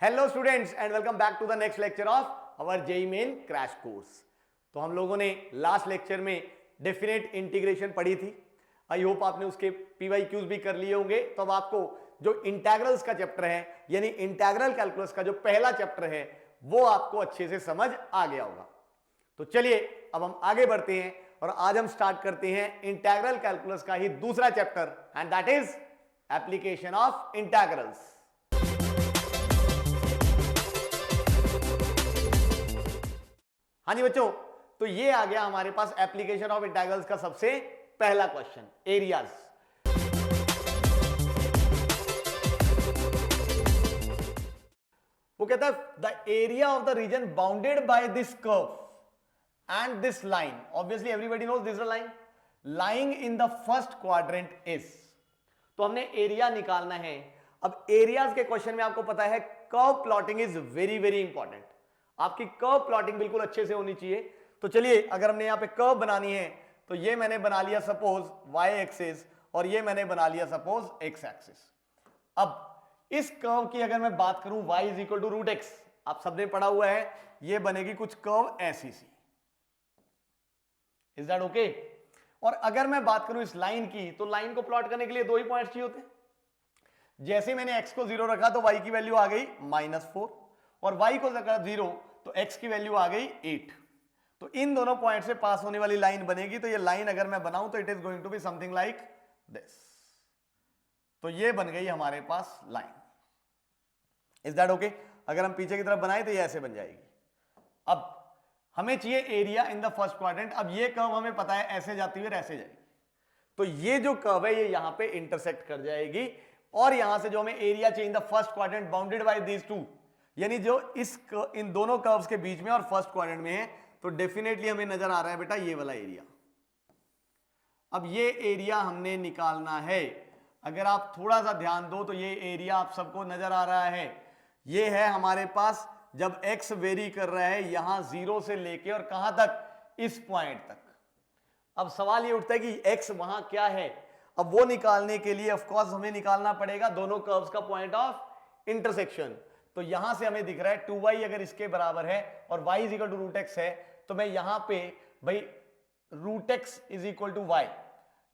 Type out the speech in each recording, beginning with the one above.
Hello students and welcome back to the next lecture of our JEE main crash course. तो हम लोगों ने last lecture में definite integration पढ़ी थी। आई होप आपने उसके पीवाईक्यूज भी कर लिए होंगे। तो अब आपको जो इंटीग्रल्स का चैप्टर है यानी इंटीग्रल कैलकुलस का जो पहला चैप्टर है वो आपको अच्छे से समझ आ गया होगा। तो चलिए अब हम आगे बढ़ते हैं और आज हम स्टार्ट करते हैं इंटीग्रल कैलकुलस का ही दूसरा chapter and that is application of integrals. हाँ जी बच्चों, तो ये आ गया हमारे पास एप्लीकेशन ऑफ इंटीग्रल्स का सबसे पहला क्वेश्चन, एरियाज। वो कहता है the area of the region bounded by this curve and this line, obviously everybody knows this line lying in the first quadrant is. तो हमने एरिया निकालना है। अब एरियाज के क्वेश्चन में आपको पता है curve plotting is very very important. आपकी कर्व प्लॉटिंग बिल्कुल अच्छे से होनी चाहिए। तो चलिए अगर हमने यहां पे कर्व बनानी है तो ये मैंने बना लिया सपोज वाई एक्सिस और ये मैंने बना लिया सपोज एक्स एक्सिस। अब इस कर्व की अगर मैं बात करूं y is equal to root x, आप सबने पढ़ा हुआ है, ये बनेगी कुछ कर्व ऐसी सी। Is that okay? और अगर मैं बात करूं इस लाइन की, तो लाइन को प्लॉट करने के लिए दो ही पॉइंट्स चाहिए होते हैं। जैसे मैंने x को 0 रखा तो y की वैल्यू आ गई -4 और y को रखा 0 तो x की वैल्यू आ गई 8। तो इन दोनों पॉइंट से पास होने वाली लाइन बनेगी। तो ये लाइन अगर मैं बनाऊं तो it is going to be something like this. तो ये बन गई हमारे पास लाइन। Is that okay? अगर हम पीछे की तरफ बनाए तो ये ऐसे बन जाएगी। अब हमें चाहिए area in the first quadrant. अब ये कर्व हमें पता है ऐसे जाती हुई और ऐसे जाएगी। तो ये जो कर्व है ये यहां पे इंटरसेक्ट कर जाएगी और यहां से जो हमें एरिया चाहिए इन the first quadrant bounded by these two, यानी जो इन दोनों कर्व्स के बीच में और फर्स्ट क्वाड्रेंट में है, तो डेफिनेटली हमें नजर आ रहा है बेटा ये वाला एरिया। अब ये एरिया हमने निकालना है। अगर आप थोड़ा सा ध्यान दो तो ये एरिया आप सबको नजर आ रहा है। ये है हमारे पास जब x वेरी कर रहा है यहां 0 से लेके और कहां तक, इस पॉइंट तक। अब सवाल ये उठता है कि x वहां क्या है। अब वो निकालने के लिए ऑफ कोर्स हमें निकालना पड़ेगा दोनों कर्व्स का पॉइंट ऑफ इंटरसेक्शन। तो यहां से हमें दिख रहा है 2y अगर इसके बराबर है और y is equal to root x है, तो मैं यहां पे भाई root x is equal to y,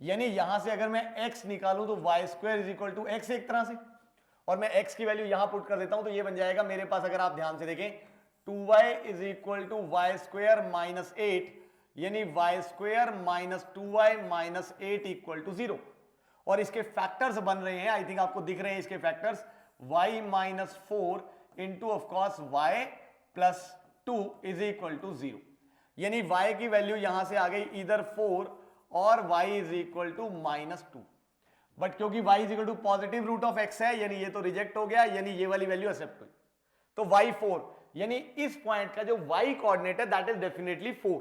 यानी यहां से अगर मैं x निकालूं तो y square is equal to x एक तरह से, और मैं x की वैल्यू यहां पुट कर देता हूं तो ये बन जाएगा मेरे पास, अगर आप ध्यान से देखें, 2y is equal to y square minus 8, यानी y square minus 2y minus 8 equal to 0। और इसके फैक्टर्स बन रहे हैं, आई थिंक आपको दिख रहे हैं इसके factors, y minus 4 into of course y plus 2 is equal to 0, यानी y की वैल्यू यहां से आ गई इधर 4 और y is equal to -2। But क्योंकि y is equal to positive root of x है, यानी ये तो रिजेक्ट हो गया, यानी ये वाली वैल्यू एक्सेप्ट हुई। तो y 4, यानी इस पॉइंट का जो y कोऑर्डिनेट है दैट इज डेफिनेटली 4।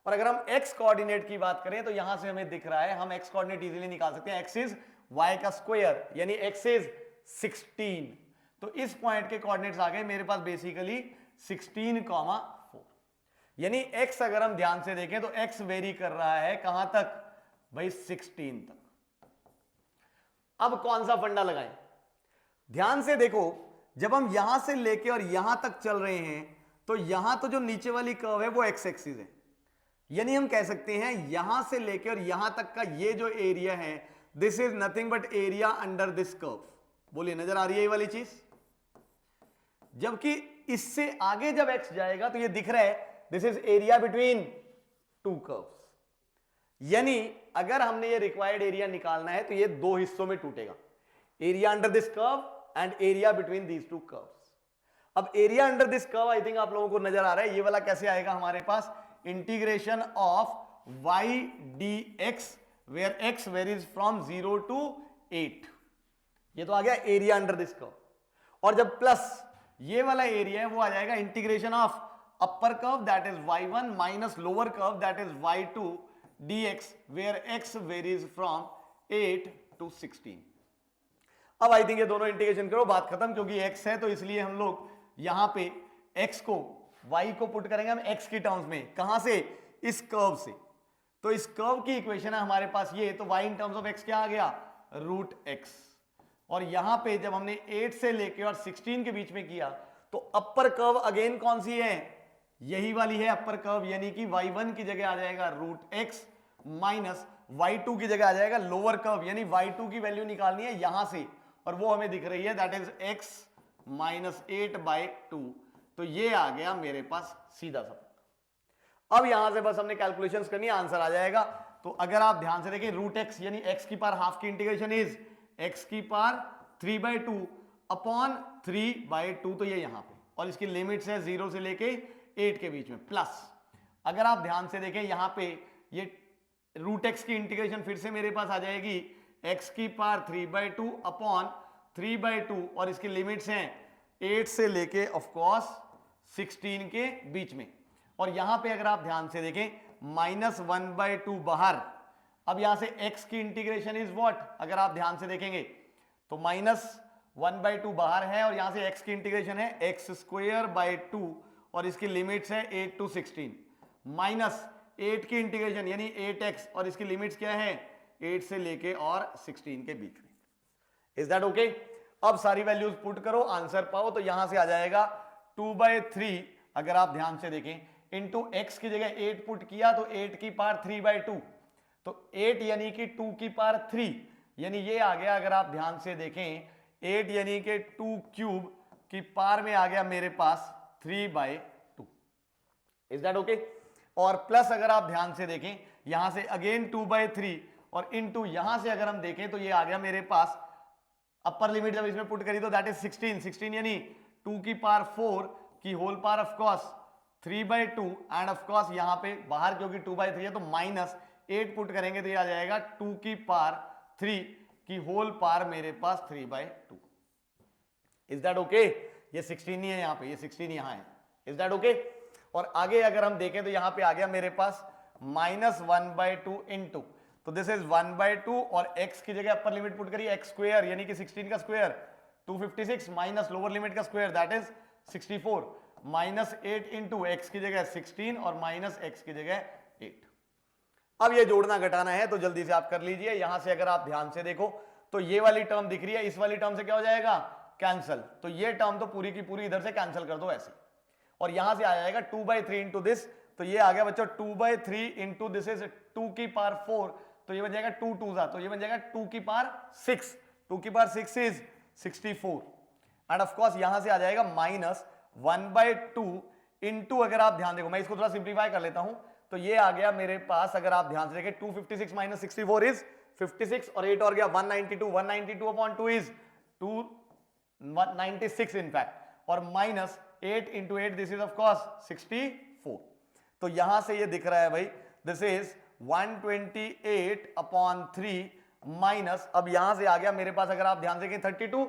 और अगर हम x कोऑर्डिनेट की बात करें तो यहां से हमें दिख रहा है, हम x कोऑर्डिनेट इजीली निकाल सकते हैं। x इज y का स्क्वायर, यानी x इज 16। तो इस पॉइंट के कोऑर्डिनेट्स आ गए मेरे पास बेसिकली 16,4, यानी x अगर हम ध्यान से देखें तो x वेरी कर रहा है कहां तक भाई, 16 तक। अब कौन सा फंडा लगाएं? ध्यान से देखो, जब हम यहां से लेके और यहां तक चल रहे हैं तो यहां तो जो नीचे वाली कर्व है वो x एक्सिस है, यानी हम कह सकते हैं यहां से लेके और यहां तक का ये जो एरिया है this is nothing but area under this curve. बोलिए नजर आ रही है ये वाली चीज? जबकि इससे आगे जब x जाएगा तो ये दिख रहा है this is area between two curves, यानी अगर हमने ये रिक्वायर्ड एरिया निकालना है तो ये दो हिस्सों में टूटेगा, area under this curve and area between these two curves. अब area under this curve I think आप लोगों को नजर आ रहा है, ये वाला कैसे आएगा हमारे पास, integration of y dx where x varies from 0 to 8। ये तो आ गया एरिया अंडर दिस कर्व। और जब प्लस ये वाला एरिया है वो आ जाएगा integration of upper curve that is y1 minus lower curve that is y2 dx where x varies from 8 to 16। अब आई थिंक ये दोनों इंटीग्रेशन करो, बात खत्म, क्योंकि x है तो इसलिए हम लोग यहां पे x को y को पुट करेंगे हम x की टर्म्स में, कहां से, इस कर्व से। तो इस कर्व की इक्वेशन है हमारे पास ये, तो y in terms of x क्या आ गया, रूट x। और यहां पे जब हमने 8 से लेके और 16 के बीच में किया तो अपर कर्व अगेन कौन सी है, यही वाली है अपर कर्व, यानी कि y1 की जगह आ जाएगा √x माइनस y2 की जगह आ जाएगा लोअर कर्व, यानी y2 की वैल्यू निकालनी है यहां से और वो हमें दिख रही है दैट इज x माइनस 8/2। तो ये आ गया मेरे पास सीधा सा। अब यहां से बस हमने कैलकुलेशंस करनी है, आंसर आ जाएगा। तो अगर आप ध्यान से देखें √x यानी x की पावर हाफ की इंटीग्रेशन इज x की पावर 3/2 अपॉन 3/2, तो ये यहां पे, और इसकी लिमिट्स है 0 से लेके 8 के बीच में, प्लस अगर आप ध्यान से देखें यहां पे ये √x की इंटीग्रेशन फिर से मेरे पास आ जाएगी x की पावर 3/2 अपॉन 3/2 और इसकी लिमिट्स हैं 8 से लेके ऑफ कोर्स 16 के बीच में। और यहां पे अगर आप ध्यान से देखें -1/2 बाहर, अब यहां से x की इंटीग्रेशन इज व्हाट, अगर आप ध्यान से देखेंगे तो -1/2 बाहर है और यहां से x की इंटीग्रेशन है x² और इसकी लिमिट्स है 8 to 16 माइनस 8 की इंटीग्रेशन यानी 8x और इसकी लिमिट्स क्या है 8 से लेके और 16 के बीच में। Is that okay? अब सारी वैल्यूज पुट करो, आंसर पाओ। तो यहां से आ जाएगा 2/3, अगर आप ध्यान से देखें, इंटू x की जगह 8 पुट किया तो 8 की पावर 3/2, तो 8 यानी कि 2 की पावर 3, यानी ये आ गया, अगर आप ध्यान से देखें 8 यानी कि 2 क्यूब की पावर में आ गया मेरे पास 3/2। Is that okay? और प्लस अगर आप ध्यान से देखें यहां से अगेन 2/3 और इनटू यहां से अगर हम देखें तो ये आ गया मेरे पास अपर लिमिट जब इसमें पुट करी तो दैट इज 16 यानी 2 की पावर 4 की whole power of course 3/2 and of course यहां पे बाहर क्योंकि 2/3 है तो -8 पुट करेंगे तो ये आ जाएगा 2 की पावर 3 की होल पावर मेरे पास 3/2। Is that okay? ये 16 नहीं है यहां पे, ये 16 यहां है। Is that okay? और आगे अगर हम देखें तो यहां पे आ गया मेरे पास -1/2 इंटू, तो दिस इज 1/2 और x की जगह अपर लिमिट पुट करिए x² यानी कि 16 का स्क्वायर 256 माइनस लोअर लिमिट का square that is 64 -8 into x की जगह 16 और माइनस x की जगह 8। अब ये जोड़ना घटाना है तो जल्दी से आप कर लीजिए। यहां से अगर आप ध्यान से देखो तो ये वाली टर्म दिख रही है, इस वाली टर्म से क्या हो जाएगा कैंसिल, तो ये टर्म तो पूरी की पूरी इधर से कैंसिल कर दो ऐसे, और यहां से आ जाएगा 2/3 इंटू दिस, तो ये आ गया बच्चों 2/3 इंटू दिस इज 2 की पावर 4, तो ये बन जाएगा 2 2 तो ये बन जाएगा 2 की पावर 6, 2 की power 6 is 64 and of course यहां से आ जाएगा -1/2 इंटू, अगर आप ध्यान देखो मैं इसको थोड़ा सिंप्लीफाई कर लेता हूं तो ये आ गया मेरे पास, अगर आप ध्यान से देखें 256 माइनस 64 इज 56 और 8 और गया 192 अपॉन 2 इज 296 इनफैक्ट, और minus 8 into 8 this is of course 64। तो यहां से ये दिख रहा है भाई दिस इज 128 अपॉन 3 माइनस, अब यहां से आ गया मेरे पास अगर आप ध्यान से देखें 32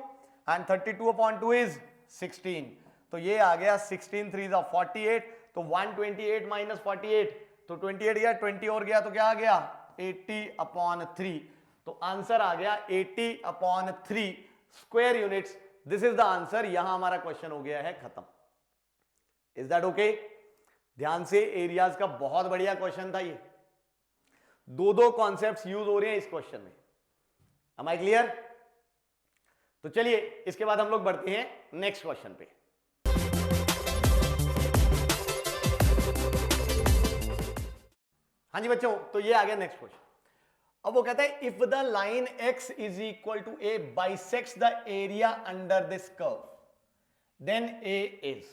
एंड 32 अपॉन 2 इज 16, तो ये आ गया 16 3 इज 48, तो 128 माइनस 48 तो 28 गया, 20 और गया तो क्या आ गया 80 अपॉन 3, तो आंसर आ गया 80 upon 3 square units. This is the answer. यहां हमारा क्वेश्चन हो गया है खत्म। Is that okay? ध्यान से, एरियाज का बहुत बढ़िया क्वेश्चन था ये, दो कॉन्सेप्ट्स यूज हो रहे हैं इस क्वेश्चन में। Am I clear? तो चलिए इसके बाद हम लोग बढ़ते हैं नेक्स्ट क्वेश्चन पे। हाँ जी बच्चों, तो ये आ गया नेक्स्ट क्वेश्चन। अब वो कहता है if the line x is equal to a bisects the area under this curve then a is,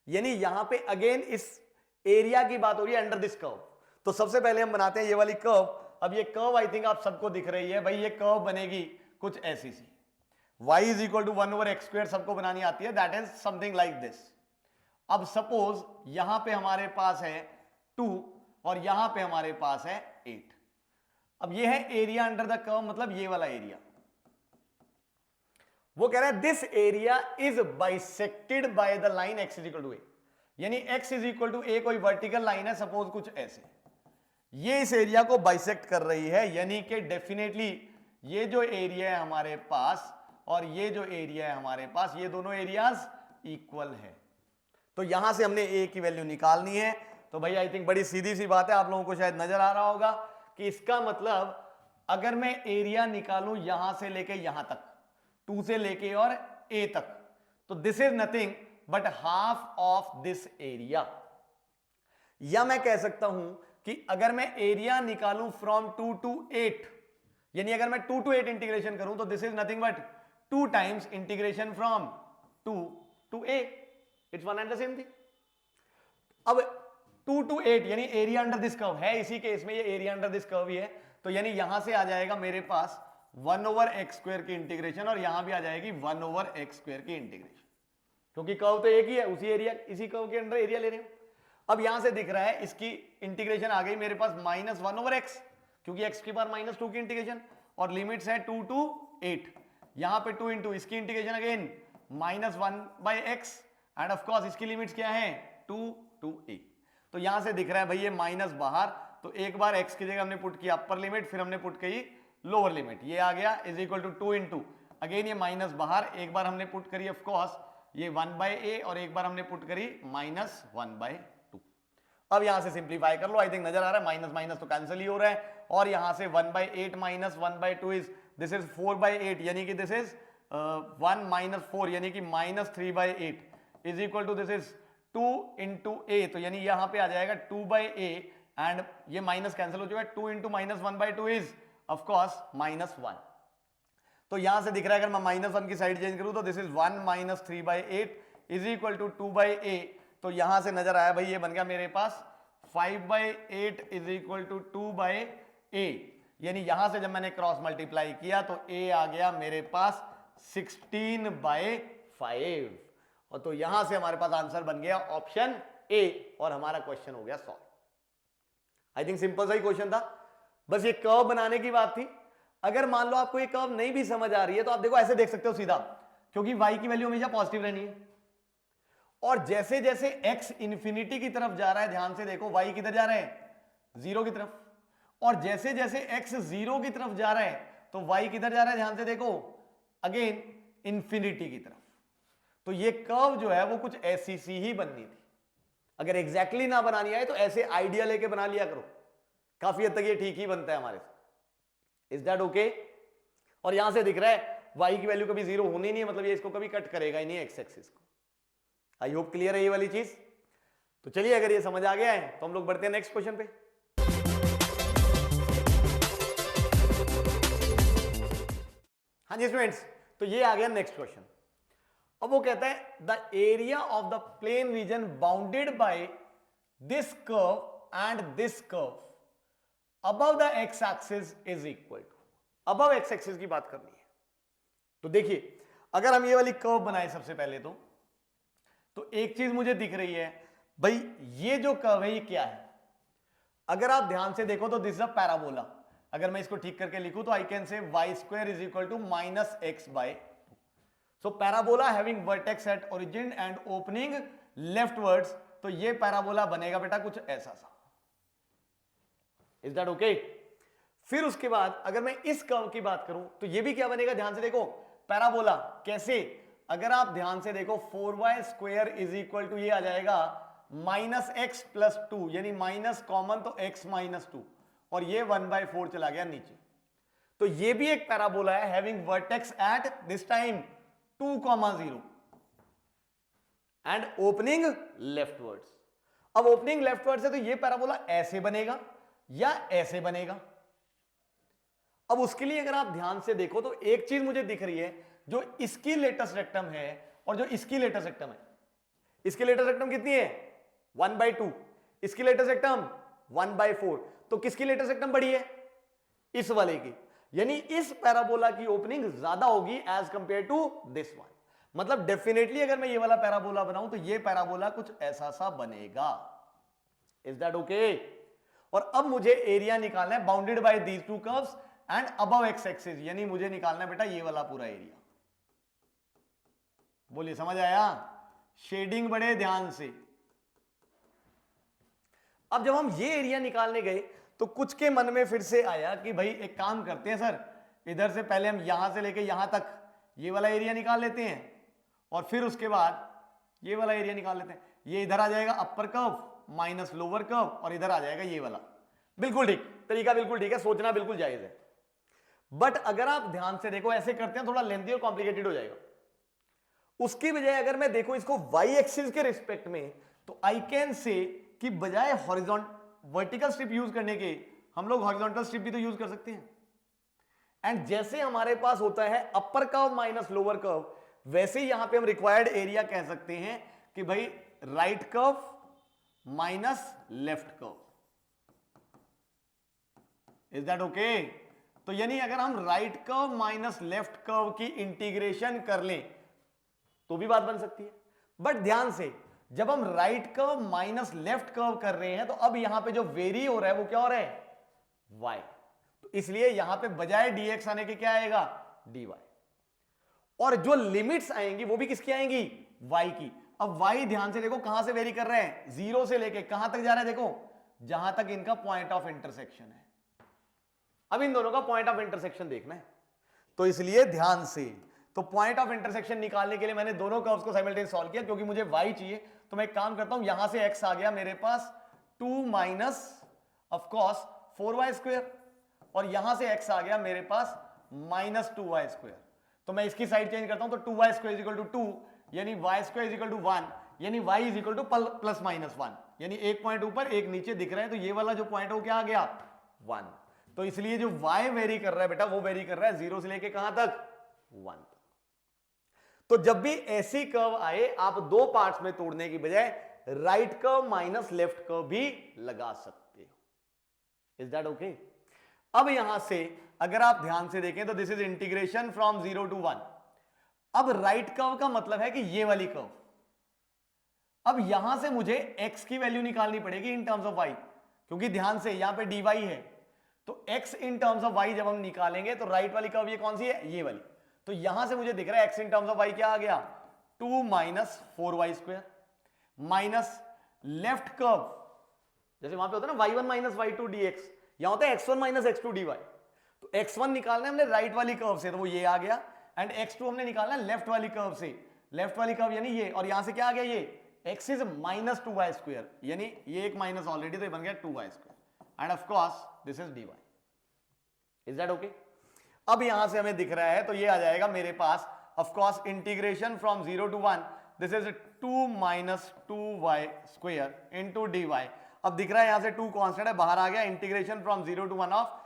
यानी यहां पे अगेन इस एरिया की बात हो रही है अंडर दिस कर्व। तो सबसे पहले हम बनाते हैं ये वाली कर्व। अब ये कर्व आई थिंक आप सबको दिख रही है भाई, ये कर्व बनेगी कुछ ऐसी सी, y is equal to 1/x² सबको बनानी आती है, that is something like this. अब सपोज यहां पे हमारे पास है 2 और यहां पे हमारे पास है 8। अब ये है एरिया अंडर द कर्व, मतलब ये वाला एरिया। वो कह रहा है this area is bisected by the line x is equal to a, यानी x is equal to a कोई वर्टिकल लाइन है सपोज कुछ ऐसे, ये इस एरिया को बाइसेक्ट कर रही है, यानी कि डेफिनेटली ये जो एरिया है हमारे पास और ये जो एरिया है हमारे पास, ये दोनों एरियाज इक्वल है। तो यहां से हमने a की वैल्यू निकालनी है। तो भाई आई थिंक बड़ी सीधी सी बात है, आप लोगों को शायद नजर आ रहा होगा कि इसका मतलब अगर मैं एरिया निकालूं यहां से लेके यहां तक, 2 से लेके और a तक, तो this is nothing but half of this area. या मैं कह सकता हूं कि अगर मैं एरिया निकालूं फ्रॉम 2 to 8, यानी अगर मैं 2 to 8 इंटीग्रेशन करूं तो this is nothing but 2 times integration from 2 to a, it's one and the same thing. अब 2 to 8 यानी एरिया अंडर दिस कर्व है, इसी केस में ये एरिया अंडर दिस कर्व ही है, तो यानी यहां से आ जाएगा मेरे पास 1/x² की इंटीग्रेशन और यहां भी आ जाएगी 1/x² की इंटीग्रेशन, क्योंकि कर्व तो एक ही है, उसी एरिया, इसी कर्व के अंडर एरिया ले रहे हैं। अब यहां से दिख रहा है इसकी इंटीग्रेशन आ गई मेरे पास -1/x, क्योंकि x की पावर -2 की इंटीग्रेशन, और लिमिट्स है 2 to 8, यहां पे 2 इंटू इसकी integration again -1/x, and of course इसकी लिमिट्स क्या है 2 to a। तो यहां से दिख रहा है भाई ये माइनस बाहर, तो एक बार x की जगह हमने पुट किया अपर लिमिट, फिर हमने पुट की लोअर लिमिट, ये आ गया is equal to 2 into again ये माइनस बाहर, एक बार हमने पुट करी ऑफ कोर्स ये 1/a और एक बार हमने पुट करी -1/2। अब यहां से सिंप्लीफाई कर लो, आई थिंक नजर आ रहा है माइनस माइनस तो कैंसिल ही हो रहा है, और यहां से 1/8 माइनस 1/2 इज दिस इज 4/8, यानी कि दिस इज 1 माइनस 4 यानी कि -3/8 is equal to this is 2 into a, तो यानी यहां पे आ जाएगा 2/a एंड ये माइनस कैंसिल हो चुका है, 2 इंटू -1/2 इज ऑफ कोर्स -1। तो यहां से दिख रहा है अगर मैं -1 की साइड चेंज करूं तो this is 1 minus 3/8 is equal to 2/a, तो यहां से नजर आया भाई ये बन गया मेरे पास 5/8 इज इक्वल टू 2/a, यानी यहां से जब मैंने क्रॉस मल्टीप्लाई किया तो a आ गया मेरे पास 16/5, और तो यहां से हमारे पास आंसर बन गया ऑप्शन a और हमारा क्वेश्चन हो गया सॉल्व। आई थिंक सिंपल सा ही क्वेश्चन था, बस ये कर्व बनाने की बात थी। अगर मान लो आपको ये कर्व नहीं भी समझ आ रही है तो आप देखो ऐसे देख सकते हो सीधा, क्योंकि y की वैल्यू हमेशा पॉजिटिव रहनी है, और जैसे जैसे x इंफिनिटी की तरफ जा रहा है, ध्यान से देखो y किधर जा रहा है 0 की तरफ, और जैसे जैसे x 0 की तरफ जा रहा है तो y किधर जा रहा है, ध्यान से देखो अगेन इंफिनिटी की तरफ। तो ये कर्व जो है वो कुछ ऐसी सी ही बननी थी, अगर एग्जैक्टली ना बनानी आए तो ऐसे आइडिया लेके बना लिया करो, काफी हद तक ये ठीक ही बनता है हमारे साथ। Is that okay? और यहां से दिख रहा है y की वैल्यू कभी 0 होनी नहीं है, मतलब ये इसको कभी कट करेगा ही नहीं x एक्सिस को। आई होप क्लियर है ये वाली चीज। तो चलिए अगर ये समझ आ गया है तो हम लोग बढ़ते हैं नेक्स्ट क्वेश्चन पे। हाँ जी स्टूडेंट्स, तो ये आ गया नेक्स्ट क्वेश्चन। अब वो कहता है the area of the plane region bounded by this curve and this curve above the x axis is equal to, above x axis की बात करनी है। तो देखिए अगर हम ये वाली कर्व बनाए सबसे पहले तो एक चीज मुझे दिख रही है भाई, ये जो कर्व है ये क्या है। अगर आप ध्यान से देखो तो दिस इज अ पैराबोला, अगर मैं इसको ठीक करके लिखूं तो आई can say y² is equal to -x/2। So parabola having vertex at origin and opening leftwards, तो ये पैराबोला बनेगा बेटा कुछ ऐसा सा। Is that okay? फिर उसके बाद अगर मैं इस कर्व की बात करूं तो ये भी क्या बनेगा, ध्यान से देखो पैराबोला कैसे, अगर आप ध्यान से देखो 4y² इज इक्वल टू ये आ जाएगा -x+2, यानी माइनस कॉमन तो x -2, और ये 1/4 चला गया नीचे। तो ये भी एक पैराबोला है having vertex at this time 2,0 and opening leftwards. अब ओपनिंग लेफ्टवर्ड्स है तो ये पैराबोला ऐसे बनेगा या ऐसे बनेगा। अब उसके लिए अगर आप ध्यान से देखो तो एक चीज मुझे दिख रही है, जो इसकी लेटस रेक्टम है और जो इसकी लेटस रेक्टम है, इसकी लेटस रेक्टम कितनी है 1/2, इसकी लेटस रेक्टम 1/4, तो किसकी लेटस रेक्टम बड़ी है, इस वाले की, यानी इस पैराबोला की ओपनिंग ज्यादा होगी as compare to this one. मतलब डेफिनेटली अगर मैं ये वाला पैराबोला बनाऊं तो ये पैराबोला कुछ ऐसा सा बनेगा। Is that okay? और अब मुझे एरिया निकालना है bounded by these two curves and above x axis, यानी मुझे निकालना है बेटा ये वाला पूरा एरिया। बोलिए समझ आया? शेडिंग बड़े ध्यान से। अब जब हम ये एरिया निकालने गए तो कुछ के मन में फिर से आया कि भाई एक काम करते हैं सर, इधर से पहले हम यहां से लेके यहां तक ये वाला एरिया निकाल लेते हैं और फिर उसके बाद ये वाला एरिया निकाल लेते हैं। ये इधर आ जाएगा अपर कर्व माइनस लोअर कर्व और इधर आ जाएगा ये वाला। बिल्कुल ठीक तरीका, बिल्कुल ठीक है, सोचना बिल्कुल जायज है। बट अगर आप ध्यान से देखो, ऐसे करते हैं थोड़ा लेंथी और कॉम्प्लिकेटेड हो जाएगा। उसकी बजाय अगर मैं देखो इसको वाई एक्सिस के रिस्पेक्ट में, तो आई कैन से कि बजाय हॉरिजॉन्टल वर्टिकल स्ट्रिप यूज करने के हम लोग हॉरिजॉन्टल स्ट्रिप भी तो यूज कर सकते हैं। एंड जैसे हमारे पास होता है अपर कर्व माइनस लोअर कर्व, वैसे ही यहां पे हम रिक्वायर्ड एरिया कह सकते हैं कि भाई right curve minus left curve. Is that okay? तो यानी अगर हम right curve minus left curve की इंटीग्रेशन कर लें तो भी बात बन सकती है। बट ध्यान से, जब हम right curve minus left curve कर रहे हैं तो अब यहां पे जो वेरी हो रहा है वो क्या हो रहा है? y। तो इसलिए यहां पे बजाय dx आने के क्या आएगा? dy। और जो लिमिट्स आएंगी वो भी किसकी आएंगी? y की। अब y ध्यान से देखो कहां से वेरी कर रहे हैं? 0 से लेके कहां तक जा रहा है? देखो जहां तक इनका पॉइंट ऑफ इंटरसेक्शन है। अब इन दोनों का पॉइंट ऑफ इंटरसेक्शन देखना है, तो इसलिए ध्यान से, तो पॉइंट ऑफ इंटरसेक्शन निकालने के लिए मैंने दोनों कर्व्स को साइमल्टेनियस सॉल्व किया, क्योंकि मुझे y चाहिए। तो मैं एक काम करता हूं, यहां से x आ गया मेरे पास 2 minus of course 4y square, और यहां से x आ गया मेरे पास माइनस 2y स्क्वायर। तो मैं इसकी साइड चेंज करता हूं, तो 2y square is equal to 2, यानी y square is equal to 1, यानी y is equal to plus minus 1, यानी एक पॉइंट ऊपर एक नीचे दिख रहा है, तो ये वाला जो पॉइंट है वो क्या आ गया? 1। तो इसलिए जो y वेरी कर रहा है बेटा, वो वेरी कर रहा है 0 से लेके कहां तक? 1 तक। तो जब भी ऐसी कर्व आए, आप दो पार्ट्स में तोड़ने की बजाय right curve minus left curve भी लगा सकते हो। Is that okay? अब यहां से अगर आप ध्यान से देखें तो this is integration from 0 to 1। अब राइट कर्व का मतलब है कि ये वाली कर्व। अब यहां से मुझे x की वैल्यू निकालनी पड़ेगी इन टर्म्स ऑफ y, क्योंकि ध्यान से यहां पे dy है, तो x in terms of y जब हम निकालेंगे तो राइट वाली कर्व ये कौन सी है? ये वाली। तो यहां से मुझे दिख रहा है x in terms of y क्या आ गया? 2 minus 4y square minus left curve, जैसे वहां पे होता है ना y1 माइनस y2 dx, यहां होता है x1 माइनस x2 dy। तो x1 निकालना है हमने राइट वाली कर्व से, तो वो ये आ गया, एंड x2 हमने निकालना है लेफ्ट वाली कर्व से, लेफ्ट वाली कर्व यानी ये, और यहां से क्या आ गया? ये x is minus 2y square, यानी ये एक माइनस ऑलरेडी, तो ये बन गया 2y square, and of course this is dy। Is that okay? अब यहां से हमें दिख रहा है, तो ये आ जाएगा मेरे पास of course integration from 0 to 1, this is 2 minus 2y square into dy। अब दिख रहा है यहां से 2 कांस्टेंट है, बाहर आ गया, integration from 0 to 1 of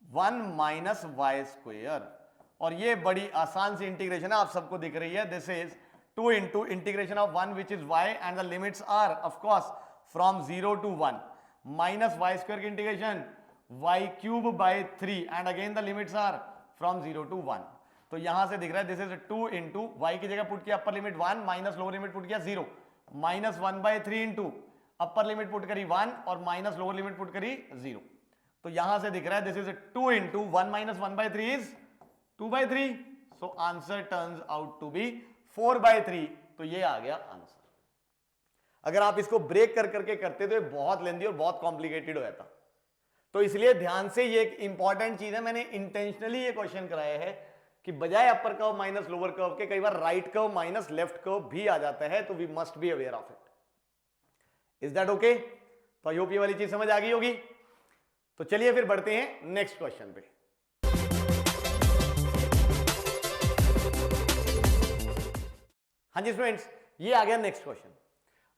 1 minus y square. और ये बड़ी आसान सी इंटीग्रेशन है, आप सबको दिख रही है, this is 2 into integration of 1 which is y, and the limits are of course from 0 to 1 minus y square की integration y cube by 3, and again the limits are from 0 to 1। तो यहां से दिख रहा है दिस इज 2 इंटू y की जगह put किया upper limit 1 minus lower limit put किया 0, minus 1 by 3 into upper limit put करी 1 और माइनस लोअर लिमिट पुट करी 0। तो यहां से दिख रहा है this is 2 into 1 minus 1 by 3 is 2 by 3, so answer turns out to be 4 by 3। तो ये आ गया आंसर। अगर आप इसको ब्रेक कर करके करते तो ये बहुत लेंदी और बहुत कॉम्प्लिकेटेड हो जाता। तो इसलिए ध्यान से, ये एक इंपॉर्टेंट चीज है, मैंने इंटेंशनली ये क्वेश्चन कराया है कि बजाय upper curve minus lower curve के कई बार right curve minus left curve भी आ जाता है, तो we must be aware of it. Is that okay? तो आई होप ये वाली चीज समझ आ गई होगी। तो चलिए फिर बढ़ते हैं नेक्स्ट क्वेश्चन पे। हाँ जी स्टूडेंट्स, ये आ गया नेक्स्ट क्वेश्चन।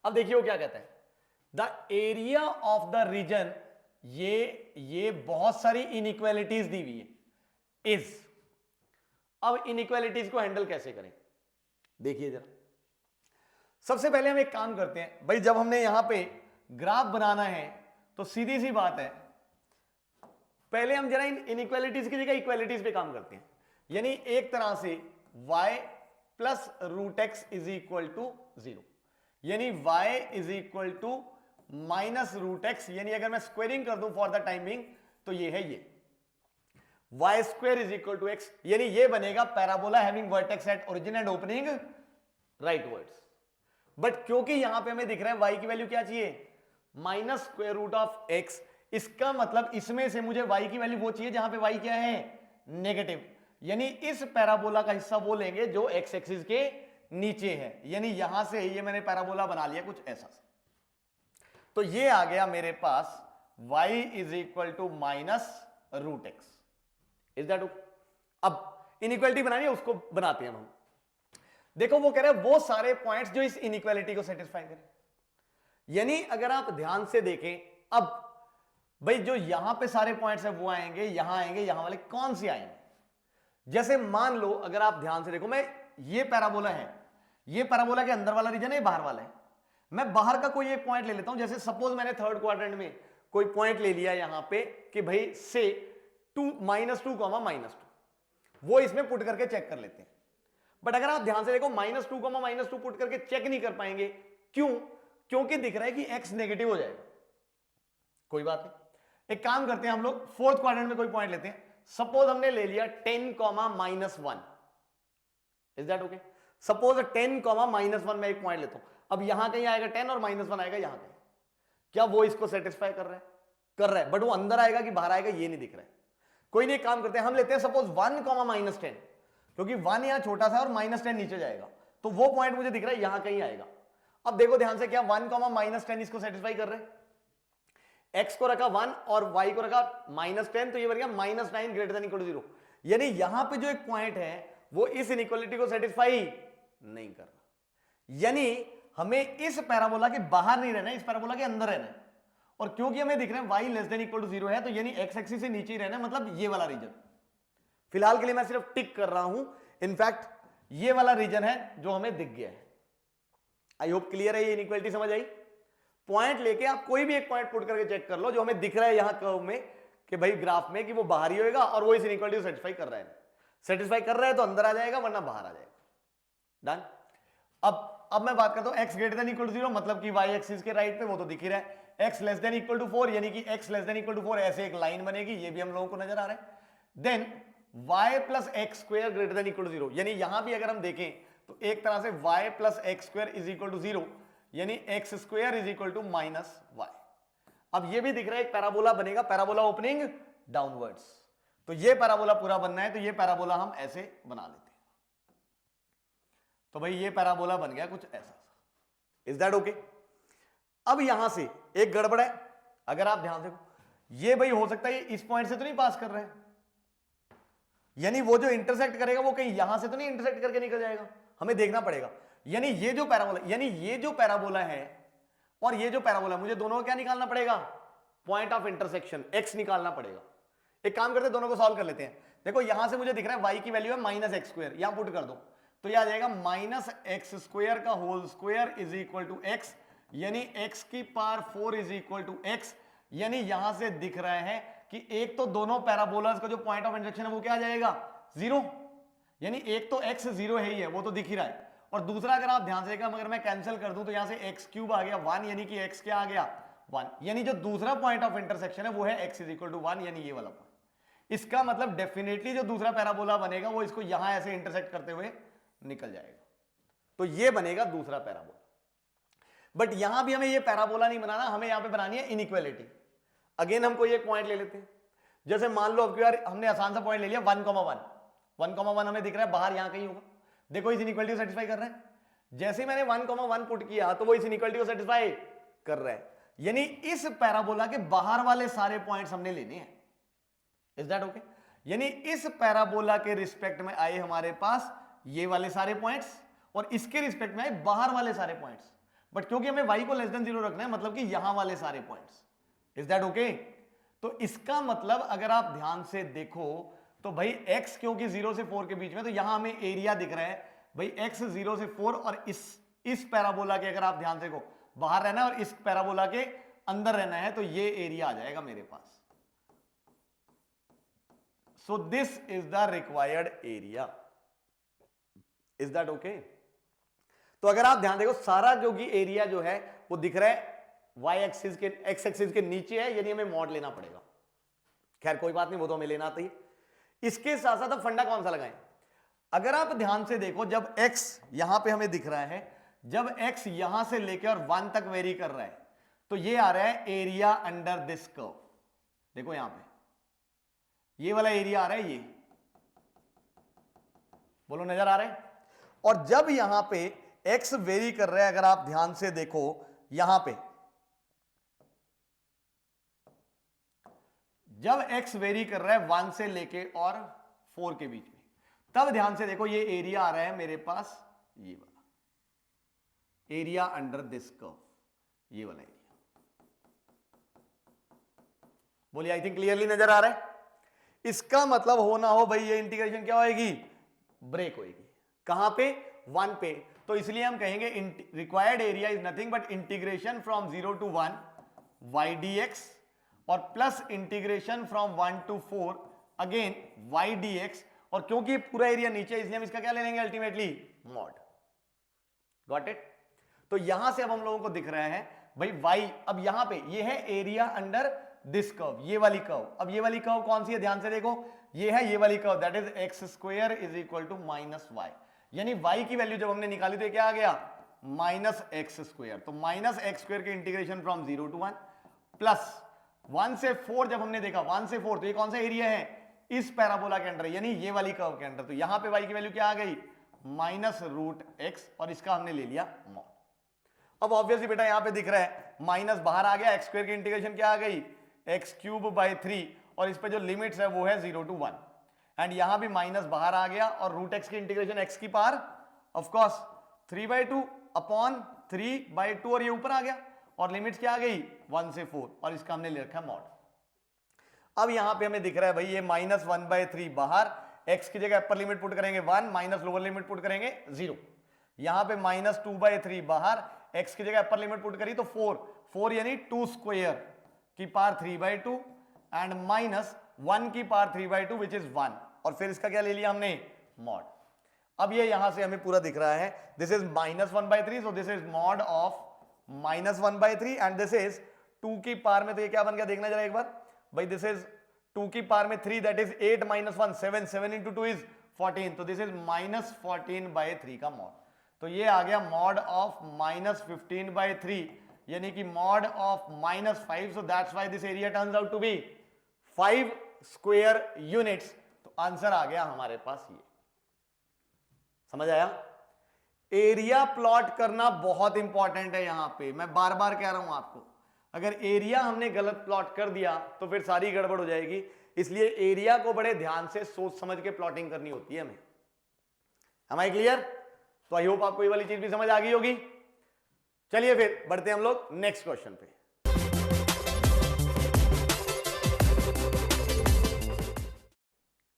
अब देखिए वो क्या कहता है, the area of the region, ये बहुत सारी इनइक्वालिटीज दी हुई है, इज। अब इनइक्वालिटीज को हैंडल कैसे करें, देखिए जरा। सबसे पहले हम एक काम करते हैं भाई, जब हमने यहां पे ग्राफ बनाना है तो सीधी सी बात है, पहले हम जरा इन इनइक्वालिटीज की जगह इक्वालिटीज पे काम करते हैं। यानी एक तरह से y plus root x is equal to 0, यानी y is equal to minus root एक्स, यानी अगर मैं स्क्वेयरिंग कर दूं फॉर द टाइमिंग तो ये है ये y square is equal to x, यानी ये बनेगा parabola having vertex at origin and opening rightwards. But क्योंकि यहां पे हमें दिख रहा है y की वैल्यू क्या चाहिए? Minus square root of x, इसका मतलब इसमें से मुझे y की वैल्यू वो चाहिए जहां पे y क्या है? नेगेटिव, यानी इस पैराबोला का हिस्सा वो लेंगे जो x एक्सिस के नीचे है, यानी यहां से ये मैंने पैराबोला बना लिया कुछ ऐसा। तो ये आ गया मेरे पास y is equal to minus root x. Is that okay? अब इनइक्वालिटी बनानी है, उसको बनाते हैं हम। देखो वो कह रहे हैं वो सारे पॉइंट्स जो इस इनइक्वालिटी को सेटिस्फाई करें। यानी अगर आप ध्यान से देखें, अब भाई जो यहां पे सारे पॉइंट्स है वो आएंगे, यहां आएंगे, यहां वाले कौन से आएंगे? जैसे मान लो अगर आप ध्यान से देखो, मैं ये पैराबोला है, ये पैराबोला के अंदर वाला रीजन है, बाहर वाला है। मैं बाहर का कोई एक पॉइंट ले लेता हूं, जैसे सपोज मैंने थर्ड क्वाड्रेंट में कोई पॉइंट ले लिया यहां पे कि भाई से -2, -2, वो इसमें पुट करके चेक कर लेते हैं। बट अगर आप ध्यान से देखो -2, -2 पुट करके चेक नहीं कर पाएंगे। क्यों? क्योंकि दिख रहा है कि x नेगेटिव हो जाएगा। कोई बात नहीं, एक काम करते हैं हम लोग, फोर्थ क्वाड्रेंट में कोई पॉइंट लेते हैं। सपोज हमने ले लिया 10, -1। Is that okay? सपोज 10, -1 में एक पॉइंट लेता हूं। अब यहां कहीं आएगा 10 और -1 आएगा यहां कहीं। क्या वो इसको सेटिस्फाई कर रहा है? कर रहा है, बट वो अंदर आएगा कि बाहर आएगा ये नहीं दिख रहा है। कोई नहीं, काम करते हैं, हम लेते हैं सपोज 1, -10, क्योंकि 1 यहां छोटा सा और -10 नीचे जाएगा, तो वो पॉइंट मुझे दिख रहा है यहां कहीं आएगा। अब देखो ध्यान से, क्या 1, -10 इसको सेटिस्फाई कर रहे हैं? x को रखा 1 और y को रखा -10, तो ये बन गया -9 > 0। यानी यहां पे जो एक पॉइंट है वो इस इनइक्वालिटी को सेटिस्फाई नहीं कर रहा। यानी हमें इस पैराबोला के बाहर नहीं रहना है, इस पैराबोला के अंदर रहना है। और क्योंकि हमें दिख रहा है y <= 0 है, तो यानी x एक्सिस से नीचे ही रहना है, मतलब ये वाला रीजन। फिलहाल के लिए मैं सिर्फ टिक कर रहा हूं, इनफैक्ट ये वाला रीजन है जो हमें दिख गया है। आई होप क्लियर है, ये इनइक्वालिटी समझ आई। पॉइंट लेके आप कोई भी एक पॉइंट पुट करके चेक कर लो जो हमें दिख रहा है यहां कर्व में कि भाई ग्राफ में कि वो बाहर ही होएगा और वो इस इनइक्वालिटी को सेटिस्फाई कर रहा है। सेटिस्फाई कर रहा है तो अंदर आ जाएगा, वरना बाहर आ जाएगा। डन। अब मैं बात करता हूं x > 0, मतलब कि y एक्सिस के राइट पे, वो तो दिख ही रहा है। x <= 4, यानी कि x <= 4 ऐसे एक लाइन बनेगी, ये भी हम लोगों को नजर आ रहा है। देन y + x² <= 0, यानी यहां भी अगर हम देखें तो एक तरह से y + x² = 0, यानी x² = -y। अब ये भी दिख रहा है एक पैराबोला बनेगा, पैराबोला ओपनिंग डाउनवर्ड्स। तो ये पैराबोला पूरा बनना है, तो ये पैराबोला हम ऐसे बना लेते हैं। तो भाई ये पैराबोला बन गया कुछ ऐसा। Is that okay? अब यहां से एक गड़बड़ है, अगर आप ध्यान देखो, ये भाई हो सकता है इस पॉइंट से तो नहीं पास कर रहे हैं, यानी वो जो इंटरसेक्ट करेगा वो कहीं यहां से तो नहीं इंटरसेक्ट करके निकल जाएगा, हमें देखना पड़ेगा। यानी ये जो पैराबोला, यानी ये जो पैराबोला है और ये जो पैराबोला, मुझे दोनों को क्या निकालना पड़ेगा? पॉइंट ऑफ इंटरसेक्शन x निकालना पड़ेगा। एक काम करते हैं, दोनों को सॉल्व कर लेते हैं। देखो यहां से मुझे दिख रहा है y की वैल्यू है -x², यहां पुट कर दो तो यह आ जाएगा -x² x, यानी x⁴ x, यानी यहां से दिख रहा है कि एक तो दोनों पैराबोलास का जो पॉइंट ऑफ इंटरसेक्शन है वो क्या आ जाएगा? 0। यानी एक तो x 0 है ही है, वो तो दिख ही रहा है, और दूसरा अगर आप ध्यान से देखा, अगर मैं कैंसिल कर दूं तो यहां से x³ आ गया 1, यानी कि x क्या आ गया? 1। यानी जो दूसरा पॉइंट ऑफ इंटरसेक्शन है वो है x = 1, यानी ये वाला पॉइंट। इसका मतलब डेफिनेटली जो दूसरा पैराबोला बनेगा वो इसको यहां ऐसे इंटरसेक्ट करते हुए निकल जाएगा, तो ये बनेगा दूसरा पैराबोला। बट यहां भी हमें ये पैराबोला नहीं बनाना, हमें यहां पे बनानी है इनइक्वालिटी। अगेन हम कोई एक पॉइंट ले लेते हैं, जैसे मान लो अब यार हमने आसान सा पॉइंट ले लिया 1,1 1,1 हमें दिख रहा है बाहर यहां कहीं होगा। देखो इस इनइक्वालिटी को सेटिस्फाई कर रहा है। जैसे मैंने 1,1 पुट किया तो वो इस इनइक्वालिटी को सेटिस्फाई कर रहा है, यानी इस पैराबोला के बाहर वाले सारे पॉइंट्स हमने लेने हैं। Is that okay? यानी इस पैराबोला के रिस्पेक्ट में आए हमारे पास ये वाले सारे पॉइंट्स और इसके रिस्पेक्ट में आए बाहर वाले सारे पॉइंट्स, बट क्योंकि हमें y को <0 रखना है, मतलब कि यहां वाले सारे पॉइंट्स। Is that okay? तो इसका मतलब अगर आप ध्यान से देखो तो भाई x क्योंकि 0 से 4 के बीच में, तो यहां हमें एरिया दिख रहा है भाई x 0 से 4, और इस पैराबोला के अगर आप ध्यान से देखो बाहर रहना है और इस पैराबोला के अंदर रहना है, तो ये एरिया आ जाएगा मेरे पास। So this is the required area. Is that okay? तो अगर आप ध्यान देखो सारा जो कि एरिया जो है वो दिख रहा है y एक्सिस के, x एक्सिस के नीचे है, यानी हमें मॉड लेना पड़ेगा। खैर कोई बात नहीं, वो तो हमें लेना आता ही। इसके साथ साथ अब फंडा कौन सा लगाएं? अगर आप ध्यान से देखो, जब x यहां पे हमें दिख रहा है, जब x यहां से लेकर और 1 तक वेरी कर रहा है, तो ये आ रहा है एरिया अंडर दिस कर्व। देखो यहां पे ये वाला एरिया आ रहा है, ये बोलो नजर आ रहा है। और जब यहां पे x वेरी कर रहा है, अगर आप ध्यान से देखो यहां पे जब x वेरी कर रहा है 1 से लेके और 4 के बीच में। तब ध्यान से देखो ये एरिया आ रहा है मेरे पास, ये वाला एरिया अंडर दिस कर्व, ये वाला एरिया। बोलिए आई थिंक क्लियरली नजर आ रहा है। इसका मतलब हो ना हो भाई ये इंटीग्रेशन क्या होएगी, ब्रेक होएगी। कहां पे, 1 पे। तो इसलिए हम कहेंगे required area is nothing but integration from 0 to 1 y dx और plus integration from 1 to 4 again y dx। और क्योंकि पूरा एरिया नीचे इसलिए हम इसका क्या ले लेंगे अल्टीमेटली, मॉड। Got it. तो यहां से अब हम लोगों को दिख रहा है भाई y, अब यहां पे ये है एरिया अंडर दिस कर्व, ये वाली कर्व। अब ये वाली कर्व कौन सी है, ध्यान से देखो, ये है ये वाली curve, that is x square is equal to minus y. यानी y की वैल्यू जब हमने निकाली तो क्या आ गया, माइनस एक्स स्क्वायर। तो माइनस एक्स स्क्वायर की इंटीग्रेशन फ्रॉम 0 to 1 प्लस 1 से 4 जब हमने देखा 1 से 4, तो ये कौन सा एरिया है, इस पैराबोला के अंदर, यानी ये वाली कर्व के अंदर। तो यहां पे y की वैल्यू क्या आ गई, माइनस रूट एक्स, और इसका हमने ले लिया मॉड। अब ऑब्वियसली बेटा यहां पे दिख रहा है माइनस बाहर आ गया, एक्स स्क्वायर की इंटीग्रेशन क्या आ गई, एक्स क्यूब बाई 3, और इस पे जो लिमिट्स है वो है 0 to 1, एंड यहां भी माइनस बाहर आ गया, और रूट एक्स की इंटीग्रेशन एक्स की पावर ऑफ कोर्स 3/2 अपॉन 3/2, और ये ऊपर आ गया, और लिमिट्स क्या आ गई 1 से 4, और इसका हमने ले रखा मॉड। अब यहां पे हमें दिख रहा है भाई ये माइनस 1/3 बाहर, एक्स की जगह अपर लिमिट पुट करेंगे 1, माइनस लोअर लिमिट पुट करेंगे 0। यहां पे माइनस 2/3 बाहर, एक्स की जगह अपर लिमिट पुट करी तो 4 यानी 2 स्क्वायर की पावर 3/2 एंड माइनस 1 की पावर 3/2 विच इज 1, और फिर इसका क्या ले लिया हमने, मॉड। अब ये यहां से हमें पूरा दिख रहा है, this is minus 1/3, so this is mod of minus 1/3, and this is 2 की पावर में, तो ये क्या बन गया देखना जरा एक बार भाई, दिस इज 2 की पावर में 3, that is 8 minus 1 7, 7 into 2 is 14, तो दिस इज माइनस 14/3 का मॉड। तो ये आ गया मॉड ऑफ माइनस 15/3, यानी कि mod of minus 5, so that's why this area turns out to be 5 square units. तो आंसर आ गया हमारे पास ये। समझ आया। एरिया प्लॉट करना बहुत इंपॉर्टेंट है। यहां पे मैं बार बार कह रहा हूं आपको, अगर एरिया हमने गलत प्लॉट कर दिया तो फिर सारी गड़बड़ हो जाएगी। इसलिए एरिया को बड़े ध्यान से सोच समझ के प्लॉटिंग करनी होती है हमें। Am I clear? तो आई होप आपको ये वाली चीज भी समझ आ गई होगी। चलिए फिर बढ़ते हैं हम लोग नेक्स्ट क्वेश्चन पे।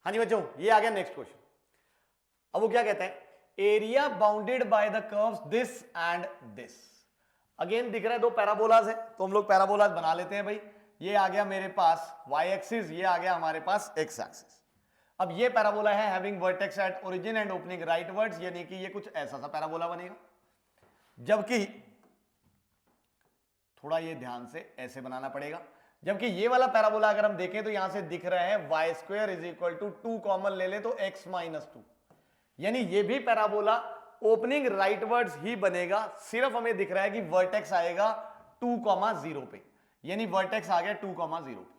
हाँ जी बच्चों, ये आ गया नेक्स्ट क्वेश्चन। अब वो क्या कहता है, area bounded by the curves this and this. Again दिख रहा है दो पैराबोलाज है, तो हम लोग पैराबोलाज बना लेते हैं भाई। ये आ गया मेरे पास y एक्सिस, ये आ गया हमारे पास x एक्सिस। अब ये पैराबोला है having vertex at origin and opening rightwards, यानी कि ये कुछ ऐसा सा पैराबोला बनेगा। जबकि थोड़ा ये ध्यान से ऐसे बनाना पड़ेगा, जबकि ये वाला पैराबोला अगर हम देखें तो यहां से दिख रहा है y square is equal to 2 common ले ले तो x माइनस 2, यानी ये भी पैराबोला ओपनिंग राइटवर्ड्स ही बनेगा। सिर्फ हमें दिख रहा है कि वर्टेक्स आएगा 2,0 पे, यानी वर्टेक्स आ गया 2,0 पे।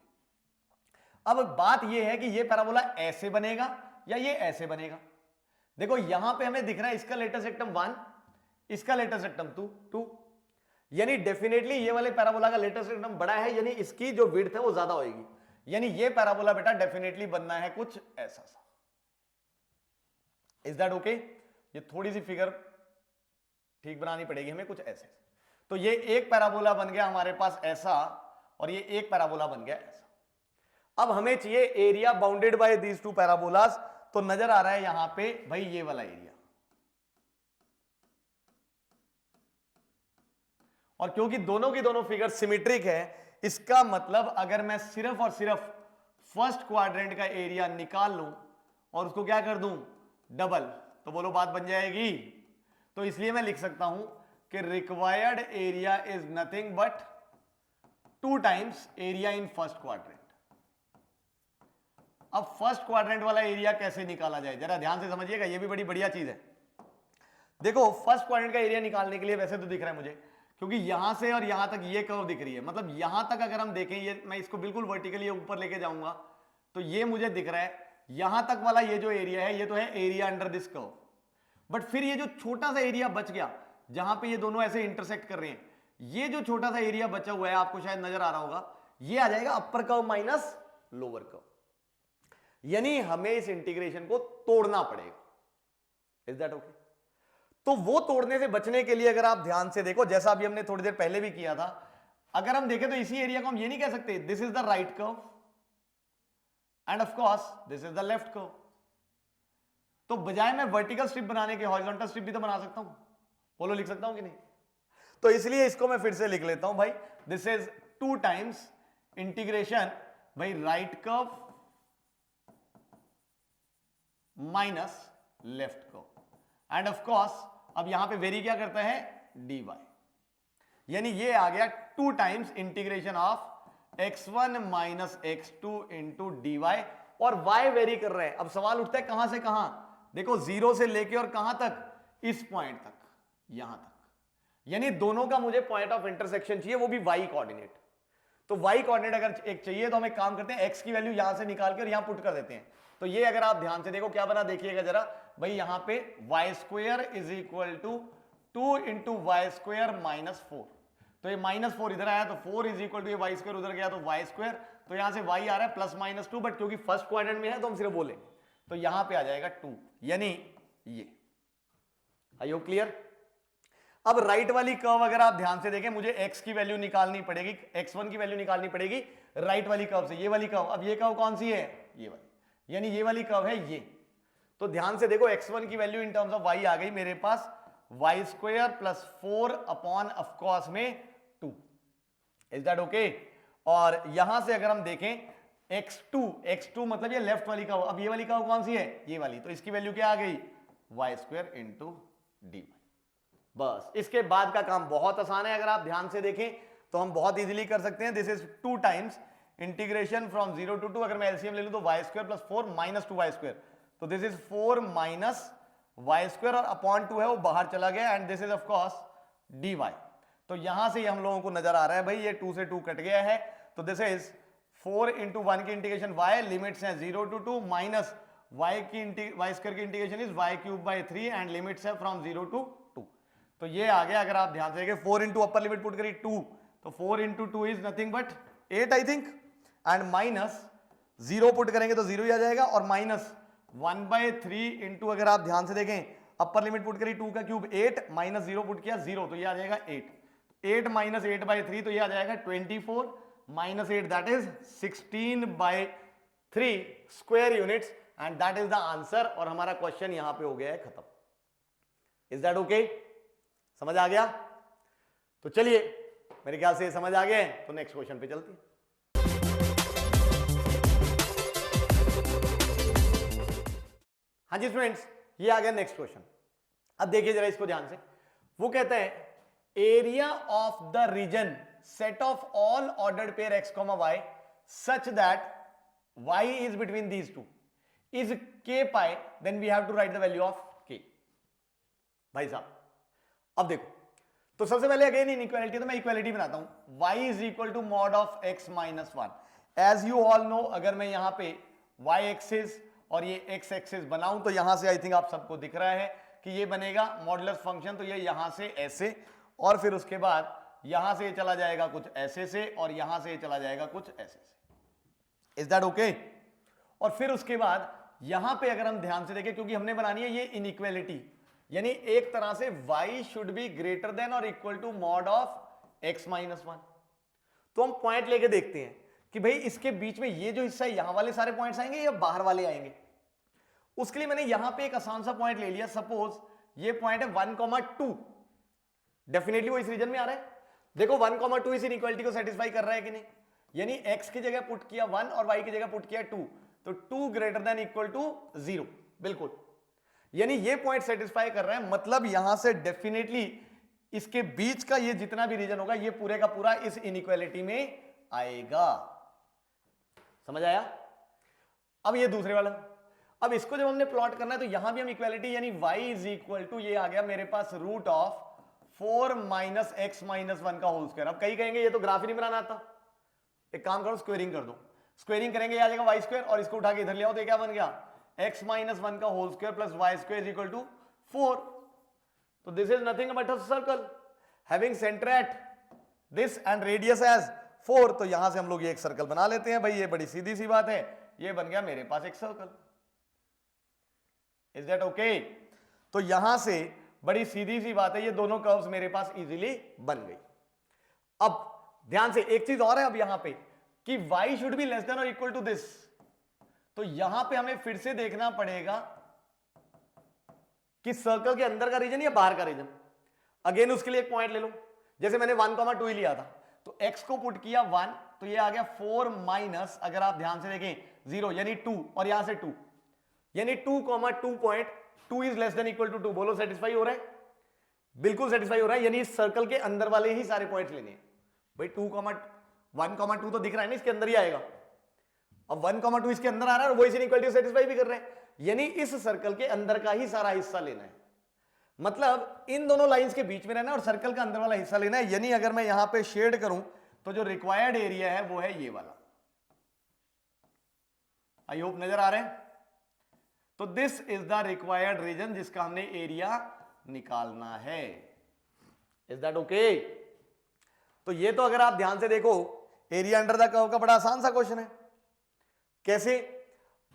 अब बात यह है कि ये पैराबोला ऐसे बनेगा या ये ऐसे बनेगा। देखो यहां पे हमें दिख रहा है इसका लेटेस्ट रेक्टम 1, इसका लेटेस्ट रेक्टम 2, यानी डेफिनेटली ये वाले पैराबोला का लेटेस्ट रेक्टम बड़ा है, यानी इसकी जो विड्थ है वो ज्यादा होगी। यानी ये पैराबोला बेटा डेफिनेटली बनना है कुछ ऐसा सा। Is that okay? ये थोड़ी सी फिगर ठीक बनानी पड़ेगी हमें कुछ ऐसे। तो ये एक पैराबोला बन गया हमारे पास ऐसा, और ये एक पैराबोला बन गया ऐसा। अब हमें चाहिए area bounded by these two parabolas, तो नजर आ रहा है यहां पे भाई ये वाला एरिया। और क्योंकि दोनों की दोनों फिगर सिमेट्रिक है, इसका मतलब अगर मैं सिर्फ और सिर्फ फर्स्ट क्वाड्रेंट का एरिया निकाल लूं और उसको क्या कर दूं डबल, तो बोलो बात बन जाएगी। तो इसलिए मैं लिख सकता हूं कि required area is nothing but 2 times area in first quadrant. अब फर्स्ट क्वाड्रेंट वाला एरिया कैसे निकाला जाए, जरा ध्यान से समझिएगा, ये भी बड़ी बढ़िया चीज है। देखो फर्स्ट क्वाड्रेंट का एरिया निकालने के लिए वैसे तो दिख रहा है मुझे, क्योंकि यहां से और यहां तक ये कर्व दिख रही है, मतलब यहां तक अगर हम देखें, ये मैं इसको बिल्कुल वर्टिकली ऊपर लेके जाऊंगा तो ये मुझे दिख रहा है यहां तक वाला ये जो एरिया है ये तो है area under this curve. But फिर ये जो छोटा सा एरिया बच गया जहां पे ये दोनों ऐसे इंटरसेक्ट कर रहे हैं, ये जो छोटा सा एरिया बचा हुआ है आपको शायद नजर आ रहा होगा, ये आ जाएगा अपर कर्व माइनस लोअर कर्व। यानी हमें इस इंटीग्रेशन को तोड़ना पड़ेगा। Is that okay? तो वो तोड़ने से बचने के लिए अगर आप ध्यान से देखो, जैसा अभी हमने थोड़ी देर पहले भी किया था, अगर हम देखें तो इसी एरिया को हम ये नहीं कह सकते this is the right curve and of course this is the left curve. तो बजाय मैं वर्टिकल स्ट्रिप बनाने के हॉरिजॉन्टल स्ट्रिप भी तो बना सकता हूं। बोलो लिख सकता हूं कि नहीं? तो इसलिए इसको मैं फिर से लिख लेता हूं भाई, दिस इज 2 टाइम्स इंटीग्रेशन भाई right curve minus left curve and of course अब यहां पे वेरी क्या करता है? dy। यानी ये आ गया 2 times integration of x1 minus x2 into dy, और y वेरी कर रहे हैं। अब सवाल उठता है कहां से कहां? देखो 0 से लेके और कहां तक? इस पॉइंट तक, यहां तक। यानी दोनों का मुझे पॉइंट ऑफ इंटरसेक्शन चाहिए, वो भी y कोऑर्डिनेट। तो y कोऑर्डिनेट अगर एक चाहिए तो हम एक काम करते हैं, x की वैल्यू यहां से निकाल कर यहां पुट कर देते हैं। तो ये अगर आप ध्यान से देखो क्या बना, देखिएगा जरा भाई, यहां पे y square is equal to 2 into y square minus 4। तो ये -4 इधर आया तो 4 इज इक्वल टू ये वाई स्क्वेयर उधर गया तो वाई स्क्वेयर। तो यहां से y आ रहा है +-2, बट क्योंकि फर्स्ट क्वाड्रेंट में है तो हम सिर्फ बोलेंगे, तो यहां पे आ जाएगा 2, यानी ये। I hope clear? अब राइट वाली कर्व अगर आप ध्यान से देखें, मुझे x की वैल्यू निकालनी पड़ेगी, x1 की वैल्यू निकालनी पड़ेगी राइट वाली कर्व से। ये वाली कर्व, अब ये कर्व कौन सी है? ये वाली, यानी ये वाली कर्व है ये। तो ध्यान से देखो x1 की value in terms of y आ गई मेरे पास y square plus 4 upon of course में 2। Is that okay? और यहां से अगर हम देखें x2 मतलब ये लेफ्ट वाली कर्व, अब ये वाली कर्व कौन सी है? ये वाली। तो इसकी वैल्यू क्या आ गई? Y square into d. बस, इसके बाद का काम बहुत आसान है। अगर आप ध्यान से देखें तो हम बहुत इजीली कर सकते हैं। This is 2 times integration from 0 to 2। अगर मैं एलसीएम ले लूं तो y square plus 4 minus 2 y square, तो this is 4 minus y square, और अपॉन 2 है वो बाहर चला गया, and this is of course d y. तो यहां से हम लोगों को नजर आ रहा है भाई ये 2 से 2 कट गया है। तो दिस इज 4 इंटू 1 की इंटीग्रेशन y, लिमिट्स हैं 0 टू 2, माइनस y स्क्वायर की integration is y cube by 3, and limits है फ्रॉम 0 टू 2। तो ये आ गया, अगर आप ध्यान से देखें 4 इंटू अपर लिमिट पुट करी 2, तो 4 into 2 is nothing but 8 I think, and minus 0 put करेंगे तो 0 ही आ जाएगा, और माइनस 1/3 इंटू, अगर आप ध्यान से देखें अपर लिमिट पुट करी 2 का क्यूब 8, माइनस 0 पुट किया 0, तो ये आ जाएगा 8। 8 माइनस 8/3, तो ये आ जाएगा 24 minus 8, that is 16/3 square units, and that is the answer. और हमारा क्वेश्चन यहां पे हो गया है खत्म। Is that okay? समझ आ गया? तो चलिए, मेरे ख्याल से समझ आ गया है, तो नेक्स्ट क्वेश्चन पे चलते हैं। हाँ जी स्टूडेंट्स, ये आ गया नेक्स्ट क्वेश्चन। अब देखिए जरा इसको ध्यान से। वो कहता है area of the region set of all ordered pair x, y such that y is between these two is k pi, then we have to write the value of k। भाई साहब अब देखो, तो सबसे पहले अगेन इनइक्वालिटी, तो मैं equality बनाता हूं, y is equal to mod of x minus 1। as you all know, अगर मैं यहां पे y एक्सिस और ये x एक्सिस बनाऊं तो यहां से आई थिंक आप सबको दिख रहा है कि ये बनेगा मॉडुलस फंक्शन। तो ये यहां से ऐसे, और फिर उसके बाद यहां से चला जाएगा कुछ ऐसे से, और यहां से चला जाएगा कुछ ऐसे से। Is that okay? और फिर उसके बाद यहां पे अगर हम ध्यान से देखें, क्योंकि हमने बनानी है ये इनइक्वालिटी, यानी एक तरह से y should be greater than और equal to mod of x minus 1। तो हम पॉइंट लेके देखते हैं कि भाई इसके बीच में ये जो हिस्सा है, यहां वाले सारे पॉइंट्स आएंगे या बाहर वाले आएंगे। उसके लिए मैंने यहां पे एक आसान सा पॉइंट ले लिया। सपोज ये पॉइंट है 1,2, डेफिनेटली वो इस रीजन में आ रहा है। देखो 1,2 इस इनइक्वालिटी को सेटिस्फाई कर रहा है कि नहीं? यानी x की जगह पुट किया 1 और y की जगह पुट किया 2, तो 2 ग्रेटर देन इक्वल टू 0, बिल्कुल। यानी ये पॉइंट सेटिस्फाई कर रहा है, मतलब यहां से डेफिनेटली इसके बीच का ये जितना भी रीजन होगा ये पूरे का पूरा इस इनइक्वालिटी में आएगा। समझ आया? अब ये दूसरे वाला, अब इसको जब हमने प्लॉट करना है तो यहां भी हम इक्वालिटी, यानी y इज इक्वल टू, ये आ गया मेरे पास root of 4 minus x minus 1 का होल स्क्वायर। अब कई कहेंगे ये तो ग्राफ ही नहीं बनाना आता, एक काम करो स्क्वेयरिंग कर दो। स्क्वेयरिंग करेंगे आ जाएगा y स्क्वायर, और इसको उठा के इधर ले आओ तो क्या बन गया? x माइनस 1 का whole square plus y square is equal to 4। तो this is nothing but a circle having centre at this and radius as 4। तो यहां से हम लोग ये एक सर्कल बना लेते हैं भाई, ये बड़ी सीधी सी बात है। ये बन गया मेरे पास एक सर्कल। Is that okay? तो यहां से बड़ी सीधी सी बात है, ये दोनों कर्व्स मेरे पास इजीली बन गई। अब ध्यान से एक चीज और है अब यहां पे कि y should be less than और इक्वल टू दिस। तो यहां पे हमें फिर से देखना पड़ेगा कि सर्कल के अंदर का रीजन या बाहर का रीजन। अगेन उसके लिए एक पॉइंट ले लो, जैसे मैंने 1,2 ही लिया था, तो x को पुट किया 1, तो ये आ गया 4 माइनस, अगर आप ध्यान से देखें 0 यानी 2, और यहां से 2 यानी 2,2.2 is less than equal to 2। बोलो सेटिस्फाई हो रहा है? बिल्कुल सेटिस्फाई हो रहा है। यानी इस सर्कल के अंदर वाले ही सारे पॉइंट्स लेने हैं भाई। 1,2 तो दिख रहा है ना, इसके अंदर ही आएगा। अब 1,2 इसके अंदर आ रहा है और वो इस इनइक्वालिटी सेटिस्फाई भी कर रहे हैं, यानी इस सर्कल के अंदर का ही सारा हिस्सा लेना है। मतलब इन दोनों लाइंस के बीच में रहना है और सर्कल का अंदर वाला हिस्सा लेना है। यानी अगर मैं यहां पे शेड करूं तो जो रिक्वायर्ड एरिया है वो है ये वाला। आई होप नजर आ रहे हैं? तो this is the required region जिसका हमने एरिया निकालना है। Is that okay? तो ये तो अगर आप ध्यान से देखो एरिया अंडर द कर्व का बड़ा आसान सा क्वेश्चन है। कैसे?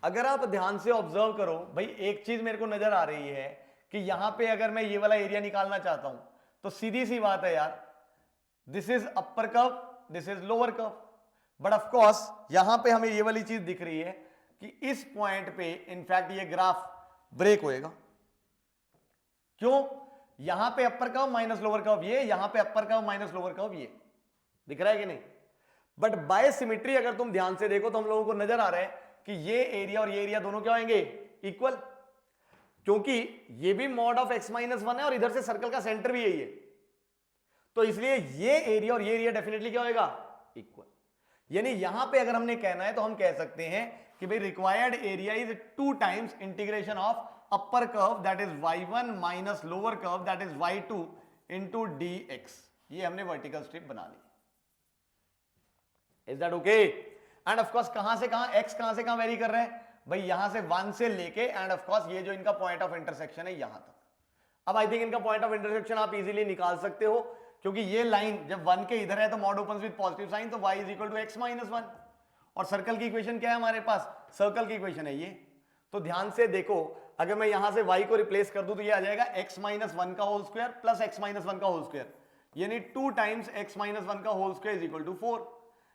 अगर आप ध्यान से ऑब्जर्व करो भाई, एक चीज मेरे को नजर आ रही है कि यहां पे अगर मैं ये वाला एरिया निकालना चाहता हूं तो सीधी सी बात है यार, this is upper curve, this is lower curve. But of course यहां पे हमें ये वाली चीज दिख रही है कि इस पॉइंट पे इनफैक्ट ये ग्राफ ब्रेक होएगा। क्यों? यहां पे अपर कर्व माइनस लोअर कर्व ये, यहां पे अपर कर्व माइनस लोअर कर्व ये, दिख रहा है कि नहीं? बट बाय सिमेट्री अगर तुम ध्यान से देखो तो हम लोगों को नजर आ रहा है कि ये एरिया और ये एरिया दोनों क्या होंगे? इक्वल, क्योंकि ये भी मॉड ऑफ x माइनस 1 है और इधर से सर्कल का सेंटर भी यही है। तो इसलिए ये एरिया और ये एरिया डेफिनेटली क्या होगा? इक्वल। यानी यहां पे अगर हमने कहना है तो हम कह सकते हैं कि भाई required area is 2 times integration of upper curve that is y1 minus lower curve that is y2 into dx। ये हमने वर्टिकल स्ट्रिप बना ली। Is that okay? And of course कहां से कहां x कहां से कहां वेरी कर रहे हैं भाई? यहां से 1 से लेके एंड ऑफ कोर्स ये जो इनका पॉइंट ऑफ इंटरसेक्शन है यहां तक। अब आई थिंक इनका पॉइंट ऑफ इंटरसेक्शन आप इजीली निकाल सकते हो, क्योंकि ये लाइन जब 1 के इधर है तो mod opens with positive sign, तो y is equal to x minus 1। और सर्कल की इक्वेशन क्या है हमारे पास? सर्कल की इक्वेशन है ये। तो ध्यान से देखो, अगर मैं यहां से y को रिप्लेस कर दूं तो ये आ जाएगा x माइनस 1 का whole square plus x minus 1 का होल स्क्वायर, यानी 2 टाइम्स x माइनस 1 का whole square is equal to 4।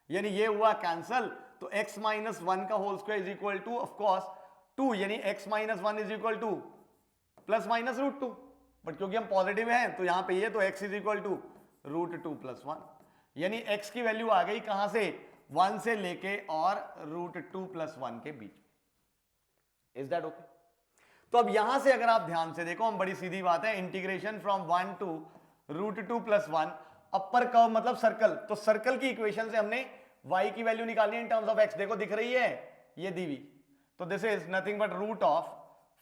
यानी ये हुआ कैंसल, तो x माइनस 1 का whole square is equal to of course 2, यानी x minus 1 is equal to plus minus root 2। But क्योंकि हम पॉजिटिव हैं तो यहां पे ये, तो x is equal to root 2 plus 1, यानी x की वैल्यू आ गई कहां से? 1 से लेके और रूट 2 प्लस 1 के बीच। Is that okay? तो अब यहां से अगर आप ध्यान से देखो, हम बड़ी सीधी बात है, integration from 1 to root 2 plus 1 upper curve मतलब सर्कल। तो सर्कल की इक्वेशन से हमने y की वैल्यू निकालनी है इन टर्म्स ऑफ x। देखो दिख रही है ये दी हुई, तो this is nothing but root of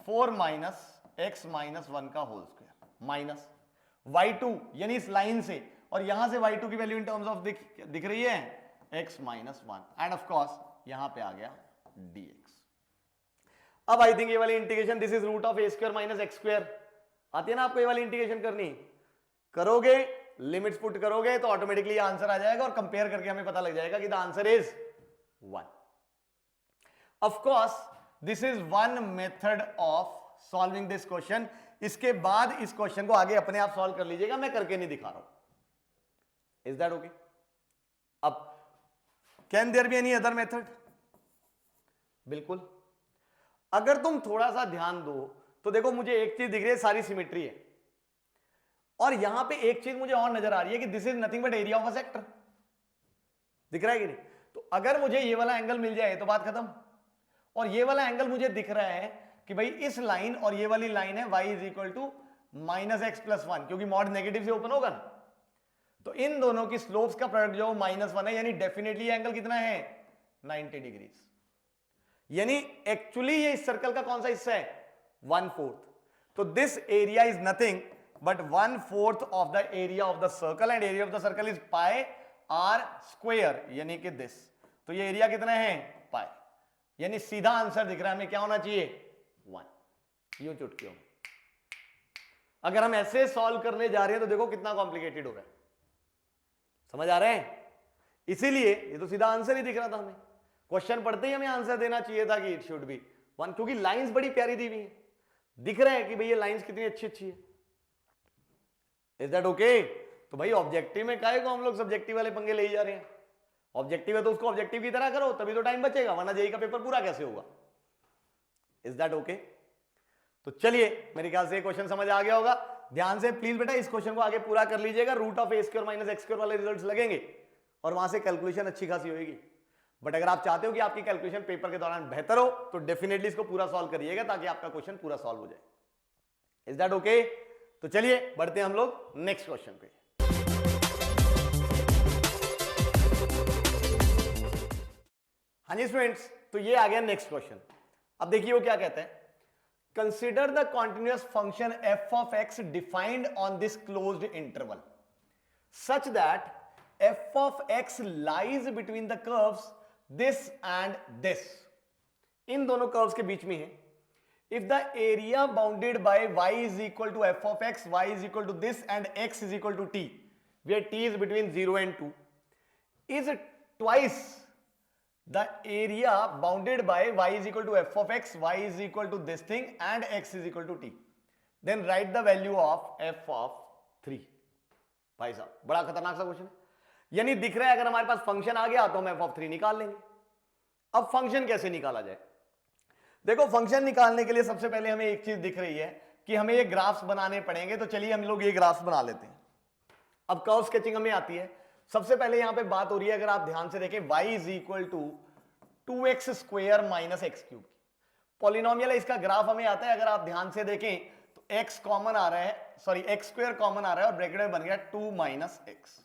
4 minus x minus 1 का होल स्क्वायर माइनस y2 यानी इस लाइन से, और यहां से y2 की वैल्यू इन टर्म्स ऑफ दिख रही है x minus 1 and of course यहां पे आ गया dx। अब आई थिंक ये वाली integration, this is root of a square minus x square, आती है ना आपको ये वाली इंटीग्रेशन करनी? करोगे, लिमिट्स पुट करोगे तो ऑटोमेटिकली आंसर आ जाएगा और कंपेयर करके हमें पता लग जाएगा कि the answer is 1। Of course this is one method of solving this question. इसके बाद इस क्वेश्चन को आगे अपने आप सॉल्व कर लीजिएगा, मैं करके नहीं दिखा रहा हूं। Is that okay? अब can there be any other method? बिल्कुल। अगर तुम थोड़ा सा ध्यान दो तो देखो मुझे एक चीज दिख रही है, सारी सिमेट्री है, और यहां पे एक चीज मुझे और नजर आ रही है कि this is nothing but area of a sector. दिख रहा है कि नहीं? तो अगर मुझे ये वाला एंगल मिल जाए तो बात खत्म। और ये वाला एंगल मुझे दिख रहा है कि भाई इस लाइन और ये वाली लाइन है y is equal to minus x plus 1, क्योंकि मॉड नेगेटिव से ओपन होगा ना, तो इन दोनों की स्लोप्स का प्रोडक्ट जो -1 है, यानी डेफिनेटली एंगल कितना है? 90 डिग्रीज। यानी एक्चुअली ये इस सर्कल का कौन सा हिस्सा है? 1/4। तो this area is nothing but 1/4 of the area of the circle, and area of the circle is pi r square, यानी कि दिस। तो ये एरिया कितना है? पाई। यानी सीधा आंसर दिख रहा है हमें, क्या होना चाहिए? 1। यूं चुटकियों में अगर हम ऐसे सॉल्व करने जा रहे हैं तो देखो कितना कॉम्प्लिकेटेड हो रहा है। समझ आ रहे हैं? इसीलिए ये तो सीधा आंसर ही दिख रहा था हमें, क्वेश्चन पढ़ते ही हमें आंसर देना चाहिए था कि इट शुड बी 1, क्योंकि लाइंस बड़ी प्यारी दी हुई है, दिख रहा है कि भाई ये लाइंस कितनी अच्छी अच्छी है। Is that okay? तो भाई ऑब्जेक्टिव में काहे को हम लोग सब्जेक्टिव वाले पंगे ले ही जा रहे हैं? ऑब्जेक्टिव है तो उसको ऑब्जेक्टिव की तरह करो, तभी तो टाइम बचेगा, वरना जेईई का पेपर पूरा कैसे होगा? Is that okay? तो चलिए, मेरे ख्याल से ये क्वेश्चन समझ आ गया होगा। ध्यान से प्लीज बेटा इस क्वेश्चन को आगे पूरा कर लीजिएगा। Root of a square minus x square वाले रिजल्ट्स लगेंगे और वहां से कैलकुलेशन अच्छी खासी होगी। बट अगर आप चाहते हो कि आपकी कैलकुलेशन पेपर के दौरान बेहतर हो तो डेफिनेटली इसको पूरा सॉल्व करिएगा ताकि आपका क्वेश्चन पूरा सॉल्व हो जाए। Is that okay? तो चलिए बढ़ते हैं हम लोग नेक्स्ट क्वेश्चन पे। हाँ जी स्टूडेंट्स, तो ये आ गया नेक्स्ट क्वेश्चन। अब देखिए वो क्या कहता है, consider the continuous function f of x defined on this closed interval such that f of x lies between the curves this and this. इन दोनों कर्व्स के बीच में है। If the area bounded by y is equal to f of x, y is equal to this and x is equal to t, where t is between 0 and 2, is twice the area bounded by y is equal to f of x, y is equal to this thing and x is equal to t, then write the value of f of 3। भाई साहब बड़ा खतरनाक सा question है। यानी दिख रहा है अगर हमारे पास फंक्शन आ गया तो हम f of 3 निकाल लेंगे। अब फंक्शन कैसे निकाला जाए? देखो फंक्शन निकालने के लिए सबसे पहले हमें एक चीज दिख रही है कि हमें ये ग्राफ्स बनाने पड़ेंगे। तो चलिए हम लोग ये ग्राफ्स बना लेते हैं। अब कर्व स्केचिंग हमें आती है। सबसे पहले यहां पे बात हो रही है, अगर आप ध्यान से देखें, y is equal to 2x square minus x cube. Polynomial है, इसका ग्राफ हमें आता है। अगर आप ध्यान से देखें तो x कॉमन आ रहा है, सॉरी एक्स स्क्वायर कॉमन आ रहा है और ब्रैकेट में बन गया 2 माइनस एक्स।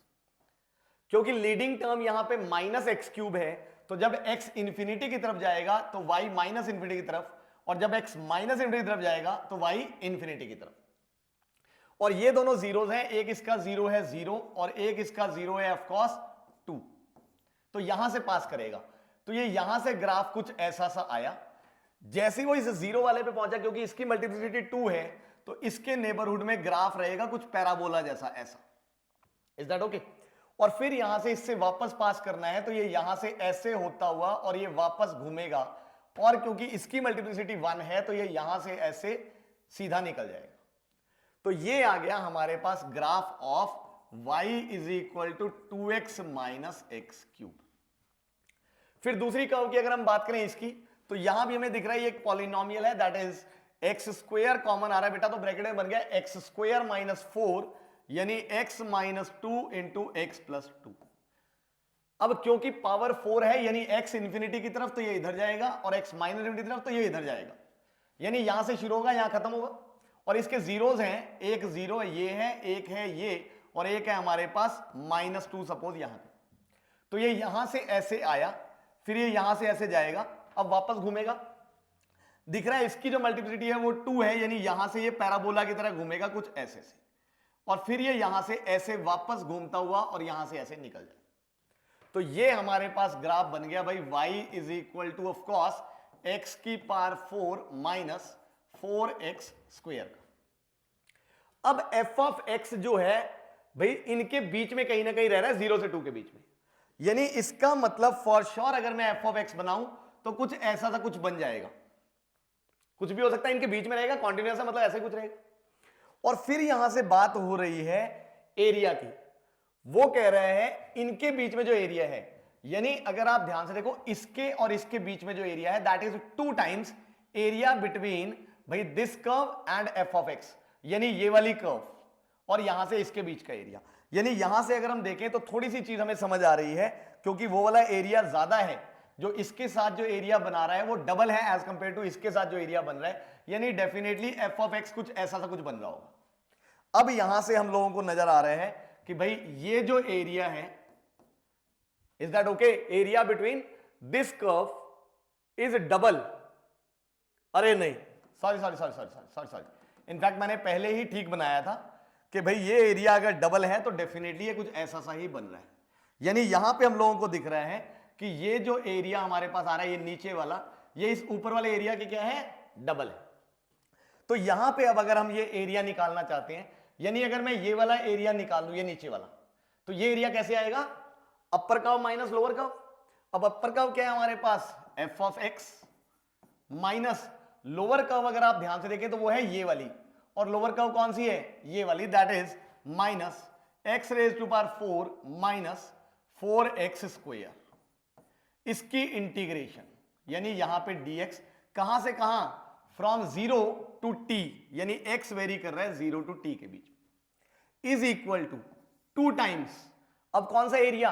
क्योंकि लीडिंग टर्म यहां पे माइनस एक्स क्यूब है तो जब x इंफिनिटी की तरफ जाएगा तो y माइनस इंफिनिटी की तरफ, और जब x माइनस इंफिनिटी की तरफ जाएगा तो y इंफिनिटी की तरफ। और ये दोनों जीरोस हैं, एक इसका जीरो है 0 और एक इसका जीरो है ऑफ कोर्स 2। तो यहां से पास करेगा तो ये यहां से ग्राफ कुछ ऐसा सा आया। जैसे ही वो इस जीरो वाले पे पहुंचा, क्योंकि इसकी मल्टीप्लिसिटी 2 है तो इसके नेबरहुड में ग्राफ रहेगा कुछ पैराबोला जैसा ऐसा। Is that okay? और फिर यहां से इससे वापस पास करना है तो ये यहां से ऐसे होता हुआ और ये वापस घूमेगा, और क्योंकि इसकी मल्टीप्लिसिटी 1 है तो ये यहां से ऐसे सीधा निकल जाएगा। तो ये आ गया हमारे पास graph of y is equal to 2x minus x cube. फिर दूसरी कर्व की अगर हम बात करें इसकी, तो यहां भी हमें दिख रहा है ये एक पॉलिनोमियल है, that is x square common आ रहा है बेटा, तो ब्रैकेट में बन गया एक्स स्क्वायर माइनस 4 यानी x minus 2 into x plus 2। अब क्योंकि पावर 4 है यानी x इंफिनिटी की तरफ तो ये इधर जाएगा और x माइनस इंफिनिटी की तरफ तो ये इधर जाएगा। यानी यहां से शुरू होगा यहां खत्म होगा। और इसके जीरोस हैं, एक जीरो ये है, एक है ये, और एक है हमारे पास -2 सपोज यहां पे। तो ये यहां से ऐसे आया, फिर ये यहां से ऐसे जाएगा, अब वापस घूमेगा। दिख रहा है इसकी जो मल्टीप्लिसिटी है वो 2 है, यानी यहां से ये पैराबोला की तरह घूमेगा कुछ ऐसे से, और फिर ये यहां से ऐसे वापस घूमता हुआ और यहां से ऐसे निकल जाए। तो ये हमारे पास ग्राफ बन गया भाई y is equal to of course x की पावर 4 माइनस 4x स्क्वायर का। अब f ऑफ x जो है भाई इनके बीच में कहीं ना कहीं रह रहा है 0 से 2 के बीच में, यानी इसका मतलब फॉर श्योर अगर मैं f ऑफ x बनाऊं तो कुछ ऐसा सा कुछ बन जाएगा। कुछ भी हो सकता है, इनके बीच में रहेगा, कॉन्टिन्यूअस मतलब ऐसे कुछ रहेगा। और फिर यहां से बात हो रही है एरिया की। वो कह रहे हैं इनके बीच में जो एरिया है, यानी अगर आप ध्यान से देखो इसके और इसके बीच में जो एरिया है that is 2 times area between भाई this curve and f of x, यानी ये वाली कर्व और यहां से इसके बीच का एरिया। यानी यहां से अगर हम देखें तो थोड़ी सी चीज हमें समझ आ रही है, क्योंकि वो वाला एरिया ज्यादा है, जो इसके साथ जो एरिया बना रहा है वो डबल है एज कंपेयर टू इसके साथ जो एरिया बन रहा है, यानी डेफिनेटली f ऑफ x कुछ ऐसा सा कुछ बन रहा होगा। अब यहां से हम लोगों को नजर आ रहे हैं कि भाई ये जो एरिया है, is that okay, area between this curve is double. अरे नहीं, सॉरी, इनफैक्ट मैंने पहले ही ठीक बनाया था कि भाई ये एरिया अगर डबल है तो डेफिनेटली ये कुछ ऐसा सा ही बन रहा है। यानी यहां पे हम लोगों को दिख रहा है कि ये जो एरिया हमारे पास आ रहा है ये नीचे वाला, ये इस ऊपर वाले एरिया के क्या है, डबल है। तो यहां पे अब अगर हम ये एरिया निकालना चाहते हैं, यानी अगर मैं ये वाला एरिया निकाल लूं, ये नीचे वाला, तो ये एरिया कैसे आएगा, upper curve minus lower curve. अब अपर कर्व क्या है हमारे पास, f of x, minus lower curve अगर आप ध्यान से देखें तो वो है ये वाली, और लोअर कर्व कौन सी है, ये वाली, that is minus x raise to power 4 minus 4x square. इसकी इंटीग्रेशन यानी यहां पे dx कहां से कहां, फ्रॉम 0 टू t, यानी x वेरी कर रहा है 0 टू t के बीच, इज इक्वल टू 2 टाइम्स, अब कौन सा एरिया,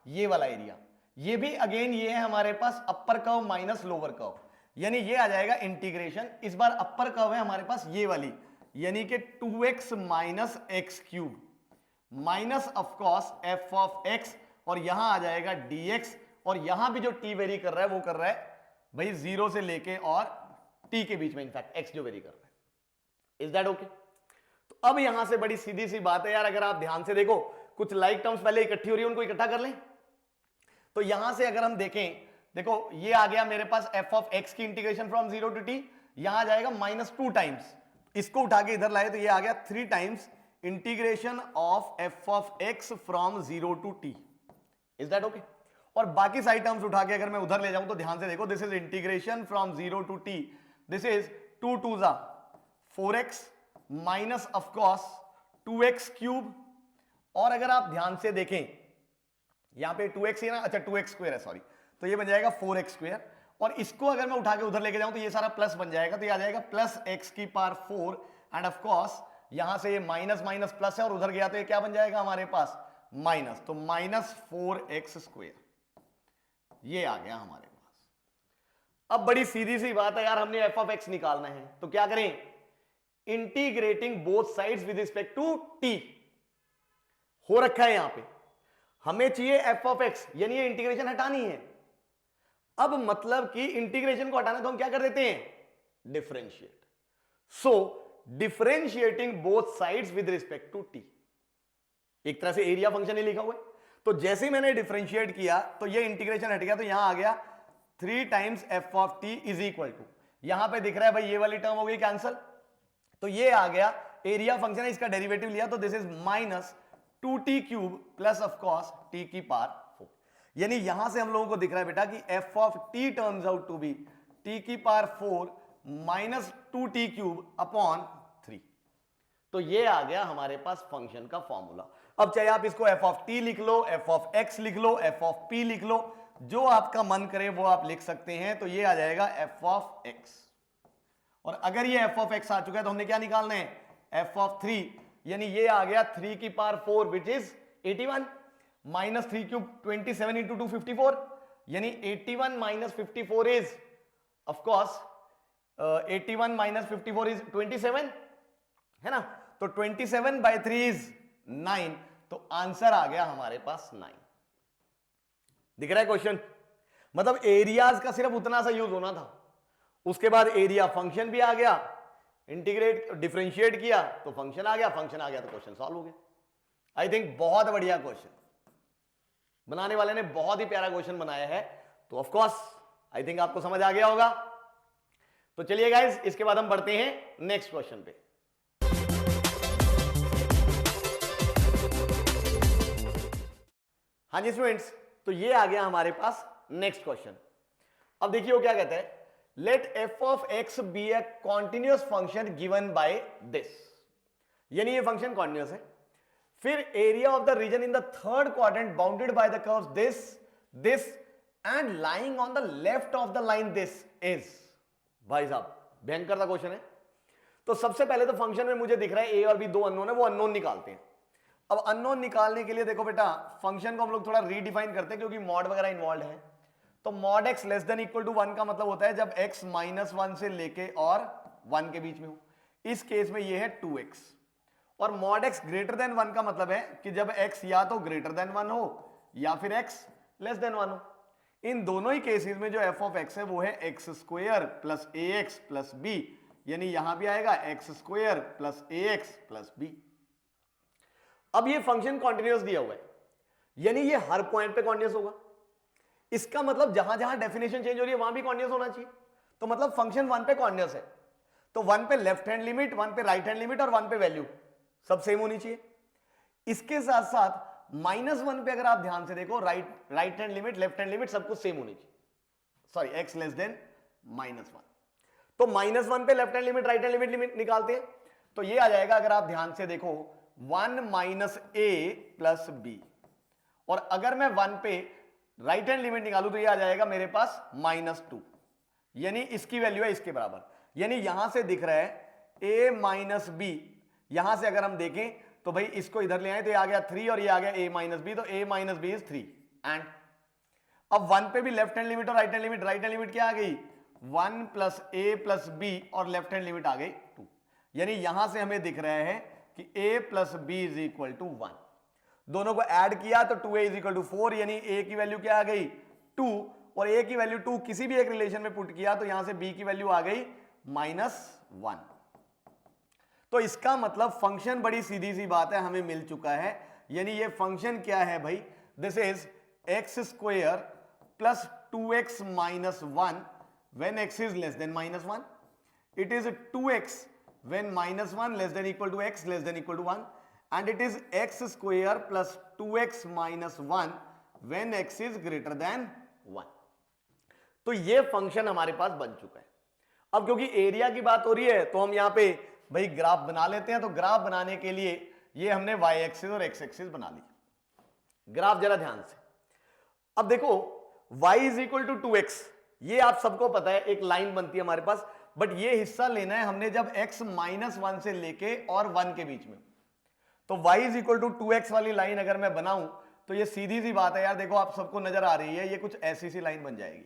ये वाला एरिया, ये भी अगेन ये है हमारे पास upper curve minus lower curve, यानी ये आ जाएगा इंटीग्रेशन, इस बार अपर कर्व है हमारे पास ये वाली, यानी कि 2x minus x cube minus of course F of x, और यहां आ जाएगा dx, और यहां भी जो t वेरी कर रहा है वो कर रहा है भाई 0 से लेके और t के बीच में, इनफैक्ट x जो वेरी कर रहा है। Is that okay? तो अब यहां से बड़ी सीधी सी बात है यार, अगर आप ध्यान से देखो कुछ लाइक टर्म्स पहले इकट्ठी हो रही है, उनको इकट्ठा कर लें। तो यहां से अगर हम देखें, देखो ये आ गया मेरे पास एफ ऑफ एक्स की इंटीग्रेशन फ्रॉम 0 टू t, यहां आ जाएगा -2 टाइम्स, इसको उठा के इधर लाए तो ये आ गया 3 times integration of f of x from 0 to t। Is that okay? और बाकी सारी टर्म्स उठा के अगर मैं उधर ले जाऊं तो ध्यान से देखो, this is integration from 0 to t, this is 2 2 जा 4x minus of course 2x cube, और अगर आप ध्यान से देखें यहां पे 2x है ना, अच्छा 2x स्क्वायर है सॉरी, तो ये बन जाएगा 4x स्क्वायर, और इसको अगर मैं उठा के उधर लेके जाऊं तो ये सारा प्लस बन जाएगा, तो ये आ जाएगा प्लस x की पावर 4, एंड ऑफ कोर्स यहां से ये माइनस माइनस प्लस है और उधर गया तो ये क्या बन जाएगा हमारे पास माइनस, तो -4x स्क्वायर, ये आ गया हमारे पास। अब बड़ी सीधी सी बात है यार, हमने एफ ऑफ एक्स निकालना है, तो क्या करें, integrating both sides with respect to t हो रखा है यहां पे, हमें चाहिए एफ ऑफ एक्स, यानी ये इंटीग्रेशन हटानी है। अब मतलब कि इंटीग्रेशन को हटाना तो हम क्या कर देते हैं, differentiate, so differentiating both sides with respect to t, एक तरह से एरिया फंक्शन ही लिखा हुआ है, तो जैसे ही मैंने डिफरेंशिएट किया तो ये इंटीग्रेशन हट गया, तो यहां आ गया 3 times f of t is equal to, यहां पे दिख रहा है भाई ये वाली टर्म हो गई कैंसल, तो ये आ गया एरिया फंक्शन है, इसका डेरिवेटिव लिया तो this is -2t cube plus of course t की पावर 4, यानी यहां से हम लोगों को दिख रहा है बेटा कि f of t turns out to be t की पावर 4 -2t क्यूब अपॉन 3, तो ये आ गया हमारे पास फंक्शन का फॉर्मूला। अब चाहे आप इसको एफ ऑफ टी लिख लो, एफ ऑफ एक्स लिख लो, एफ ऑफ पी लिख लो, जो आपका मन करे वो आप लिख सकते हैं, तो ये आ जाएगा एफ ऑफ एक्स, और अगर ये एफ ऑफ एक्स आ चुका है तो हमने क्या निकालना है, एफ ऑफ 3, यानी ये आ गया 3 की power 4 which is 81 minus 3 cube 27 into 2 54, यानी 81 minus 54 is of course 81 minus 54 is 27, है ना, तो 27 बाय 3 इज 9, तो आंसर आ गया हमारे पास 9। दिख रहा है क्वेश्चन, मतलब एरियाज का सिर्फ उतना सा यूज होना था, उसके बाद एरिया फंक्शन भी आ गया, इंटीग्रेट डिफरेंशिएट किया तो फंक्शन आ गया, फंक्शन आ गया तो क्वेश्चन सॉल्व हो गया। आई थिंक बहुत बढ़िया क्वेश्चन, बनाने वाले ने बहुत ही प्यारा क्वेश्चन बनाया है, तो ऑफ कोर्स आई थिंक आपको समझ आ गया होगा। तो चलिए गाइस, इसके बाद हम बढ़ते हैं नेक्स्ट क्वेश्चन पे। हाँ जी स्टूडेंट्स, तो ये आ गया हमारे पास नेक्स्ट क्वेश्चन। अब देखिए वो क्या कहता है, let f of x be a continuous function given by this, यानी ये फंक्शन कॉन्टिन्यूअस है, फिर area of the region in the third quadrant bounded by the curves this this and lying on the left of the line this is. भाई साहब भयंकर सा question है। तो सबसे पहले तो फंक्शन में मुझे दिख रहा है ए और बी दो अननोन है, वो अननोन निकालते हैं। अब अननोन निकालने के लिए देखो बेटा, फंक्शन को हम लोग थोड़ा रीडिफाइन करते हैं क्योंकि मॉड वगैरह इन्वॉल्व है। तो mod x less than equal to 1 का मतलब होता है जब x -1 से लेके और 1 के बीच में हो, इस केस में ये है 2x। और मॉड x ग्रेटर देन 1 का मतलब है कि जब x या तो ग्रेटर देन 1 हो या फिर x लेस देन 1 हो। इन दोनों ही केसेस में जो f ऑफ x है वो है x square plus ax plus b, यानी यहां भी आएगा x square plus ax plus b। अब ये फंक्शन कॉन्टिन्यूअस दिया हुआ है, यानी ये हर पॉइंट पे कॉन्टिन्यूअस होगा। इसका मतलब जहां जहां डेफिनेशन चेंज हो रही है वहां भी कॉन्टिन्यूअस होना चाहिए। तो मतलब फंक्शन 1 पे कॉन्टिन्यूअस है, तो 1 पे लेफ्ट हैंड लिमिट, 1 पे राइट हैंड लिमिट और 1 पे वैल्यू सब सेम होनी चाहिए। इसके साथ साथ -1 पे अगर आप ध्यान से देखो, right hand limit left hand limit सब कुछ सेम होनी चाहिए, सॉरी x लेस देन -1। तो -1 पे left hand limit right hand limit निकालते हैं, तो ये आ जाएगा, अगर आप ध्यान से देखो 1 - a प्लस b, और अगर मैं 1 पे राइट हैंड लिमिट निकालूं तो ये आ जाएगा मेरे पास -2, यानी इसकी वैल्यू है इसके बराबर। यानी यहां से दिख रहा है a माइनस बी, यहां से अगर हम देखें तो भाई इसको इधर ले आए तो ये आ गया 3 और ये आ गया a माइनस बी, तो a minus b is 3। And अब 1 पे भी लेफ्ट हैंड लिमिट और राइट हैंड लिमिट क्या आ गई 1 प्लस a प्लस b, और लेफ्ट हैंड लिमिट आ गई 2। यानी यहां से हमें दिख रहा है कि a plus b is equal to 1। दोनों को ऐड किया तो 2a इज इक्वल टू 4, यानी a की वैल्यू क्या आ गई 2, और a की वैल्यू 2 किसी भी एक रिलेशन में पुट किया तो यहां से b की वैल्यू आ गई -1। तो इसका मतलब फंक्शन, बड़ी सीधी सी बात है, हमें मिल चुका है। यानी ये फंक्शन क्या है भाई, this is x square plus 2x minus 1 when x is less than -1. It is 2x when -1 less than equal to x less than equal to 1, and it is x square plus 2x minus 1 when x is greater than 1. तो ये function हमारे पास बन चुका है। अब क्योंकि area की बात हो रही है तो हम यहां पे भाई ग्राफ बना लेते हैं। तो ग्राफ बनाने के लिए ये हमने y एक्सिस और x एक्सिस बना ली। ग्राफ जरा ध्यान से, अब देखो y is equal to 2x, ये आप सबको पता है एक लाइन बनती है हमारे पास, बट ये हिस्सा लेना है हमने जब x -1 से लेके और 1 के बीच में। तो y is equal to 2x वाली लाइन अगर मैं बनाऊं तो ये सीधी सी बात है यार, देखो आप सबको नजर आ रही है, ये कुछ ऐसी सी लाइन बन जाएगी।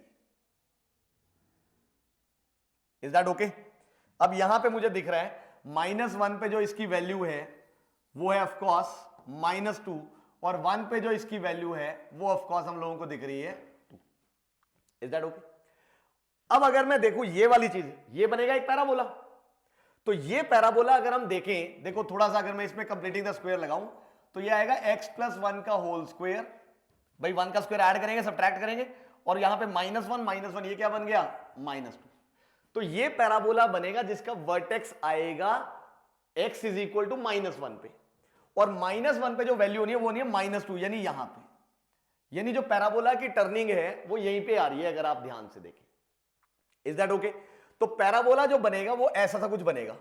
Is that okay? अब यहां पे मुझे दिख रहा है -1 पे जो इसकी वैल्यू है वो है ऑफकोर्स -2, और 1 पे जो इसकी वैल्यू है वो ऑफकोर्स हम लोगों को दिख रही है 2। Is that okay? अब अगर मैं देखूं ये वाली चीज, ये बनेगा एक पैराबोला। तो ये पैराबोला अगर हम देखें, देखो थोड़ा सा अगर मैं इसमें कंप्लीटिंग द स्क्वायर लगाऊं तो ये आएगा x + 1 का होल स्क्वायर। भाई 1 का स्क्वायर ऐड करेंगे, सबट्रैक्ट करेंगे, और यहां पे -1 ये क्या बन गया -2। तो ये पैराबोला बनेगा जिसका वर्टेक्स आएगा x इज इक्वल टू -1 पे, और -1 पे जो वैल्यू होनी है वो नहीं है -2, यानी यहां पे। यानी जो पैराबोला की टर्निंग है वो यहीं पे आ रही है, अगर आप ध्यान से देखें। Is that okay? तो पैराबोला जो बनेगा वो ऐसा सा कुछ बनेगा,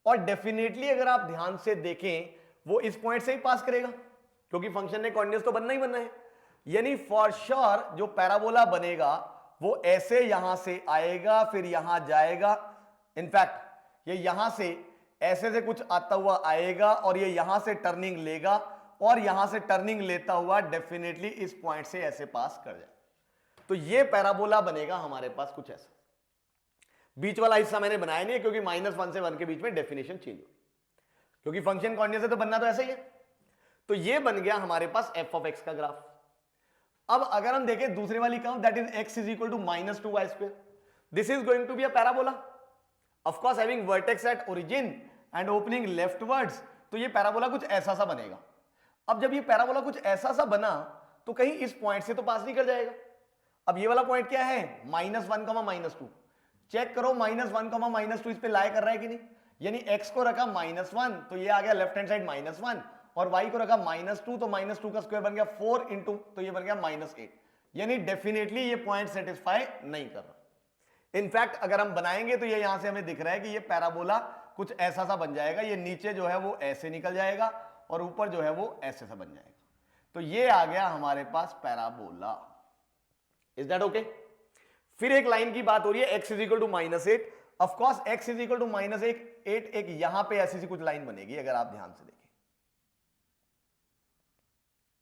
और डेफिनेटली अगर आप ध्यान से देखें वो इस पॉइंट से ही पास करेगा, क्योंकि फंक्शन ने कॉर्डिनेट्स तो बनना ही बनना है। यानी फॉर श्योर जो पैराबोला बनेगा वो ऐसे यहां से आएगा, फिर यहां जाएगा। इनफैक्ट ये यहां से ऐसे से कुछ आता हुआ आएगा, और ये यहां से टर्निंग लेगा, और यहां से टर्निंग लेता हुआ डेफिनेटली इस पॉइंट से ऐसे पास कर जाए। तो ये पैराबोला बनेगा हमारे पास कुछ ऐसा। बीच वाला हिस्सा मैंने बनाया नहीं है क्योंकि -1 से 1 के बीच में डेफिनेशन चेंज हो, क्योंकि फंक्शन कॉर्डिनेट से तो बनना तो ऐसा ही है। तो ये बन गया हमारे पास f ऑफ x का ग्राफ। अब अगर हम देखें दूसरी वाली curve, that is x is equal to -2y², this is going to be a parabola, of course having vertex at origin and opening leftwards. तो ये पैराबोला कुछ ऐसा सा बनेगा। अब जब ये पैराबोला कुछ ऐसा सा बना तो कहीं इस पॉइंट से तो पास नहीं कर जाएगा। अब ये वाला पॉइंट क्या है -1, -2। चेक करो -1, -2 इस पे लाई कर रहा है कि नहीं। यानी x को रखा -1 तो ये आ गया लेफ्ट हैंड साइड -1, और y को रखा -2 तो -2 का स्क्वायर बन गया 4 इंटू, तो ये बन गया -8। यानी डेफिनेटली ये पॉइंट सेटिस्फाई नहीं कर रहा। इनफैक्ट अगर हम बनाएंगे तो ये यहां से हमें दिख रहा है कि ये पैराबोला कुछ ऐसा सा बन जाएगा। ये नीचे जो है वो ऐसे निकल जाएगा, और ऊपर जो है वो ऐसे सा बन जाएगा। तो ये आ गया हमारे पास पैराबोला। Is that okay? फिर एक लाइन की बात हो रही है x is equal to -8। Of course x is equal to -8 एक यहां पे ऐसी सी कुछ लाइन बनेगी, अगर आप ध्यान से देखें।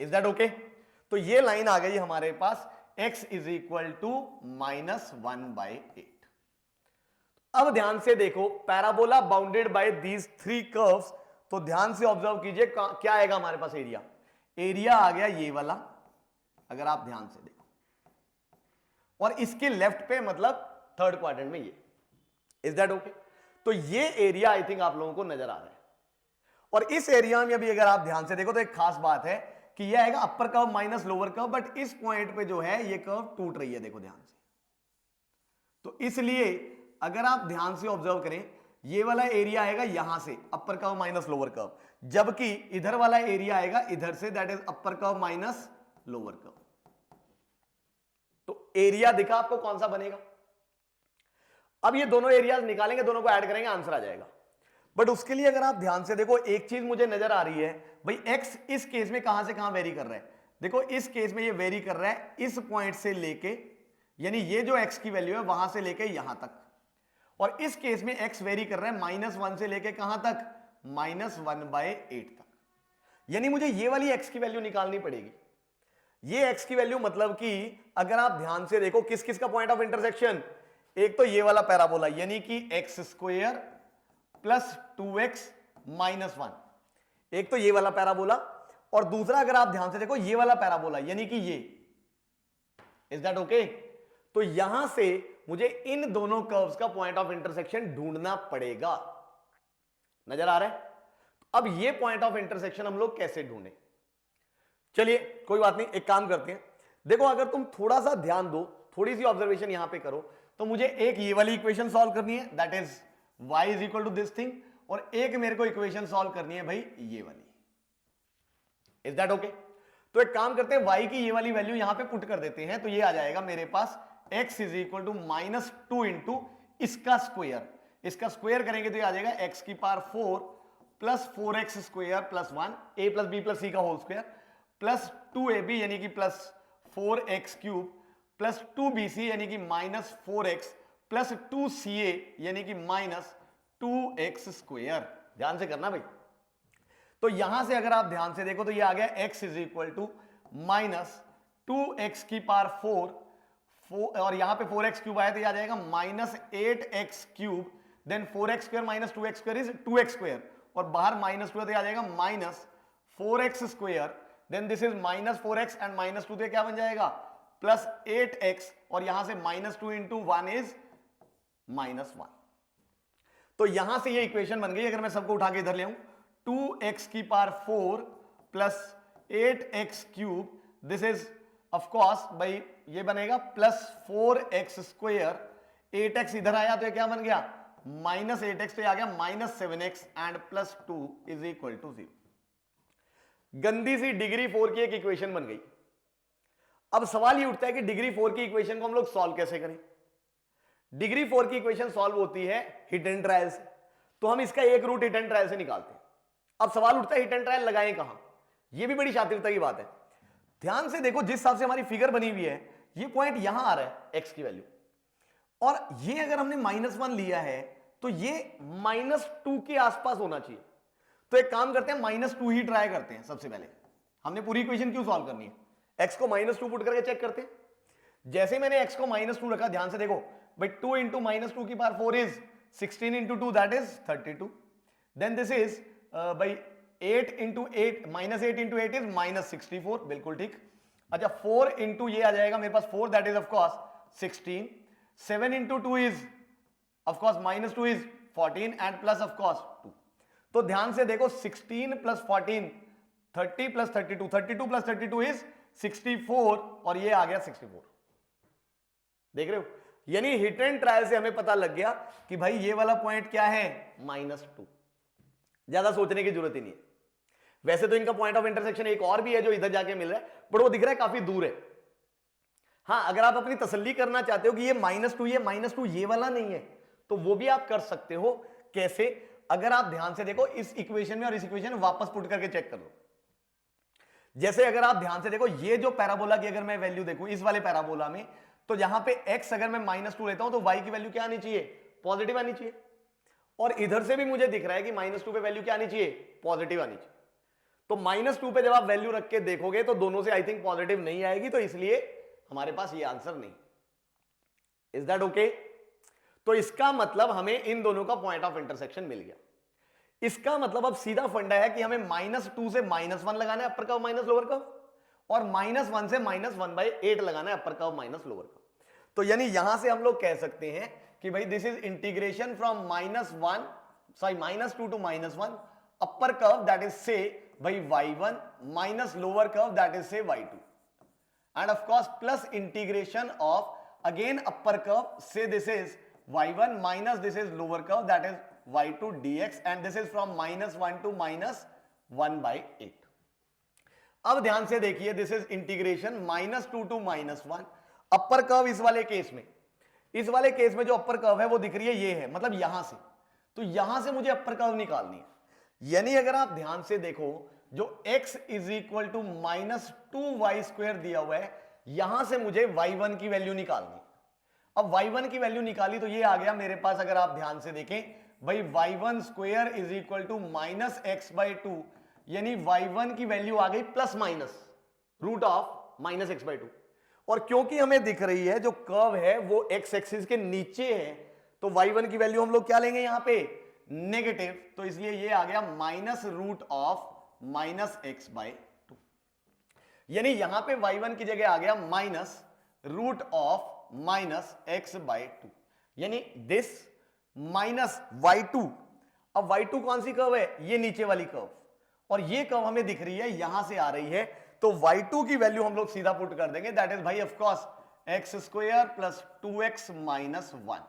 Is that okay? तो ये लाइन आ गई हमारे पास x इज इक्वल टू -1/8। अब ध्यान से देखो parabola bounded by these 3 curves. तो ध्यान से ऑब्जर्व कीजिए क्या आएगा हमारे पास एरिया। एरिया आ गया ये वाला, अगर आप ध्यान से देखो, और इसके लेफ्ट पे मतलब थर्ड क्वाड्रेंट में ये। Is that okay? तो ये एरिया आई थिंक आप लोगों को नजर आ रहा है। और इस एरिया में अभी अगर आप ध्यान से देखो तो एक खास बात है कि ये आएगा upper curve minus lower curve, but इस पॉइंट पे जो है ये कर्व टूट रही है, देखो ध्यान से। तो इसलिए अगर आप ध्यान से ऑब्जर्व करें ये वाला एरिया आएगा यहां से अपर कर्व माइनस लोअर कर्व, जबकि इधर वाला एरिया आएगा इधर से, that is upper curve minus lower curve. तो एरिया दिखा आपको कौन सा बनेगा। अब ये दोनों एरियाज निकालेंगे, दोनों को ऐड करेंगे, आंसर आ जाएगा। बट उसके लिए अगर आप ध्यान से देखो, एक चीज मुझे नजर आ रही है भाई, एक्स इस केस में कहां से कहां वेरी कर रहा है। देखो इस केस में ये वेरी कर रहा है इस पॉइंट से लेके, यानी ये जो एक्स की वैल्यू है वहां से लेके यहां तक, और इस केस में एक्स वेरी कर रहा है -1 से लेके कहां तक, -1/8 तक। यानी मुझे ये वाली एक्स की वैल्यू निकालनी पड़ेगी। ये एक्स की वैल्यू मतलब कि अगर आप ध्यान से देखो किस किस का पॉइंट ऑफ इंटरसेक्शन, एक तो ये वाला पैराबोला यानी कि x² + 2x - 1, एक तो ये वाला पैराबोला, और दूसरा अगर आप ध्यान से देखो ये वाला पैराबोला यानी कि ये। Is that okay? तो यहां से मुझे इन दोनों कर्व्स का पॉइंट ऑफ इंटरसेक्शन ढूंढना पड़ेगा। नजर आ रहा है? अब ये पॉइंट ऑफ इंटरसेक्शन हम लोग कैसे ढूंढें? चलिए कोई बात नहीं, एक काम करते हैं। देखो अगर तुम थोड़ा सा ध्यान दो, थोड़ी सी ऑब्जर्वेशन यहां पे करो, तो मुझे एक ये वाली इक्वेशन सॉल्व करनी है, that is y = this thing, और एक मेरे को इक्वेशन सॉल्व करनी है भाई ये वाली। Is that okay? तो एक काम करते हैं, y की ये वाली वैल्यू यहां पे पुट कर देते हैं, तो ये आ जाएगा मेरे पास x = -2 इंटू इसका स्क्वायर। इसका स्क्वायर करेंगे तो ये आ जाएगा x⁴ + 4x² + 1 a + b + c का होल स्क्वायर प्लस 2ab यानी कि +4x³ प्लस 2bc यानी कि -4x प्लस 2ca यानी कि -2x²। ध्यान से करना भाई। तो यहां से अगर आप ध्यान से देखो तो ये आ गया x = -2x⁴, और यहां पे 4x³ आया तो ये आ जाएगा -8x³, then 4x² - 2x² is 2x², और बाहर -2 तो ये आ जाएगा -4x², then this is -4x and -2 तो क्या बन जाएगा +8x, और यहां से -2 × 1 इज -1। तो यहां से ये इक्वेशन बन गई। अगर मैं सबको उठा के इधर ले आऊं, 2x⁴ + 8x³, this is of course भाई ये बनेगा +4x², 8x इधर आया तो ये क्या बन गया -8x, तो ये आ गया -7x एंड +2 = 0। गंदी सी डिग्री 4 की एक इक्वेशन बन गई। अब सवाल ये उठता है कि डिग्री 4 की इक्वेशन को हम लोग सॉल्व कैसे करें। डिग्री 4 की इक्वेशन सॉल्व होती है हिट एंड ट्रायल से, तो हम इसका एक रूट हिट एंड ट्रायल से निकालते हैं। अब सवाल उठता है हिट एंड ट्रायल लगाएं कहां, यह भी बड़ी शातिरता की बात है। ध्यान से देखो, जिस हिसाब से हमारी फिगर बनी हुई है, ये पॉइंट यहां आ रहा है एक्स की वैल्यू, और ये अगर हमने -1 लिया है तो ये -2 के आसपास होना चाहिए। तो एक काम करते हैं, -2 ही ट्राई करते हैं। सबसे पहले हमने पूरी इक्वेशन क्यों सॉल्व करनी है, x को -2 पुट करके चेक करते हैं। जैसे मैंने x को -2 रखा, ध्यान से देखो भाई, 2 × -2⁴ is 16 × 2 that is 32, then this is भाई 8 × 8 -8 × 8 इज -64, बिल्कुल ठीक। अच्छा 4 × ये आ जाएगा मेरे पास 4, that is of course 16, 7 × 2 is of course -2 is 14 and plus of course 2। तो ध्यान से देखो 16 + 14 30 + 32, 32 + 32 इज 64, और ये आ गया 64। देख रहे हो, यानी हिट एंड ट्रायल से हमें पता लग गया कि भाई ये वाला पॉइंट क्या है -2। ज्यादा सोचने की जरूरत ही नहीं है। वैसे तो इनका पॉइंट ऑफ इंटरसेक्शन एक और भी है जो इधर जाके मिल रहा है, बट वो दिख रहा है काफी दूर है। हाँ, अगर आप अपनी तसल्ली करना चाहते हो कि ये -2 ये वाला नहीं है, तो वो भी आप कर सकते हो। कैसे? अगर आप ध्यान से देखो इस इक्वेशन में और इस इक्वेशन में वापस पुट करके चेक कर लो। जैसे अगर आप ध्यान से देखो, ये जो पैराबोला की अगर मैं वैल्यू देखूं इस वाले पैराबोला में, तो यहां पे x अगर मैं -2 लेता हूं तो y की वैल्यू क्या आनी चाहिए, पॉजिटिव आनी चाहिए। और इधर से भी मुझे दिख रहा है कि -2 पे वैल्यू क्या आनी चाहिए, पॉजिटिव आनी चाहिए। तो -2 पे जब आप वैल्यू रख के देखोगे तो दोनों से आई थिंक पॉजिटिव नहीं आएगी, तो इसलिए हमारे पास ये आंसर नहीं। Is that okay? तो इसका मतलब हमें इन दोनों का पॉइंट ऑफ इंटरसेक्शन मिल गया। इसका मतलब अब सीधा फंडा है कि हमें -2 से -1 लगाना है अपर कर्व माइनस लोअर कर्व, और -1 से -1/8 लगाना है अपर कर्व माइनस लोअर कर्व। तो यानी यहां से हम लोग कह सकते हैं कि भाई this is integration from -2 to -1 upper curve that is से भाई y1 minus lower curve that is से y2, and of course plus integration of again upper curve, say this is y1 minus this is lower curve that is y2 dx, and this is from -1 to -1 1/8। अब ध्यान से देखिए, this is integration -2 to -1। Upper curve इस वाले case में, जो upper curve है वो दिख रही है, ये है, मतलब यहां से, तो यहां से मुझे अपर कर्व निकालनी है। यानी अगर आप ध्यान से देखो, जो x is equal to -2y² दिया हुआ है, यहां से मुझे y1 की वैल्यू निकालनी है। अब y1 की वैल्यू निकाली तो ये आ गया मेरे पास, अगर आप ध्यान से देखें भाई, y1² is equal to -x/2, यानी y1 की वैल्यू आ गई plus minus root of -x/2। और क्योंकि हमें दिख रही है जो कर्व है वो x एक्सिस के नीचे है, तो y1 की वैल्यू हम लोग क्या लेंगे यहां पे, नेगेटिव, तो इसलिए ये आ गया -√(-x/2), यानी यहां पे y1 की जगह आ गया -√(-x/2), यानी दिस -y2। अब y2 कौन सी कर्व है, ये नीचे वाली कर्व, और ये कर्व हमें दिख रही है यहां से आ रही है, तो y2 की वैल्यू हम लोग सीधा पुट कर देंगे, दैट इज भाई of course x² plus 2x minus 1,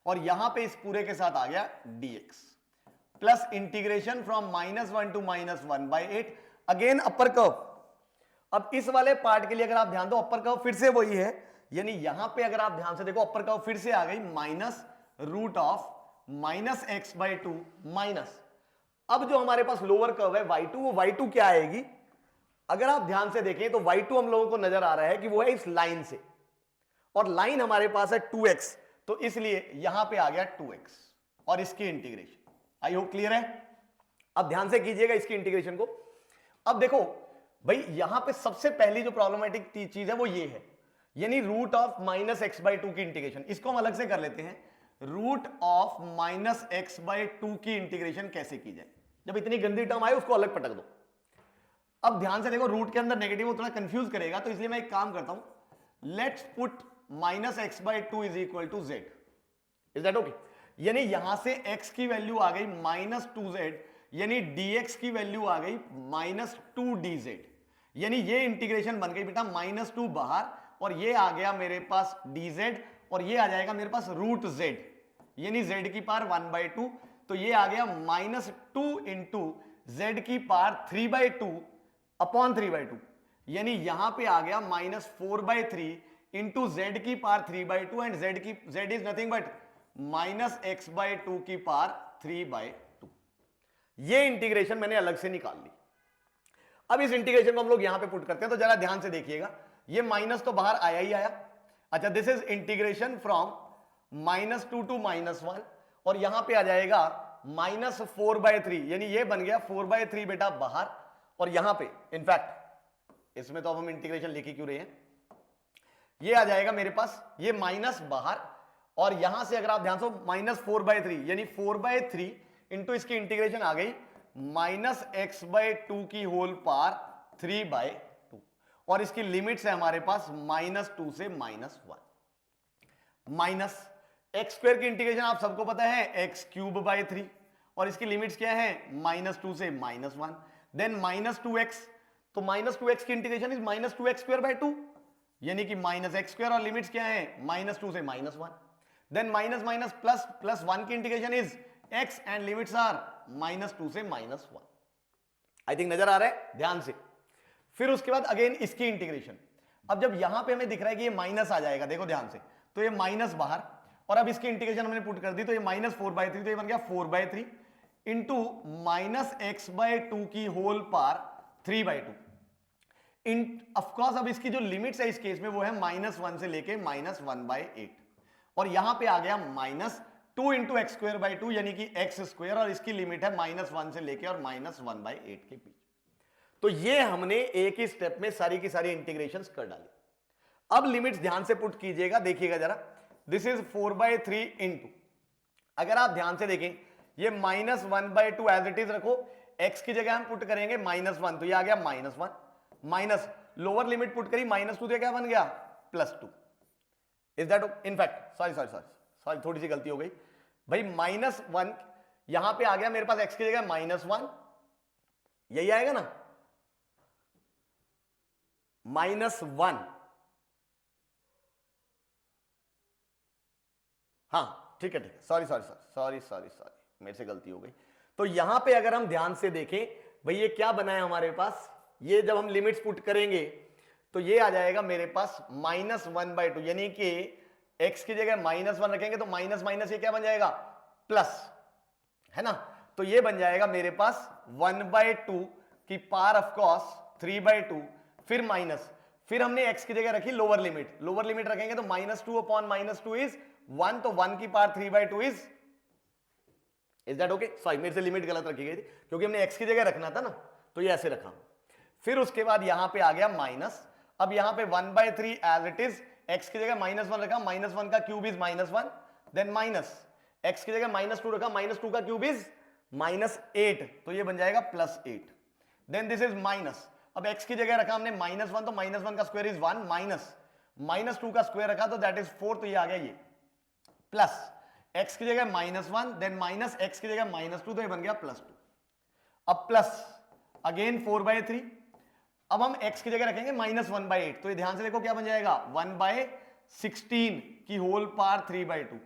और यहां पे इस पूरे के साथ आ गया dx plus integration from -1 to -1/8, again upper curve. अब इस वाले पार्ट के लिए अगर आप ध्यान दो, अपर कर्व फिर से वही है, यानी यहां पे अगर आप ध्यान से देखो, अपर कर्व फिर से आ गई -√(-x/2) माइनस, अब जो हमारे पास लोअर कर्व है y2, वो y2 क्या आएगी, अगर आप ध्यान से देखें तो y2 हम लोगों को नजर आ रहा है कि वो है इस लाइन से, और लाइन हमारे पास है 2x, तो इसलिए यहां पे आ गया 2x और इसकी इंटीग्रेशन। आई होप क्लियर है। अब ध्यान से कीजिएगा इसकी इंटीग्रेशन को। अब देखो भाई, यहां पे सबसे पहली जो प्रॉब्लमेटिक चीज है वो ये है, यानी √(-x/2) की इंटीग्रेशन। इसको हम अलग से कर लेते हैं, √(-x/2) की इंटीग्रेशन कैसे की जाए। जब इतनी गंदी टर्म आए उसको अलग पटक दो। अब ध्यान से देखो, रूट के अंदर नेगेटिव थोड़ा कंफ्यूज करेगा, तो इसलिए मैं एक काम करता हूं, let's put -x/2 is equal to z। Is that okay? यानी यहां से x की वैल्यू आ गई -2z, यानी dx की वैल्यू आ गई -2dz, यानी ये इंटीग्रेशन बन गई बेटा -2 बाहर, और ये आ गया मेरे पास dz, और ये आ जाएगा मेरे पास √z, यानी z की पावर 1/2, तो ये आ गया -2 इंटू z की पावर 3/2 अपॉन 3/2, यानी यहां पे आ गया -4/3 इंटू z की power 3/2, and z is nothing but -x/2 की पावर 3/2। ये इंटीग्रेशन मैंने अलग से निकाल ली। अब इस इंटीग्रेशन को हम लोग यहां पे पुट करते हैं, तो जरा ध्यान से देखिएगा, ये माइनस तो बाहर आया ही आया। अच्छा, this is integration from -2 to -1, और यहां पे आ जाएगा -4/3, यानी ये बन गया 4/3 बेटा बाहर, और यहां पे इनफैक्ट इसमें तो अब हम इंटीग्रेशन लिख ही क्यों रहे हैं, ये आ जाएगा मेरे पास, ये माइनस बाहर, और यहां से अगर आप ध्यान से -4/3, यानी 4/3 इंटू इसकी इंटीग्रेशन आ गई -x/2 की होल पावर 3/2, और इसकी लिमिट्स है हमारे पास -2 से -1, माइनस x² की इंटीग्रेशन आप सबको पता है x³/3, और इसकी लिमिट्स क्या है -2 से -1, देन -2x, तो -2x की इंटीग्रेशन इज -2x²/2, यानी कि -x², और लिमिट्स क्या है -2 से -1, then minus minus plus plus 1 की integration is x, and limits are -2 से -1। आई थिंक नजर आ रहा है ध्यान से। फिर उसके बाद अगेन इसकी इंटीग्रेशन। अब जब यहां पे हमें दिख रहा है कि ये माइनस आ जाएगा, देखो ध्यान से, तो ये माइनस बाहर, और अब इसकी इंटीग्रेशन हमने पुट कर दी, तो ये -4/3, तो ये बन गया 4/3 इंटू -x/2 की होल पावर 3/2। ऑफकोर्स अब इसकी जो लिमिट्स है इस केस में वो है -1 से लेके -1/8, और यहां पे आ गया -2 इंटू x²/2, यानी कि x², और इसकी लिमिट है -1 से लेके और -1/8 के बीच। तो ये हमने एक ही स्टेप में सारी की सारी इंटीग्रेशंस कर डाली। अब लिमिट्स ध्यान से पुट कीजिएगा, देखिएगा जरा, दिस इज 4/3 इंटू, अगर आप ध्यान से देखें ये -1/2 एज इट इज रखो, x की जगह हम पुट करेंगे -1, तो ये आ गया -1, माइनस लोअर लिमिट पुट करी -2, तो क्या बन गया +2। इज दैट इनफैक्ट सॉरी थोड़ी सी गलती हो गई भाई, -1 यहां पे आ गया मेरे पास, x की जगह -1, यही आएगा ना, -1, हाँ ठीक है सॉरी मेरे से गलती हो गई। तो यहां पे अगर हम ध्यान से देखें भाई ये क्या बना है हमारे पास, ये जब हम लिमिट्स पुट करेंगे तो ये आ जाएगा मेरे पास -1/2, यानी कि x की जगह -1 रखेंगे तो माइनस माइनस ये क्या बन जाएगा, प्लस, है ना। तो ये बन जाएगा मेरे पास 1/2 की पावर ऑफ कॉस 3/2, फिर माइनस, फिर हमने x की जगह रखी लोअर लिमिट रखेंगे तो -2/-2 इज 1, तो 1 की power 3/2 is that okay. Sorry, मेरे से लिमिट गलत रखी गई थी क्योंकि हमने x की जगह रखना था ना, तो ये ऐसे रखा। फिर उसके बाद यहां पे आ गया माइनस, अब यहां पे 1/3 एज इट इज, x की जगह -1 रखा, -1 का cube is -1, then minus, x की जगह -2 रखा, -2 का क्यूब इज -8, तो ये बन जाएगा +8, देन दिस इज माइनस, अब x की जगह रखा हमने -1, तो -1 का स्क्वायर इज 1, -2 का स्क्वायर रखा तो दैट इज 4, तो ये आ गया ये, प्लस x की जगह -1, देन माइनस x की जगह -2, तो ये बन गया +2, अब प्लस अगेन 4/3, अब हम x की जगह रखेंगे -1/8, तो ये ध्यान से देखो क्या बन जाएगा 1/16 की whole power 3/2,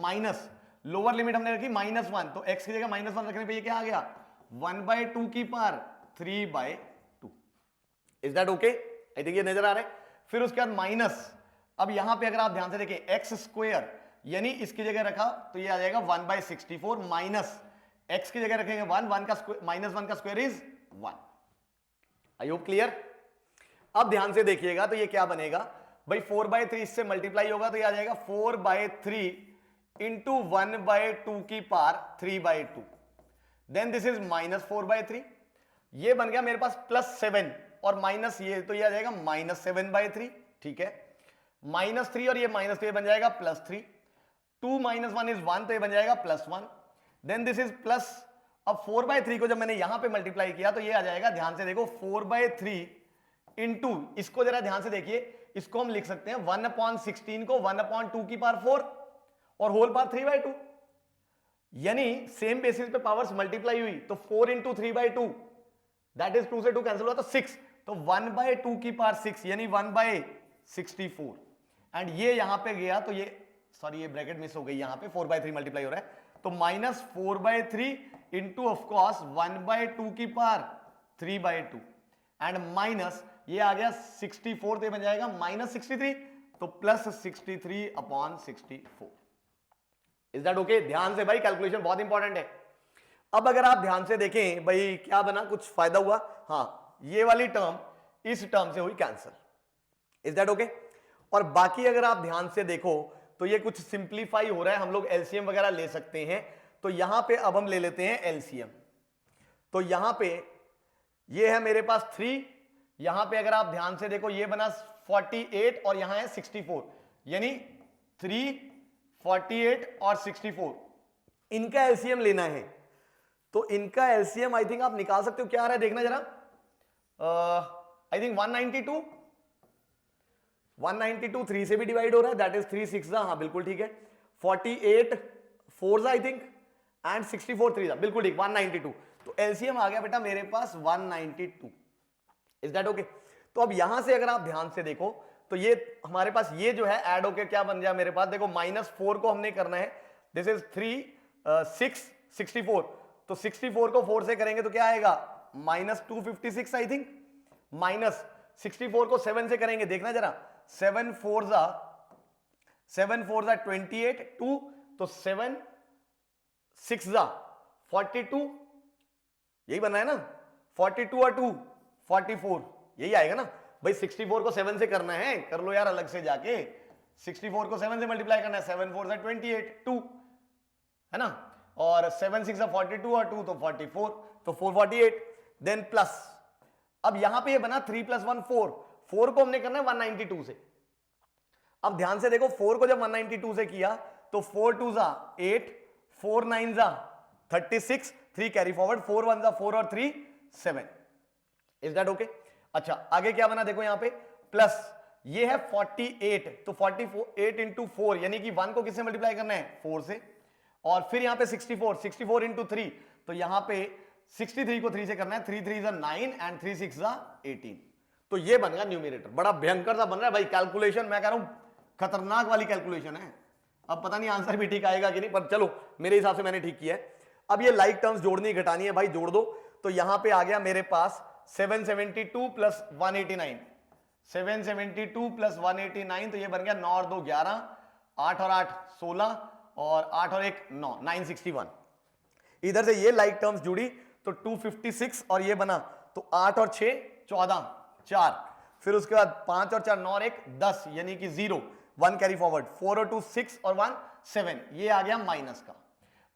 minus lower limit हमने रखी -1, तो x की जगह -1 रखने पे ये क्या आ गया 1/2 की power 3/2, is that okay. I think ये नजर आ रहा है। फिर उसके बाद माइनस, अब यहां पे अगर आप ध्यान से देखें x², यानी इसकी जगह रखा तो ये आ जाएगा 1/64, माइनस x की जगह रखेंगे 1 का square is 1। I hope clear. अब ध्यान से देखिएगा तो ये क्या बनेगा भाई, 4/3 इससे मल्टीप्लाई होगा तो ये आ जाएगा 4/3 इंटू 1/2 की पावर 3/2, देन दिस इज -4/3, ये बन गया मेरे पास +7 और माइनस ये, तो ये आ जाएगा -7/3, ठीक है, -3 और ये -3 बन जाएगा +3, 2 - 1 इज 1, तो ये बन जाएगा +1, देन दिस इज प्लस, अब 4/3 को जब मैंने यहां पे मल्टीप्लाई किया तो ये आ जाएगा, ध्यान से देखो 4/3 इंटू, इसको जरा ध्यान से देखिए, इसको हम लिख सकते हैं 1/16 को 1/2 की पावर 4 और होल पावर 3/2, यानी सेम बेसिस पे पावर्स मल्टीप्लाई हुई तो 4 इंटू 3/2 दैट इज 2 से 2 कैंसिल हुआ तो 6, तो 1/2 की पावर 6 यानी 1/64, एंड ये यहां पे गया तो ये, सॉरी ये ब्रैकेट मिस हो गई, यहां पे 4/3 मल्टीप्लाई हो रहा है तो -4/3 इंटू ऑफकोर्स 1/2 की पावर 3/2 एंड माइनस ये आ गया 64, तो ये बन जाएगा -63, तो +63/64, इज दैट ओके। ध्यान से भाई, कैलकुलेशन बहुत इंपॉर्टेंट है। अब अगर आप ध्यान से देखें भाई क्या बना, कुछ फायदा हुआ, हाँ ये वाली टर्म इस टर्म से हुई कैंसिल, इज दैट ओके। और बाकी अगर आप ध्यान से देखो तो ये कुछ सिंप्लीफाई हो रहा है, हम लोग एलसीएम वगैरह ले सकते हैं, तो यहां पे अब हम ले लेते हैं एलसीएम, तो यहां पे ये है मेरे पास 3, यहां पे अगर आप ध्यान से देखो ये बना 48 और यहां है 64, यानी 3, 48 और 64, इनका एलसीएम लेना है, तो इनका एलसीएम आई थिंक आप निकाल सकते हो, क्या आ रहा है देखना जरा, आई थिंक 192 3 से भी डिवाइड हो रहा है, दैट इज 3 6, हाँ बिल्कुल ठीक है, 48 4 आई थिंक एंड 64 3, बिल्कुल ठीक, 192, तो एलसीएम आ गया बेटा मेरे पास 192, इज दैट ओके। तो अब यहां से अगर आप ध्यान से देखो तो ये हमारे पास ये जो है ऐड होके क्या बन गया मेरे पास, देखो -4 को हमने करना है, दिस इज 3 6 64, तो 64 को 4 से करेंगे तो क्या आएगा -256 आई थिंक, माइनस 64 को 7 से करेंगे, देखना जरा 7 4 28 2, तो 7 6 42, यही बनना है ना, 42 और 2 44, यही आएगा ना भाई। 64 को 7 से करना है, कर लो यार अलग से जाके, 64 को 7 से मल्टीप्लाई करना है, 7 4 28 2, है ना, और 7 6 42 और 2 तो 44, तो 448, देन प्लस, अब यहां पे ये बना 3 + 1 4, 4 को हमने करना है 192 से, अब ध्यान से देखो 4 को जब 192 से किया तो 4 2 8, 4 9 36, 3 कैरी फॉरवर्ड, 4 1 4 और 3 7, इज दैट ओके। अच्छा आगे क्या बना देखो यहां पे, प्लस ये है 48, तो 48 इंटू 4 यानी कि 1 को किससे मल्टीप्लाई करना है 4 से, और फिर यहां पे 64 इंटू 3, तो यहां पे 63 को 3 से करना है, 3 3 9 एंड 3 6 18, तो ये बन गया न्यूमरेटर, बड़ा भयंकर सा बन रहा है भाई कैलकुलेशन, मैं कह रहा हूं खतरनाक वाली कैलकुलेशन है। अब पता नहीं आंसर भी ठीक आएगा कि नहीं, पर चलो मेरे हिसाब से मैंने ठीक किया है। अब ये लाइक टर्म्स जोड़नी घटानी है भाई, जोड़ दो, तो यहां पे आ गया मेरे पास 772 प्लस 189, 772 प्लस 189, तो ये बन गया 9 और 2 11, 8 और 8 16 और 8 और 1 9, 961। इधर से ये लाइक टर्म्स जुड़ी तो 256 और ये बना तो 8 और 6 14 4, फिर उसके बाद 5 और 4 9 और 1 10, यानी कि 0 1 कैरी फॉरवर्ड, 4 और 2 6 और 1 7, ये आ गया माइनस का।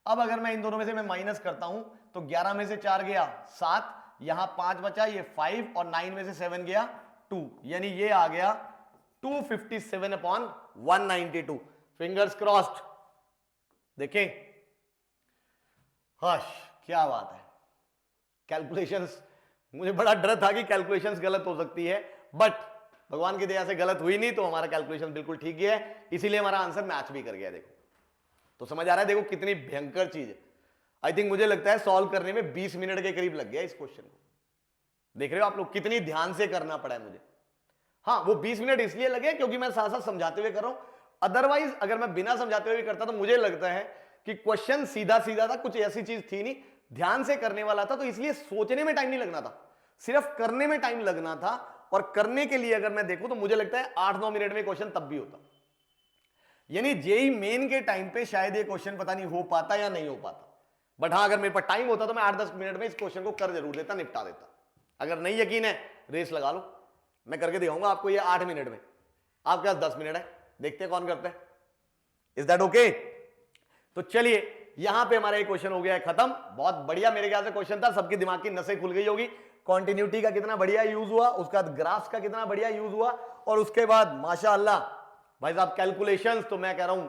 अब अगर मैं इन दोनों में से मैं माइनस करता हूं तो 11 में से 4 गया 7, यहां 5 बचा ये 5 और 9 में से 7 गया 2, यानी ये आ गया 257/192। Fingers crossed. देखें, हश, क्या बात है। कैलकुलेशंस, मुझे बड़ा डर था कि कैलकुलेशंस गलत हो सकती है, बट भगवान की दया से गलत हुई नहीं, तो हमारा कैलकुलेशन बिल्कुल ठीक ही है, इसीलिए हमारा आंसर मैच भी कर गया। देखो तो समझ आ रहा है, देखो कितनी भयंकर चीज है। आई थिंक मुझे लगता है सॉल्व करने में 20 मिनट के करीब लग गया इस क्वेश्चन को। देख रहे हो आप लोग कितनी ध्यान से करना पड़ा है मुझे। हाँ, वो 20 मिनट इसलिए लगे क्योंकि मैं साथ साथ समझाते हुए कर रहा हूं, अदरवाइज अगर मैं बिना समझाते हुए भी करता तो मुझे लगता है कि क्वेश्चन सीधा सीधा था, कुछ ऐसी चीज थी नहीं, ध्यान से करने वाला था, तो इसलिए सोचने में टाइम नहीं लगना था, सिर्फ करने में टाइम लगना था। और करने के लिए अगर मैं देखूं तो मुझे लगता है 8-9 मिनट में क्वेश्चन तब भी होता, यानी जेई मेन के टाइम पे शायद ये क्वेश्चन पता नहीं हो पाता या नहीं हो पाता, बट हाँ अगर मेरे पास टाइम होता तो मैं 8-10 मिनट में इस क्वेश्चन को कर जरूर देता, निपटा देता। अगर नहीं यकीन है रेस लगा लो, मैं करके दिखाऊंगा आपको ये 8 मिनट में, आपके पास 10 मिनट है, देखते हैं कौन करता है। Is that okay? तो चलिए यहां पे हमारा ये क्वेश्चन हो गया है खत्म। बहुत बढ़िया मेरे ख्याल से क्वेश्चन था, सबके दिमाग की नसें खुल गई होगी। कॉन्टिन्यूटी का कितना बढ़िया यूज हुआ, उसका ग्राफ्स का कितना बढ़िया यूज हुआ, और उसके बाद माशाअल्लाह भाई साहब कैलकुलेशंस, तो मैं कह रहा हूं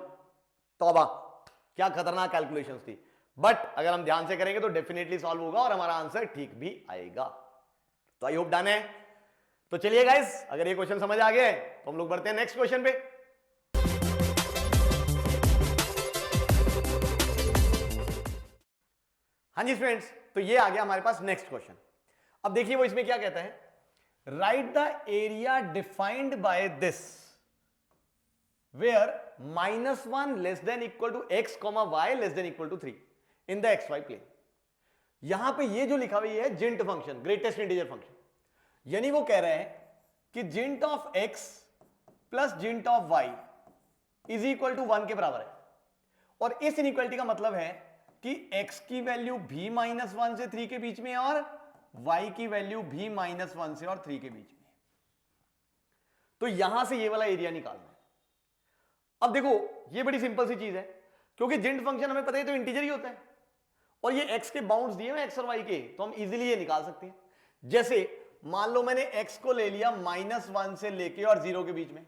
तौबा, क्या खतरनाक कैलकुलेशंस थी। बट अगर हम ध्यान से करेंगे तो डेफिनेटली सॉल्व होगा और हमारा आंसर ठीक भी आएगा। तो आई होप डन है। तो चलिए गाइस, अगर ये क्वेश्चन समझ आ गया तो हम लोग बढ़ते हैं नेक्स्ट क्वेश्चन पे। हाँ जी फ्रेंड्स, तो ये आ गया हमारे पास नेक्स्ट क्वेश्चन। अब देखिए वो इसमें क्या कहता है, write the area defined by this where -1 less than equal to x, y less than equal to 3 in the xy plane. यहां पे ये जो लिखा हुआ है जिंट फंक्शन, ग्रेटेस्ट इंटीजर फंक्शन, यानी वो कह रहे हैं कि जिंट ऑफ x प्लस जिंट of y is equal to 1 के बराबर है। और इस इनइक्वालिटी का मतलब है कि x की वैल्यू भी -1 से 3 के बीच में है और y की वैल्यू भी -1 से और 3 के बीच में। तो यहां से ये वाला एरिया निकालना है। अब देखो ये बड़ी सिंपल सी चीज है, क्योंकि जिंट फंक्शन हमें पता है तो इंटीजर ही होता है, और ये x के बाउंड्स दिए हैं x और y के, तो हम इजीली ये निकाल सकते हैं। जैसे मान लो मैंने x को ले लिया -1 से लेके और 0 के बीच में,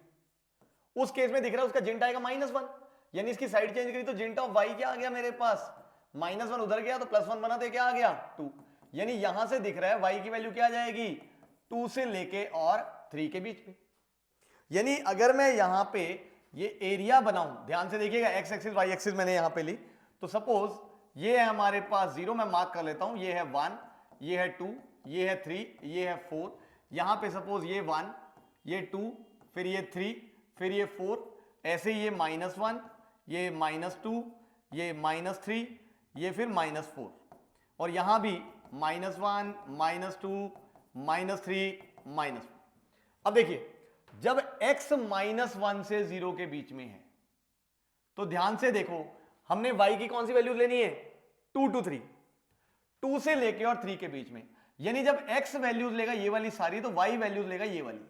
उस केस में दिख रहा है उसका जिंट आएगा -1, यानी इसकी साइड चेंज करी तो जिंट ऑफ y क्या आ गया मेरे पास, -1 उधर गया तो +1 बना तो क्या आ गया 2, यानी यहां से दिख रहा है y की वैल्यू क्या आ जाएगी 2 से लेके और 3 के बीच में। यानी अगर मैं यहां पे ये एरिया बनाऊं, ध्यान से देखिएगा, x एक्सिस y एक्सिस मैंने यहां पे ली, तो सपोज ये है हमारे पास 0, मैं मार्क कर लेता हूं, ये है 1, ये है 2, ये है 3, ये है 4, यहां पे सपोज ये 1, ये 2, फिर ये 3, फिर ये 4, ऐसे ये -1, ये -2, ये -3, ये फिर -4, और यहां भी -1, -2, -3, -4। अब देखिए जब x -1 से 0 के बीच में है तो ध्यान से देखो हमने y की कौन सी वैल्यूज लेनी है 2 to 3, 2 से लेके और 3 के बीच में, यानी जब x वैल्यूज लेगा ये वाली सारी तो y वैल्यूज लेगा ये वाली,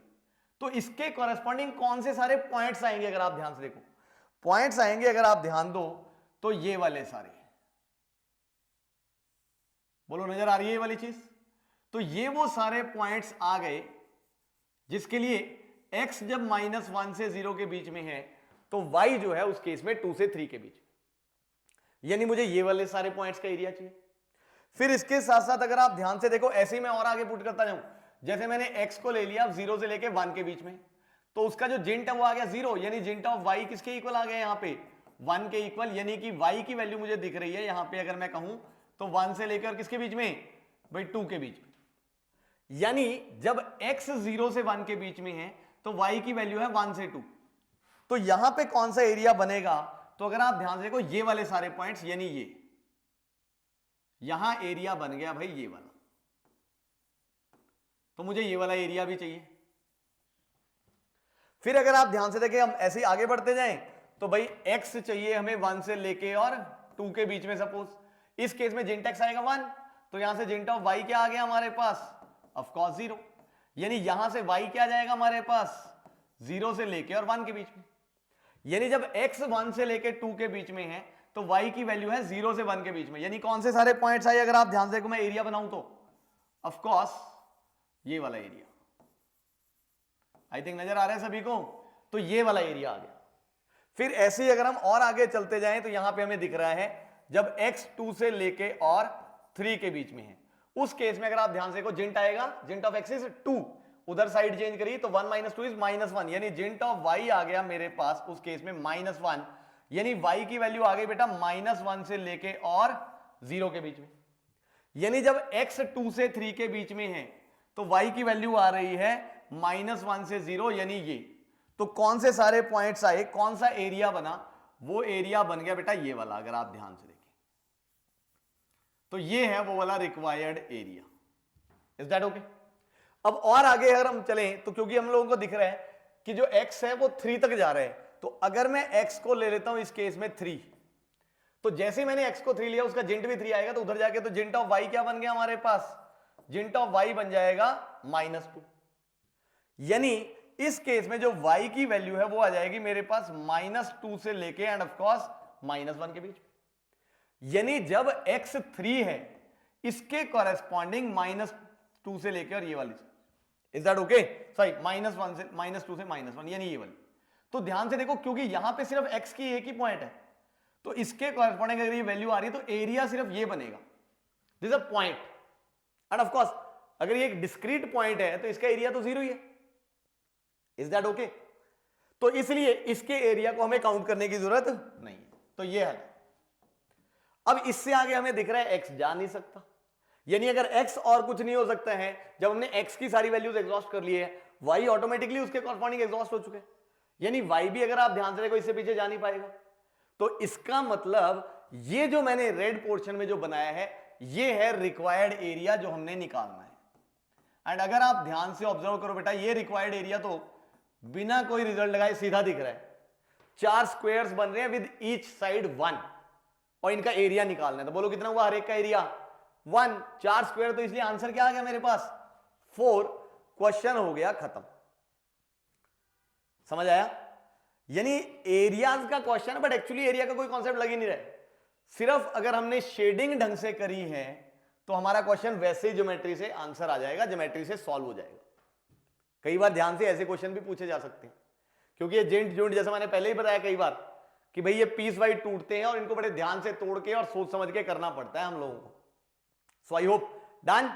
तो इसके कॉरेस्पॉन्डिंग कौन से सारे पॉइंट्स आएंगे, अगर आप ध्यान से देखो पॉइंट्स आएंगे, अगर आप ध्यान दो तो ये वाले सारे, बोलो नजर आ रही है ये वाली चीज, तो ये वो सारे पॉइंट्स आ गए जिसके लिए x जब -1 से 0 के बीच में है तो y जो है उस केस में 2 से 3 के बीच, यानी मुझे ये वाले सारे पॉइंट्स का एरिया चाहिए। फिर इसके साथ साथ अगर आप ध्यान से देखो ऐसे ही मैं और आगे पुट करता जाऊं, जैसे मैंने x को ले लिया 0 से लेके 1 के बीच में, तो उसका जो जिंट है वो आ गया 0, यानी जिंट ऑफ y किसके इक्वल आ गया यहाँ पे 1 के इक्वल, यानी कि y की वैल्यू मुझे दिख रही है यहाँ पे, अगर मैं कहूं तो 1 से लेकर किसके बीच में भाई 2 के बीच में, यानी जब x 0 से 1 के बीच में है तो y की वैल्यू है 1 से 2, तो यहां पे कौन सा एरिया बनेगा, तो अगर आप ध्यान से देखो ये वाले सारे पॉइंट्स, यानी ये यहां एरिया बन गया भाई ये वाला, तो मुझे ये वाला एरिया भी चाहिए। फिर अगर आप ध्यान से देखें, हम ऐसे ही आगे बढ़ते जाएं, तो भाई x चाहिए हमें 1 से लेके और 2 के बीच में। सपोज इस केस में जिंट x आएगा 1, तो यहां से जिंट ऑफ y क्या आ गया हमारे पास, ऑफ कोर्स 0। यानी यहां से y क्या जाएगा हमारे पास, 0 से लेके और 1 के बीच में। यानी जब x 1 से लेके 2 के बीच में है तो y की वैल्यू है 0 से 1 के बीच में। यानी कौन से सारे पॉइंट्स आए, अगर आप ध्यान से देखो, मैं एरिया बनाऊं तो ऑफ कोर्स ये वाला एरिया। आई थिंक नजर आ रहा है सभी को, तो ये वाला एरिया आ गया। फिर ऐसे ही अगर हम और आगे चलते जाएं तो यहां पे हमें दिख रहा है जब x 2 से लेके और 3 के बीच में है, उस केस में अगर आप ध्यान से देखो, जिंट आएगा, जिंट ऑफ x इज 2, उधर साइड चेंज करिए तो 1 - 2 इज -1, यानी जिंट ऑफ y आ गया मेरे पास उस केस में -1, यानी y की वैल्यू आ गई बेटा -1 से लेके और 0 के बीच में। यानी जब x 2 से 3 के बीच में है तो y की वैल्यू आ रही है -1 से 0, यानी ये। तो कौन से सारे पॉइंट्स आए, कौन सा एरिया बना, वो एरिया बन गया बेटा ये वाला। अगर आप ध्यान से देखें तो ये है वो वाला required area. Is that okay? अब और आगे अगर हम चलें तो क्योंकि हम लोगों को दिख रहा है कि जो x है वो 3 तक जा रहा है, तो अगर मैं x को ले लेता हूं इस केस में 3, तो जैसे मैंने x को 3 लिया उसका जिंट भी 3 आएगा, तो उधर जाके तो जिंट ऑफ y क्या बन गया हमारे पास, जिंट ऑफ y बन जाएगा -2। यानी इस केस में जो y की वैल्यू है वो आ जाएगी मेरे पास -2 से लेके एंड ऑफ कोर्स -1 के बीच। यानी जब x 3 है इसके कॉरेस्पॉन्डिंग -2 से लेके और ये वाली। Is that okay? सॉरी, -1 से -2 से -1, यानी ये वाली। तो ध्यान से देखो, क्योंकि यहां पे सिर्फ x की एक ही पॉइंट है, तो इसके कॉरेस्पॉन्डिंग अगर ये वैल्यू आ रही है तो एरिया सिर्फ ये बनेगा, this a point. And of course अगर ये एक डिस्क्रीट पॉइंट है तो इसका एरिया तो 0 ही है। Is that okay? तो इसलिए इसके एरिया को हमें काउंट करने की जरूरत नहीं है। तो ये है। अब इससे आगे हमें दिख रहा है x जा नहीं सकता, यानी अगर x और कुछ नहीं हो सकता है, जब हमने x की सारी वैल्यूज एग्जॉस्ट कर ली है, y ऑटोमेटिकली उसके कॉरस्पॉन्डिंग एग्जॉस्ट हो चुके हैं, यानी y भी अगर आप ध्यान से देखो इससे पीछे जा नहीं पाएगा। तो इसका मतलब ये जो मैंने रेड पोर्शन में जो बनाया है ये है रिक्वायर्ड एरिया जो हमने निकालना है। एंड अगर आप ध्यान से ऑब्जर्व करो बेटा, ये रिक्वायर्ड एरिया तो बिना कोई रिजल्ट लगाए सीधा दिख रहा है। 4 स्क्वायर्स बन रहे हैं विद ईच साइड 1, और इनका एरिया निकालना है। तो बोलो कितना हुआ हर एक का एरिया? 1। 4 स्क्वायर, तो इसलिए आंसर क्या आ गया मेरे पास? 4। क्वेश्चन हो गया खत्म। समझ आया? यानी एरियाज का क्वेश्चन है, बट एक्चुअली एरिया का कोई कॉन्सेप्ट लग ही नहीं रहा है। सिर्फ अगर हमने शेडिंग ढंग से करी है तो हमारा क्वेश्चन वैसे ही ज्योमेट्री से आंसर आ जाएगा, ज्योमेट्री से सॉल्व हो जाएगा। कई बार ध्यान से ऐसे क्वेश्चन भी पूछे जा सकते हैं, क्योंकि ये जेंट जोइंट जैसा मैंने पहले ही बताया कई बार कि भाई ये पीस वाइज टूटते हैं और इनको बड़े ध्यान से तोड़ के और सोच समझ के करना पड़ता है हम लोगों को। सो आई होप डन।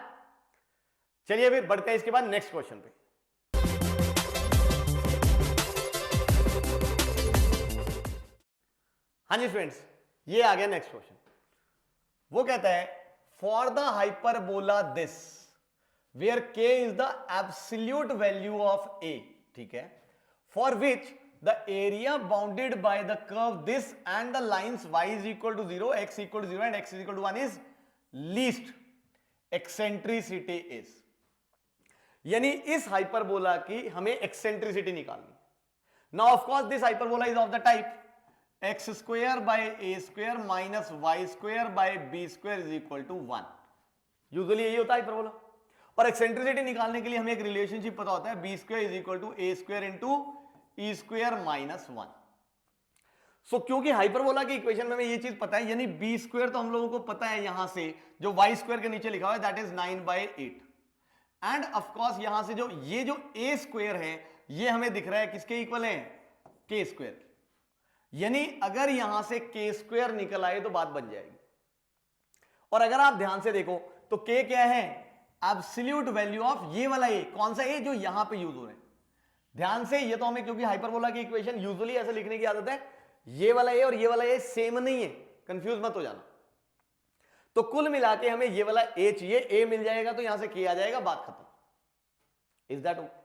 चलिए फिर बढ़ते हैं इसके बाद नेक्स्ट क्वेश्चन पे। हाँ जी फ्रेंड्स, ये आ गया नेक्स्ट क्वेश्चन। वो कहता है for the hyperbola this where k is the absolute value of a, ठीक है, for which the area bounded by the curve this and the lines y is equal to 0, x equal to 0 and x is equal to 1 is least eccentricity is. यानी इस hyperbola की हमें eccentricity निकालनी। Now of course this hyperbola is of the type x square by a square minus y square by b square is equal to 1। Usually यही होता है hyperbola. और eccentricity निकालने के लिए हमें एक रिलेशनशिप पता होता है, b square is equal to a square into e square minus 1। So क्योंकि हाइपरबोला की इक्वेशन में हमें ये चीज पता है, यानी b स्क्वायर तो हम लोगों को पता है यहां से, जो y स्क्वायर के नीचे लिखा हुआ है that is 9/8। And of course यहां से जो ये जो a स्क्वायर है ये हमें दिख रहा है किसके इक्वल है? k square. यानी अगर यहां से k स्क्वायर निकल आए तो बात बन जाएगी। और अगर आप ध्यान से देखो तो k क्या है? एब्सोल्यूट वैल्यू ऑफ ये वाला a। कौन सा a? जो यहां पे यूज हो रहे हैं। ध्यान से, ये तो हमें क्योंकि हाइपरबोला की इक्वेशन यूजुअली ऐसे लिखने की आदत है, ये वाला a और ये वाला a सेम नहीं है, कंफ्यूज मत हो जाना। तो कुल मिला के हमें ये वाला a चाहिए, a मिल जाएगा तो यहां से k आ जाएगा, बात खत्म। Is that okay?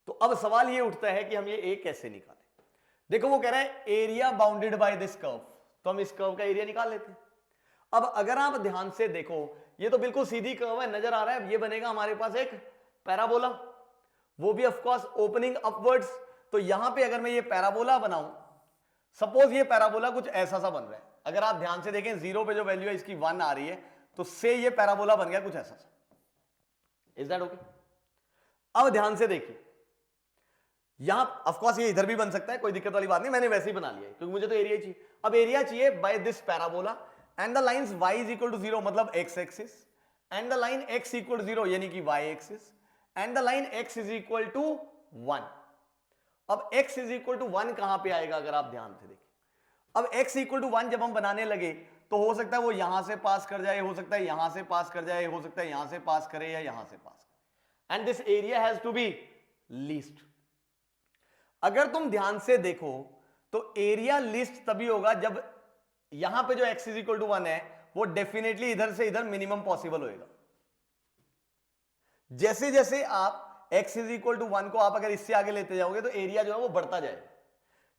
तो अब सवाल ये उठता है कि हम ये a कैसे निकालें। देखो वो कह रहा है area bounded by this curve, तो हम इस कर्व का एरिया निकाल लेते हैं। अब अगर आप ध्यान से देखो ये तो बिल्कुल सीधी कर्व है, नजर आ रहा है, ये बनेगा हमारे पास एक पैराबोला, वो भी ऑफ कोर्स ओपनिंग अपवर्ड्स। तो यहां पे अगर मैं ये पैराबोला बनाऊं, सपोज ये पैराबोला कुछ ऐसा सा बन रहा है, अगर आप ध्यान से देखें जीरो पे जो वैल्यू है इसकी 1 आ रही है, तो से ये पैराबोला बन गया कुछ ऐसा सा। Is that okay? अब ध्यान से देखिए, यहां ऑफ कोर्स ये इधर भी बन सकता है, कोई दिक्कत वाली बात नहीं, मैंने वैसे ही बना लिया है क्योंकि मुझे तो एरिया चाहिए। अब एरिया चाहिए by this parabola and the lines y is equal to 0 मतलब x axis, and the line x equal to 0 यानी कि y axis, and the line x is equal to 1। अब x इज इक्वल टू 1 कहां पे आएगा अगर आप ध्यान से देखें, अब x इक्वल टू 1 जब हम बनाने लगे तो हो सकता है वो यहां से पास कर जाए, हो सकता है यहां से पास कर जाए, हो सकता है यहां से पास करे या यहां से पास करे, and this area has to be least. अगर तुम ध्यान से देखो तो एरिया लिस्ट तभी होगा जब यहां पे जो x इज इक्वल टू 1 है वो डेफिनेटली इधर से इधर मिनिमम पॉसिबल होएगा। जैसे जैसे आप x इज इक्वल टू 1 को आप अगर इससे आगे लेते जाओगे तो एरिया जो है वो बढ़ता जाएगा,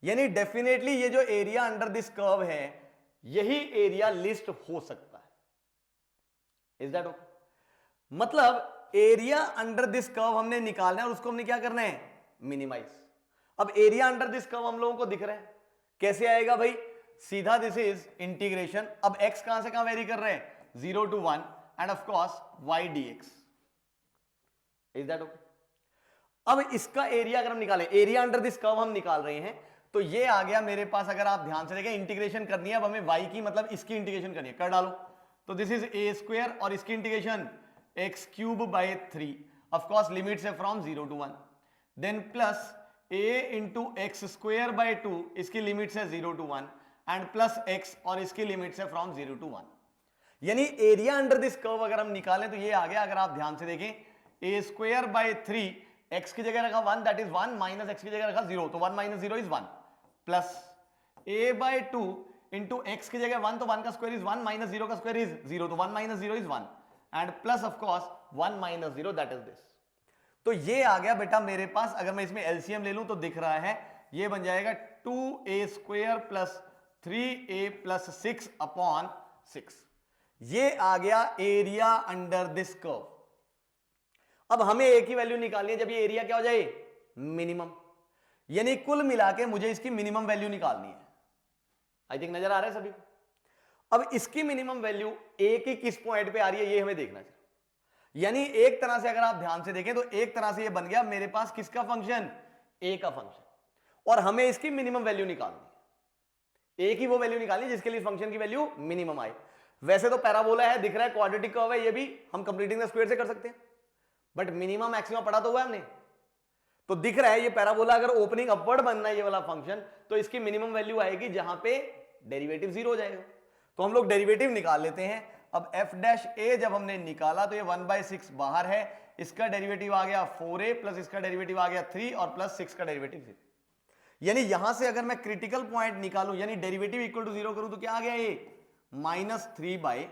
यानी डेफिनेटली ये जो एरिया अंडर दिस कर्व है यही एरिया लिस्ट हो सकता है। Is that okay? मतलब एरिया अंडर दिस कर्व हमने निकालना है और उसको हमने क्या करना है, मिनिमाइज। अब एरिया अंडर दिस कर्व हम लोगों को दिख रहा है, कैसे आएगा भाई, सीधा दिस इज इंटीग्रेशन। अब x कहां से कहां वेरी कर रहे हैं, 0 to 1 and of course y dx। Is that okay? अब इसका एरिया अगर हम निकालें, एरिया अंडर दिस कर्व हम निकाल रहे हैं, तो ये आ गया मेरे पास। अगर आप ध्यान से देखें इंटीग्रेशन करनी है, अब हमें y की मतलब इसकी इंटीग्रेशन करनी है, कर डालो। तो दिस इज a स्क्वायर और इसकी integration x cube by 3, of course limits है from 0 to 1, then plus a into x square by 2, इसकी लिमिट्स है 0 to 1 एंड प्लस x और इसकी लिमिट्स है फ्रॉम 0 to 1। यानी एरिया अंडर दिस कर्व अगर हम निकालें तो ये आ गया, अगर आप ध्यान से देखें a स्क्वेयर बाय 3, x की जगह रखा 1 दैट इज 1, माइनस x की जगह रखा 0 तो 1 minus 0 is 1, plus a by 2 into x की जगह 1 तो 1 का स्क्वायर इज 1, माइनस 0 का स्क्वायर इज 0 तो 1 minus 0 is 1 and plus of course 1 minus 0 that is this. तो ये आ गया बेटा मेरे पास, अगर मैं इसमें एलसीएम ले लूं तो दिख रहा है ये बन जाएगा 2a square plus 3a plus 6 upon 6। ये आ गया एरिया अंडर दिस कर्व। अब हमें एक ही वैल्यू निकालनी है जब ये एरिया क्या हो जाए, मिनिमम, यानी कुल मिला के मुझे इसकी मिनिमम वैल्यू निकालनी है। आई थिंक नजर आ रहा है सभी को? अब इसकी मिनिमम वैल्यू ए की किस पॉइंट पे आ रही है ये हमें देखना चाहिए। यानी एक तरह से अगर आप ध्यान से देखें तो एक तरह से ये बन गया मेरे पास किसका फंक्शन, ए का फंक्शन, और हमें इसकी मिनिमम वैल्यू निकालनी है। ए की वो वैल्यू निकालनी जिसके लिए फंक्शन की वैल्यू मिनिमम आए। वैसे तो पैराबोला है, दिख रहा है क्वाड्रेटिक कर्व है, ये भी हम कंप्लीटिंग द स्क्वायर से कर सकते हैं, बट मिनिमम मैक्सिमम पढ़ा तो हुआ है हमने, तो दिख रहा है ये पैराबोला अगर ओपनिंग अपवर्ड बनना है ये वाला फंक्शन, तो इसकी मिनिमम वैल्यू आएगी जहां पे डेरिवेटिव 0 हो जाएगा। तो हम लोग डेरिवेटिव निकाल लेते हैं। अब f डैश a जब हमने निकाला तो ये 1/6 बाहर है, इसका डेरिवेटिव आ गया 4a प्लस इसका डेरिवेटिव आ गया 3 और प्लस 6 का डेरिवेटिव 0। यानी यहां से अगर मैं क्रिटिकल पॉइंट निकालूं यानी डेरिवेटिव इक्वल टू 0 करूं तो क्या आ गया ये -3/4।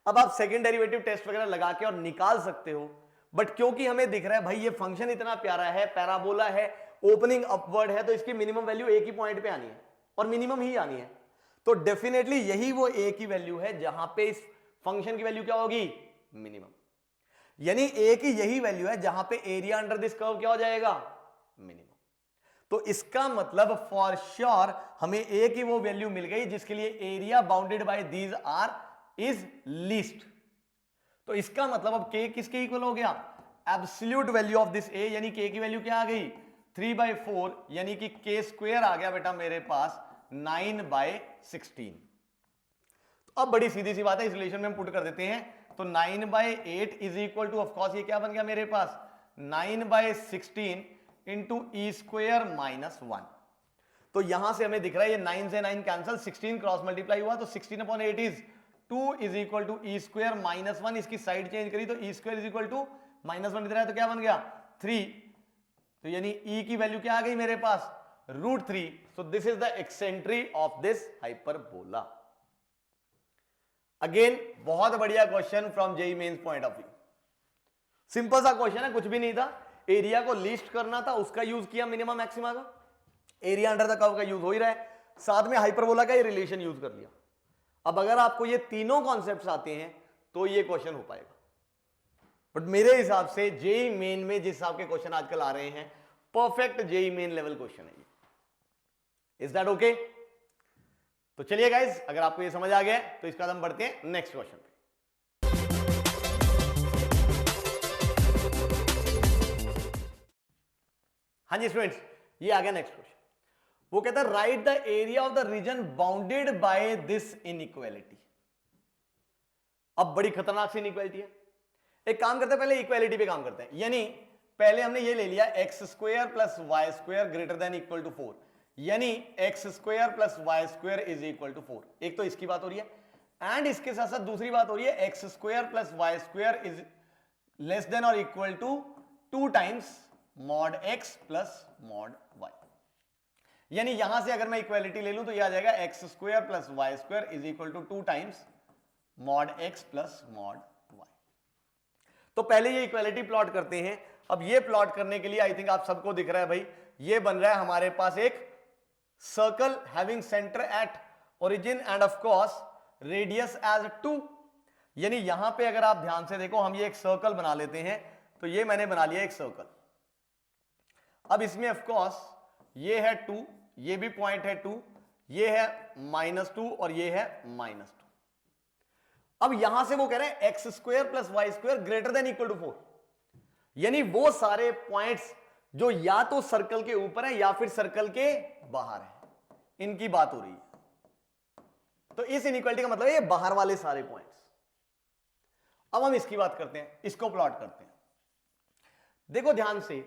अब आप सेकंड डेरिवेटिव टेस्ट वगैरह लगा के और निकाल सकते हो, बट क्योंकि हमें दिख रहा है भाई ये फंक्शन इतना प्यारा है, पैराबोला है, ओपनिंग अपवर्ड है, तो इसकी मिनिमम वैल्यू एक ही पॉइंट पे आनी है और मिनिमम ही आनी है। तो डेफिनेटली यही वो ए की वैल्यू है जहां पे इस फंक्शन की वैल्यू क्या होगी, मिनिमम। यानी ए की यही वैल्यू है जहां पे एरिया अंडर दिस कर्व क्या हो जाएगा, मिनिमम। तो इसका मतलब फॉर श्योर हमें ए की वो वैल्यू मिल गई जिसके लिए area bounded by these are is least. तो इसका मतलब अब k किसके इक्वल हो गया, absolute value of this a, यानी k की वैल्यू क्या आ गई 3/4, यानी कि k स्क्वायर आ गया बेटा मेरे पास 9/16। तो अब बड़ी सीधी सी बात है, इस रिलेशन में हम पुट कर देते हैं। तो 9/8 is equal to of course ये क्या बन गया मेरे पास 9/16 इंटू ई स्क्वायर -1। तो यहां से हमें दिख रहा है ये 9 से 9 कैंसिल, 16 क्रॉस मल्टीप्लाई हुआ तो 16/8 is 2 is equal to e square -1। इसकी साइड चेंज करी तो e square is equal to -1 दिख रहा है तो क्या बन गया 3। तो यानी ई की वैल्यू क्या आ गई मेरे पास √3। So this is the eccentricity of this hyperbola. Again बहुत बढ़िया question from JEE mains point of view. Simple सा क्वेश्चन है, कुछ भी नहीं था, एरिया को लीस्ट करना था, उसका यूज किया मिनिमम मैक्सिमा का, एरिया अंडर द कर्व का यूज हो ही रहा है, साथ में हाइपरबोला का ये रिलेशन यूज कर लिया। अब अगर आपको ये तीनों कॉन्सेप्ट्स आते हैं तो ये क्वेश्चन हो पाएगा। बट मेरे हिसाब से जेई मेन में जिस हिसाब के क्वेश्चन आजकल आ रहे हैं, perfect JEE Main level question है ये। Is that okay? तो चलिए गाइज, अगर आपको ये समझ आ गया तो इसका हम बढ़ते हैं नेक्स्ट क्वेश्चन पे। हाँ जी स्टूडेंट्स, ये आ गया नेक्स्ट क्वेश्चन। वो कहता है write the area of the region bounded by this inequality. अब बड़ी खतरनाक सी इनइक्वालिटी है। एक काम करते हैं, पहले इक्वालिटी पे काम करते हैं। यानी पहले हमने ये ले लिया x square plus y square greater than equal to 4, यानी x square plus y square is equal to 4। एक तो इसकी बात हो रही है, एंड इसके साथ साथ दूसरी बात हो रही है x square plus y square is less than और equal to 2 times mod x plus mod y. यानी यहां से अगर मैं इक्वालिटी ले लूं तो यह आ जाएगा x square plus y square is equal to 2 times mod x plus mod y. तो पहले ये इक्वालिटी प्लॉट करते हैं। अब ये प्लॉट करने के लिए आई थिंक आप सबको दिख रहा है भाई, ये बन रहा है हमारे पास एक circle having centre at origin and of course radius as 2। यानी यहां पे अगर आप ध्यान से देखो, हम ये एक सर्कल बना लेते हैं। तो ये मैंने बना लिया एक सर्कल। अब इसमें ऑफ कोर्स ये है 2, ये भी पॉइंट है 2, ये है -2 और ये है -2। अब यहां से वो कह रहे हैं x square plus y square greater than equal to 4। यानी वो सारे पॉइंट्स जो या तो सर्कल के ऊपर है या फिर सर्कल के बाहर है, इनकी बात हो रही है। तो इस इनइक्वालिटी का मतलब है ये बाहर वाले सारे पॉइंट्स। अब हम इसकी बात करते हैं, इसको प्लॉट करते हैं। देखो ध्यान से,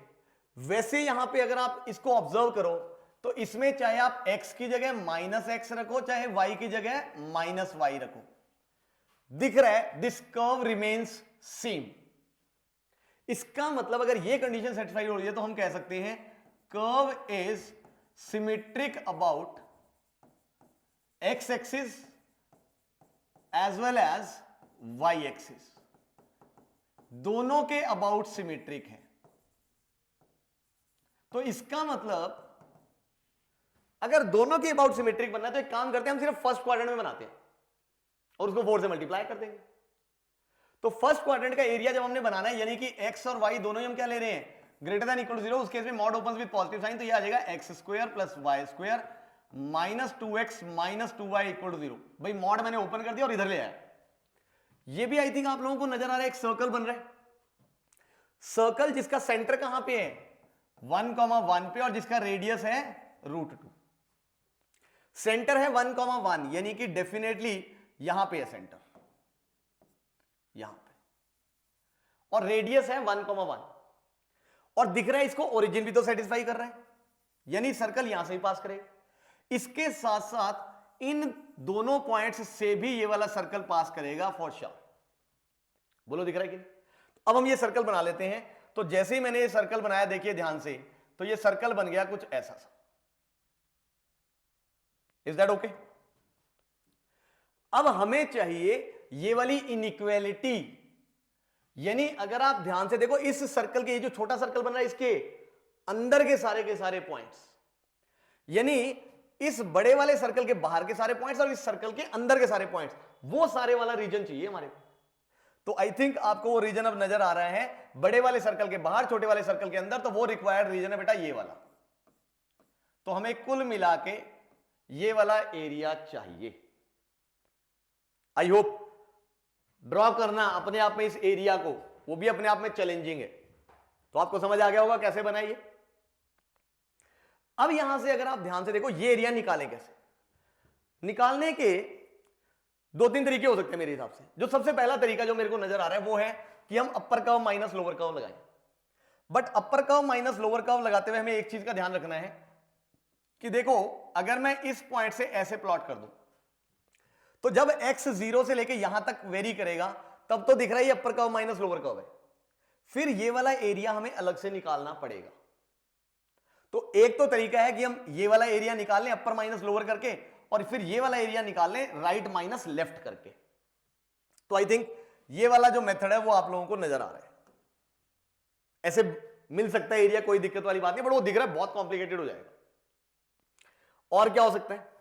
वैसे यहां पे अगर आप इसको ऑब्जर्व करो तो इसमें चाहे आप x की जगह -x रखो, चाहे y की जगह -y रखो, दिख रहा है दिस कर्व रिमेन्स सेम। इसका मतलब अगर ये कंडीशन सेटिस्फाई हो रही है तो हम कह सकते हैं curve is symmetric about x axis as well as y axis, दोनों के अबाउट सिमेट्रिक है। तो इसका मतलब अगर दोनों के अबाउट सिमेट्रिक बनना है तो एक काम करते हैं, हम सिर्फ फर्स्ट क्वाड्रेंट में बनाते हैं और उसको 4 से मल्टीप्लाई कर देंगे। तो फर्स्ट क्वाड्रेंट का एरिया जब हमने बनाना है, यानी कि x और y दोनों ही हम क्या ले रहे हैं, ग्रेटर देन इक्वल टू 0, उस केस में mod opens with positive sign, तो ये आ जाएगा x square plus y square -2x -2y equal to 0। भाई मॉड मैंने ओपन कर दिया और इधर ले आया। ये भी आई थिंक आप लोगों को नजर आ रहा है, एक सर्कल बन रहा है। सर्कल जिसका सेंटर कहां पे है, 1,1 पे, और जिसका रेडियस है √2। सेंटर है 1,1, यानी कि डेफिनेटली यहां पे है सेंटर, यहां पे, और रेडियस है 1,1, और दिख रहा है इसको ओरिजिन भी तो सेटिस्फाई कर रहा है, यानी सर्कल यहां से ही पास करेगा। इसके साथ साथ इन दोनों पॉइंट्स से भी ये वाला सर्कल पास करेगा फॉर श्योर। बोलो दिख रहा है कि नहीं? अब हम ये सर्कल बना लेते हैं। तो जैसे ही मैंने ये सर्कल बनाया, देखिए ध्यान से, तो ये सर्कल बन गया कुछ ऐसा सा। Is that okay? अब हमें चाहिए ये वाली इनइक्वालिटी, यानी अगर आप ध्यान से देखो इस सर्कल के, ये जो छोटा सर्कल बन रहा है, इसके अंदर के सारे पॉइंट्स, यानी इस बड़े वाले सर्कल के बाहर के सारे पॉइंट्स और इस सर्कल के अंदर के सारे पॉइंट्स, वो सारे वाला रीजन चाहिए हमारे को। तो आई थिंक आपको वो रीजन अब नजर आ रहा है, बड़े वाले सर्कल के बाहर, छोटे वाले सर्कल के अंदर। तो वो रिक्वायर्ड रीजन है बेटा ये वाला। तो हमें कुल मिला के ये वाला एरिया चाहिए। आई होप ड्रॉ करना अपने आप में इस एरिया को, वो भी अपने आप में चैलेंजिंग है। तो आपको समझ आ गया होगा कैसे बनाइए। अब यहां से अगर आप ध्यान से देखो, ये एरिया निकालें कैसे। निकालने के 2-3 तरीके हो सकते हैं मेरे हिसाब से। जो सबसे पहला तरीका जो मेरे को नजर आ रहा है वो है कि हम upper curve minus lower curve लगाएं। But upper curve minus lower curve लगाते हुए हमें एक चीज का ध्यान रखना है कि देखो, अगर मैं इस पॉइंट से ऐसे प्लॉट कर दूं तो जब x 0 से लेके यहां तक वेरी करेगा तब तो दिख रहा है ये अपर कर्व माइनस लोअर कर्व है। फिर ये वाला एरिया हमें अलग से निकालना पड़ेगा। तो एक तो तरीका है कि हम ये वाला एरिया निकाल लें अपर माइनस लोअर करके, और फिर ये वाला एरिया निकाल लें राइट माइनस लेफ्ट करके। तो आई थिंक ये वाला जो मेथड है वो आप लोगों को नजर आ रहा है। ऐसे मिल सकता है एरिया, कोई दिक्कत वाली बात नहीं, बट वो दिख रहा है बहुत कॉम्प्लिकेटेड हो जाएगा। और क्या हो सकता है?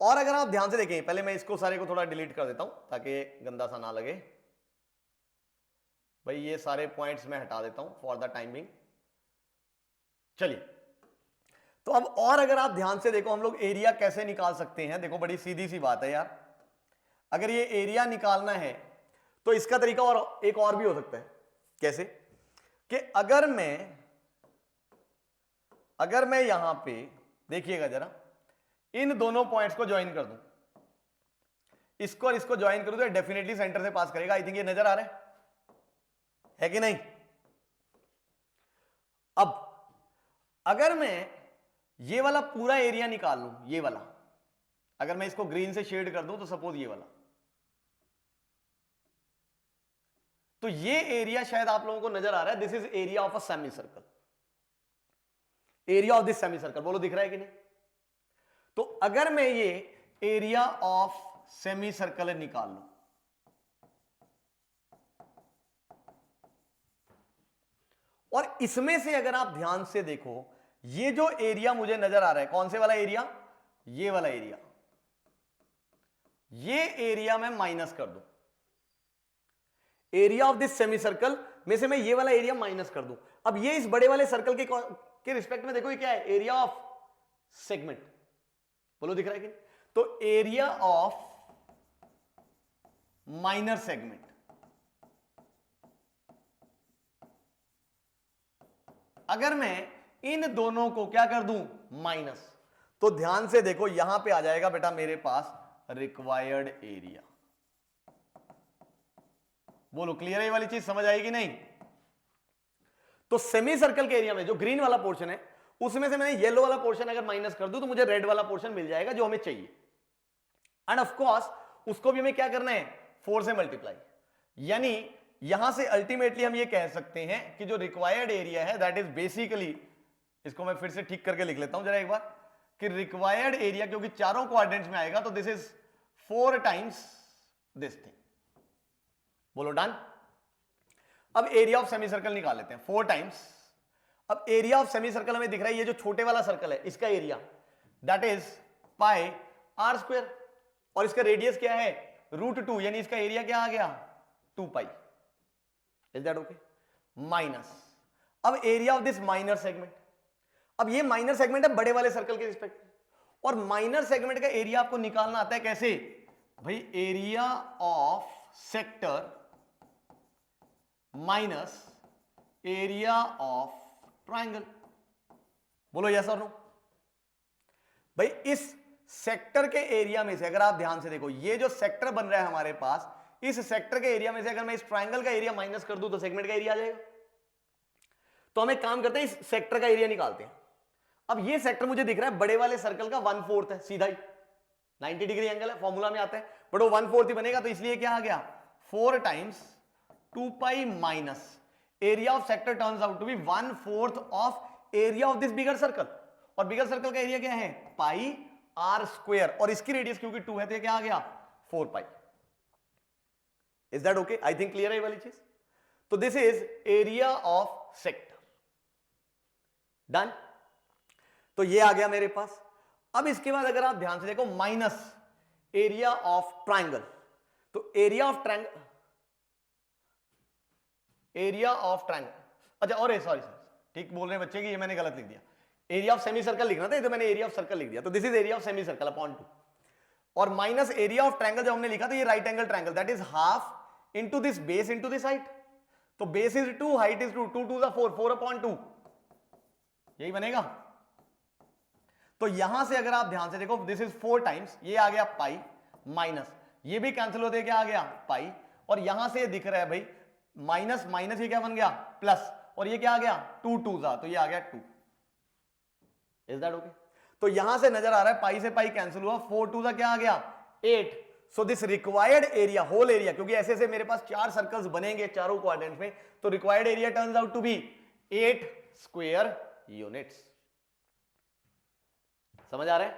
और अगर आप ध्यान से देखें, पहले मैं इसको सारे को थोड़ा डिलीट कर देता हूं ताकि गंदा सा ना लगे। भाई ये सारे पॉइंट्स मैं हटा देता हूं फॉर द टाइमिंग। चलिए, तो अब और अगर आप ध्यान से देखो हम लोग एरिया कैसे निकाल सकते हैं। देखो बड़ी सीधी सी बात है यार, अगर ये एरिया निकालना है तो इसका तरीका और एक और भी हो सकता है। कैसे कि अगर मैं यहां पे देखिएगा जरा, इन दोनों पॉइंट्स को ज्वाइन कर दूं, इसको और इसको ज्वाइन करूं तो डेफिनेटली सेंटर से पास करेगा। आई थिंक ये नजर आ रहा है कि नहीं। अब अगर मैं ये वाला पूरा एरिया निकाल लूं, ये वाला अगर मैं इसको ग्रीन से शेड कर दूं तो सपोज ये वाला, तो ये एरिया शायद आप लोगों को नजर आ रहा है। This is area of a semi circle, area of this semi circle. बोलो दिख रहा है कि नहीं। तो अगर मैं ये एरिया ऑफ सेमी सर्कल निकाल लूं, और इसमें से अगर आप ध्यान से देखो, ये जो एरिया मुझे नजर आ रहा है, कौन से वाला एरिया, ये वाला एरिया, ये एरिया मैं माइनस कर दूं, area of this semi circle में से मैं ये वाला एरिया माइनस कर दूं। अब ये इस बड़े वाले सर्कल के रिस्पेक्ट में देखो ये क्या है, एरिया ऑफ सेगमेंट। बोलो दिख रहा है कि नहीं। तो एरिया ऑफ माइनर सेगमेंट, अगर मैं इन दोनों को क्या कर दूं, माइनस, तो ध्यान से देखो यहां पे आ जाएगा बेटा मेरे पास रिक्वायर्ड एरिया। बोलो क्लियर है, ये वाली चीज समझ आएगी नहीं। तो सेमी सर्कल के एरिया में जो ग्रीन वाला पोर्शन है, उसमें से मैंने येलो वाला पोर्शन अगर माइनस कर दूं तो मुझे रेड वाला पोर्शन मिल जाएगा जो हमें चाहिए। एंड ऑफ कोर्स उसको भी हमें क्या करना है, 4 से मल्टीप्लाई। यानी यहां से अल्टीमेटली हम ये कह सकते हैं कि जो रिक्वायर्ड एरिया है दैट इज बेसिकली, इसको मैं फिर से ठीक करके लिख लेता हूं जरा एक बार, कि रिक्वायर्ड एरिया क्योंकि चारों क्वाड्रेंट्स में आएगा तो this is 4 times this thing. बोलो डन। अब एरिया ऑफ सेमी सर्कल निकाल लेते हैं 4 टाइम्स। अब एरिया ऑफ सेमी सर्कल हमें दिख रहा है, ये जो छोटे वाला सर्कल है इसका area that is pi r square, और इसका रेडियस क्या है, √2, यानी इसका एरिया क्या आ गया, 2 pi. Is that okay. Minus, अब area of this minor segment, अब ये माइनर सेगमेंट है बड़े वाले सर्कल के रिस्पेक्ट में, और माइनर सेगमेंट का एरिया आपको निकालना आता है कैसे भाई, area of sector minus area of triangle. बोलो यस और नो। भाई इस सेक्टर के एरिया में से अगर आप ध्यान से देखो, ये जो सेक्टर बन रहा है हमारे पास, इस सेक्टर के एरिया में से अगर मैं इस ट्रायंगल का एरिया माइनस कर दूं तो सेगमेंट का एरिया आ जाएगा। तो हम एक काम करते हैं, इस सेक्टर का एरिया निकालते हैं। अब ये सेक्टर मुझे दिख रहा है बड़े वाले सर्कल का 1/4 है, सीधा ही 90 डिग्री एंगल है, फॉर्मूला में आता है, बट वो 1/4 ही बनेगा। तो इसलिए क्या आ गया, 4 times 2 pi minus area of sector turns out to be 1/4 of area of this bigger circle, और बिगर सर्कल का एरिया क्या है, पाई आर स्क्वायर, और इसकी रेडियस क्योंकि 2 है तो क्या आ गया, 4 pi. Is that okay. I think clear है ये वाली चीज। तो this is area of sector. Done. तो ये आ गया मेरे पास। अब इसके बाद अगर आप ध्यान से देखो, माइनस एरिया ऑफ ट्रायंगल, तो area of triangle, area of triangle, अच्छा और सॉरी ठीक बोल रहे हैं बच्चे की, ये मैंने गलत लिख दिया, एरिया ऑफ सेमी सर्कल लिखना था, ये तो मैंने एरिया ऑफ सर्कल लिख दिया। तो this is area of semi circle upon 2, और माइनस एरिया ऑफ ट्रायंगल जब हमने लिखा तो ये right angle triangle that is half into this base into this height. तो बेस इज 2, हाइट इज 2, 2 2 4, 4/2, यही बनेगा। तो यहां से अगर आप ध्यान से देखो, दिस इज 4 टाइम्स, ये आ गया पाई, माइनस ये भी कैंसिल होते क्या आ गया पाई, और यहां से दिख रहा है भाई माइनस माइनस, ये क्या बन गया प्लस, और ये क्या आ गया 2 2 तो ये आ गया 2। Is that okay. तो यहां से नजर आ रहा है पाई से पाई कैंसिल हुआ, 4 2 क्या आ गया 8। So this required area, whole area, क्योंकि ऐसे ऐसे मेरे पास 4 सर्कल्स बनेंगे चारों क्वाड्रेंट्स में, तो required area turns out to be 8 square units. समझ आ रहा है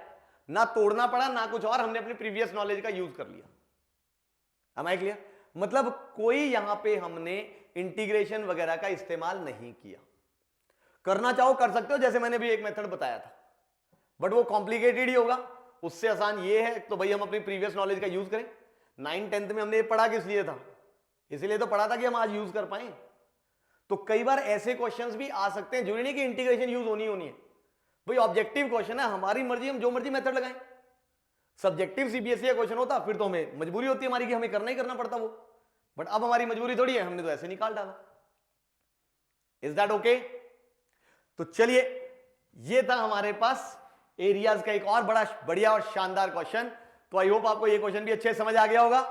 ना, तोड़ना पड़ा ना कुछ और, हमने अपनी प्रीवियस नॉलेज का यूज कर लिया। Am I clear? मतलब कोई यहां पे हमने इंटीग्रेशन वगैरह का इस्तेमाल नहीं किया। करना चाहो कर सकते हो, जैसे मैंने भी एक मेथड बताया था, बट वो कॉम्प्लिकेटेड ही होगा। उससे आसान ये है तो भाई हम अपनी प्रीवियस नॉलेज का यूज करें। 9th 10th में हमने ये पढ़ा किस लिए था, इसलिए तो पढ़ा था कि हम आज यूज कर पाए। तो कई बार ऐसे क्वेश्चंस भी आ सकते हैं, जरूरी नहीं कि इंटीग्रेशन यूज होनी है। भाई ऑब्जेक्टिव क्वेश्चन है, हमारी मर्जी, हम जो मर्जी मेथड लगाएं। सब्जेक्टिव सीबीएसई का क्वेश्चन होता फिर तो हमें मजबूरी होती है हमारी कि हमें करना ही करना पड़ता वो, बट अब हमारी मजबूरी थोड़ी है, हमने तो ऐसे निकाल डाला। Is that okay? तो चलिए, ये था हमारे पास एरियाज का एक और बड़ा बढ़िया और शानदार क्वेश्चन। तो आई होप आपको ये क्वेश्चन भी अच्छे समझ आ गया होगा।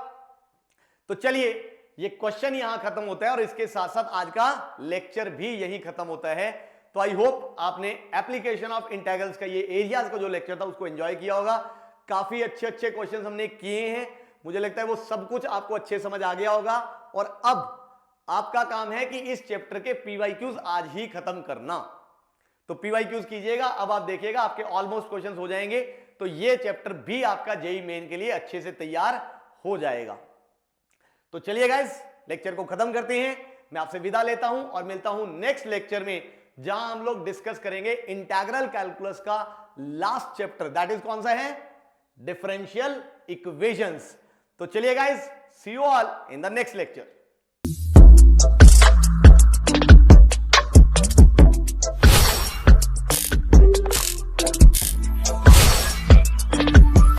तो चलिए, ये क्वेश्चन यहां खत्म होता है और इसके साथ साथ आज का लेक्चर भी यही खत्म होता है। तो आई होप आपने एप्लीकेशन ऑफ इंटीग्रल्स का ये एरियाज का जो लेक्चर था उसको एंजॉय किया होगा। काफी अच्छे अच्छे क्वेश्चन हमने किए हैं, मुझे लगता है वो सब कुछ आपको अच्छे समझ आ गया होगा। और अब आपका काम है कि इस चैप्टर के पीवाईक्यूज आज ही खत्म करना। तो पीवाईक्यूज कीजिएगा, अब आप देखिएगा आपके ऑलमोस्ट क्वेश्चंस हो जाएंगे, तो ये चैप्टर भी आपका जेईई मेन के लिए अच्छे से तैयार हो जाएगा। तो चलिए गाइस, लेक्चर को खत्म करते हैं। मैं आपसे विदा लेता हूं और मिलता हूं नेक्स्ट लेक्चर में, जहां हम लोग डिस्कस करेंगे इंटीग्रल कैलकुलस का लास्ट चैप्टर, दैट इज कौन सा है? Differential equations. तो चलिए guys, see you all in the next lecture.